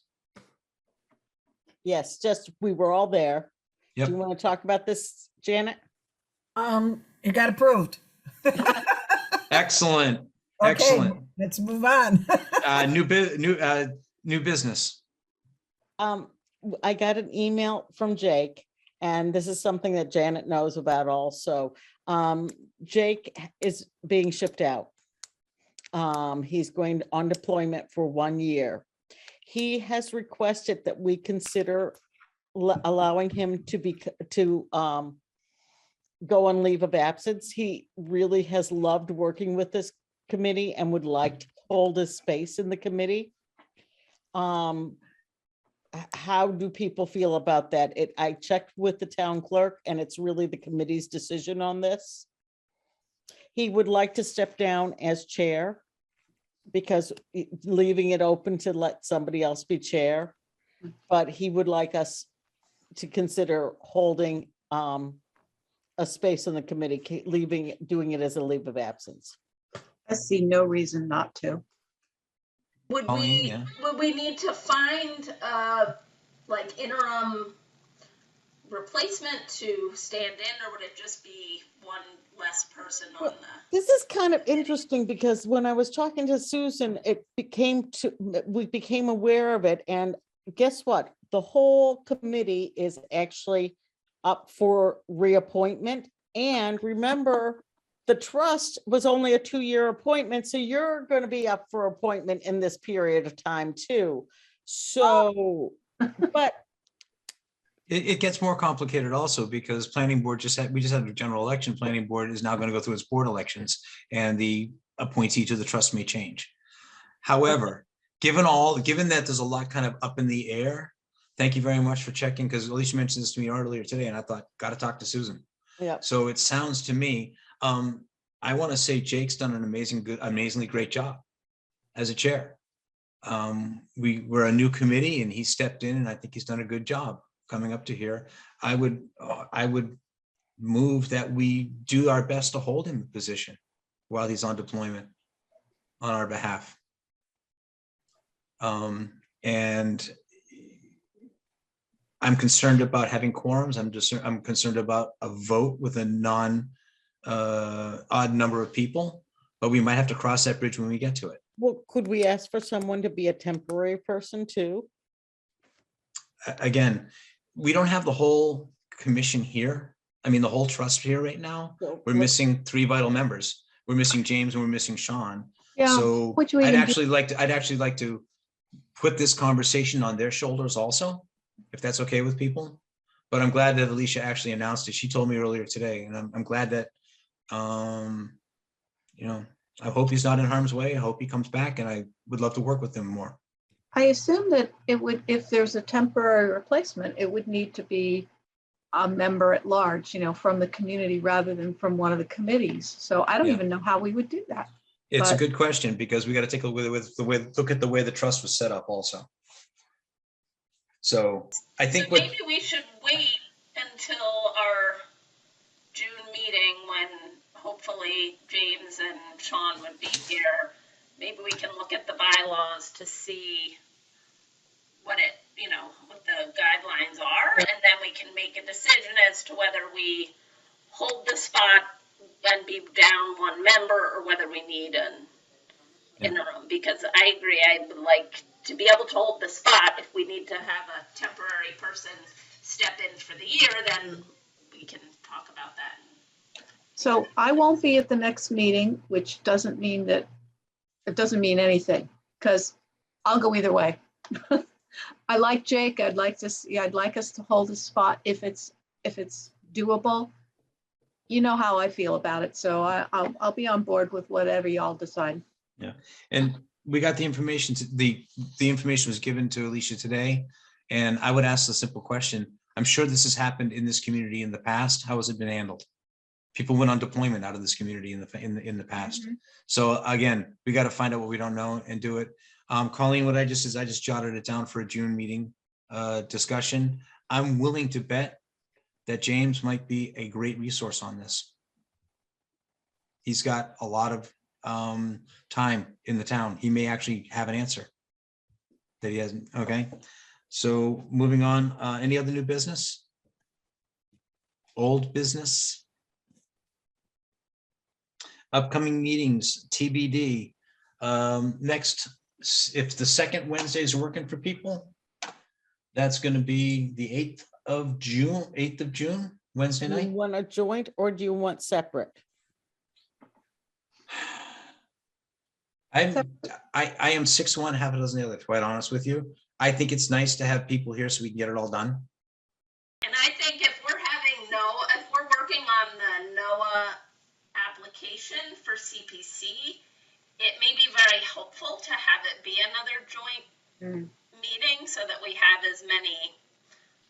Yes, just, we were all there. Do Yep. you want to talk about this, Janet? It got approved. Excellent. Okay, Excellent. let's move on. New business. I got an email from Jake, and this is something that Janet knows about also. Jake is being shipped out. He's going on deployment for 1 year. He has requested that we consider allowing him to go on leave of absence. He really has loved working with this committee and would like to hold his space in the committee. How do people feel about that? I checked with the town clerk, and it's really the committee's decision on this. He would like to step down as chair, because leaving it open to let somebody else be chair. But he would like us to consider holding a space on the committee, doing it as a leave of absence. I see no reason not to. Would Colleen, we, yeah. would we need to find like interim replacement to stand in, or would it just be one less person on the? This is kind of interesting, because when I was talking to Susan, we became aware of it, and guess what? The whole committee is actually up for reappointment. And remember, the trust was only a 2-year appointment, so you're going to be up for appointment in this period of time too. So, but It gets more complicated also, because planning board we just had a general election. Planning board is now going to go through its board elections, and the appointee to the trust may change. However, given that there's a lot kind of up in the air, thank you very much for checking, because Alicia mentioned this to me earlier today, and I thought, got to talk to Susan. yeah, So it sounds to me, I want to say Jake's done an amazingly great job as a chair. We're a new committee, and he stepped in, and I think he's done a good job coming up to here. I would move that we do our best to hold him in position while he's on deployment. on our behalf. And I'm concerned about having quorums. I'm concerned about a vote with a odd number of people, but we might have to cross that bridge when we get to it. Well, could we ask for someone to be a temporary person too? Again, we don't have the whole commission here. I mean, the whole trust here right now. So We're let's- missing 3 vital members. We're missing James and we're missing Sean. Yeah, So which we I'd can do- actually like to put this conversation on their shoulders also, if that's okay with people. But I'm glad that Alicia actually announced it. She told me earlier today, and I'm glad that, you know, I hope he's not in harm's way. I hope he comes back, and I would love to work with him more. I assume that it would, if there's a temporary replacement, it would need to be a member at large, you know, from the community rather than from one of the committees. So I don't Yeah. even know how we would do that. It's a But- good question because we got to take a look at the way the trust was set up also. So I think what, Maybe we should wait until our June meeting when hopefully James and Sean would be here. Maybe we can look at the bylaws to see what the guidelines are, and then we can make a decision as to whether we hold the spot and be down one member or whether we need an interim, because I agree, I would like to be able to hold the spot. If we need to have a temporary person step in for the year, then we can talk about that. So I won't be at the next meeting, which doesn't mean that, it doesn't mean anything, because I'll go either way. I like Jake. I'd like to see, I'd like us to hold a spot if it's doable. You know how I feel about it, so I'll be on board with whatever y'all decide. yeah, and we got the information, the information was given to Alicia today, and I would ask the simple question. I'm sure this has happened in this community in the past. How has it been handled? People went on deployment out of this community in the past. So again, we got to find out what we don't know and do it. Colleen, what I just jotted it down for a June meeting discussion. I'm willing to bet that James might be a great resource on this. He's got a lot of time in the town. He may actually have an answer that he hasn't. Okay, so moving on. Any other new business? Old business? Upcoming meetings, TBD. Next, if the second Wednesday is working for people, that's going to be the 8th of June, Wednesday Do you night. want a joint or do you want separate? I am 6'1", half a dozen the other, to be quite honest with you. I think it's nice to have people here so we can get it all done. And I think if we're working on the NOAA application for CPC, it may be very helpful to have it be another joint meeting so that we have as many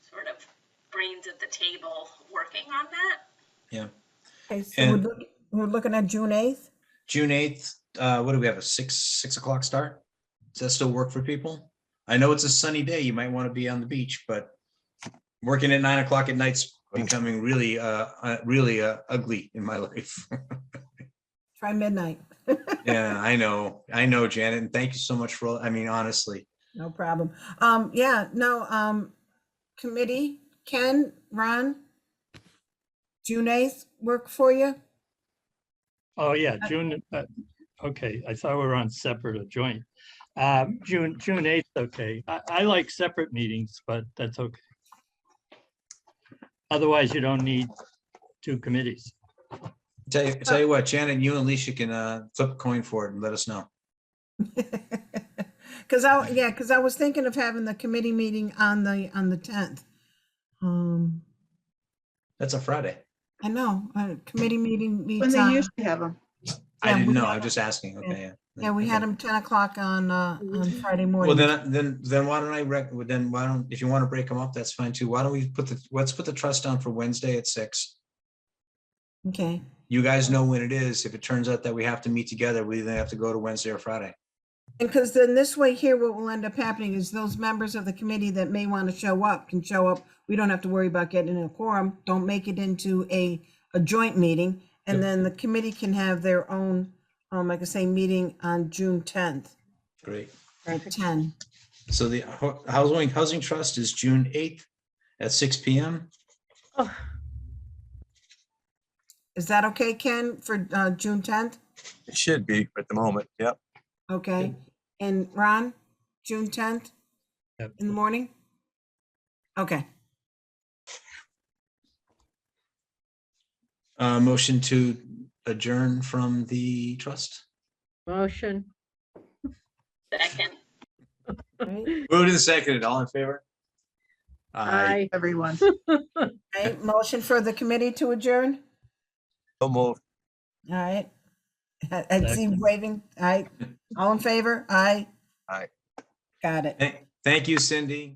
sort of brains at the table working on that. Yeah. Okay, so And- we're looking at June 8th. June 8th, what do we have, a 6 o'clock start? Does that still work for people? I know it's a sunny day, you might want to be on the beach, but working at 9 o'clock at night's becoming really ugly in my life. Try midnight. Yeah, I know, Janet, and thank you so much for, honestly. No problem. Yeah, no, committee, Ken, Ron, June 8th work for you? Oh, yeah, June, okay, I thought we were on separate or joint. June 8th, okay. I like separate meetings, but that's okay. Otherwise, you don't need 2 committees. Tell you what, Janet, you and Alicia can flip a coin for it and let us know. Because I was thinking of having the committee meeting on the 10th. That's a Friday. I know, committee meeting When meets they on, usually have them. I Yeah, didn't we know, had I'm just asking, okay. yeah, we had them 10 o'clock on Friday Well, morning. then why don't if you want to break them up, that's fine too. Why don't we let's put the trust down for Wednesday at 6. Okay, You guys know when it is. If it turns out that we have to meet together, we either have to go to Wednesday or Friday. and because then this way here, what will end up happening is those members of the committee that may want to show up can show up. We don't have to worry about getting a quorum. Don't make it into a joint meeting. And then the committee can have their own like I say, meeting on June 10th Great. at 10. So the Housing Trust is June 8th at 6 PM. Is that okay, Ken, for June 10th? It should be at the moment. Yep. Okay. And Ron, June 10th Yep. in the morning? Okay. Motion to adjourn from the trust. Motion. Second. Right. Moved and seconded. All in favor? Aye. Everyone. Right. Motion for the committee to adjourn? So moved. All right. I see Second. waving. All right. All in favor? Aye. Aye. Got it. Thank you, Cindy.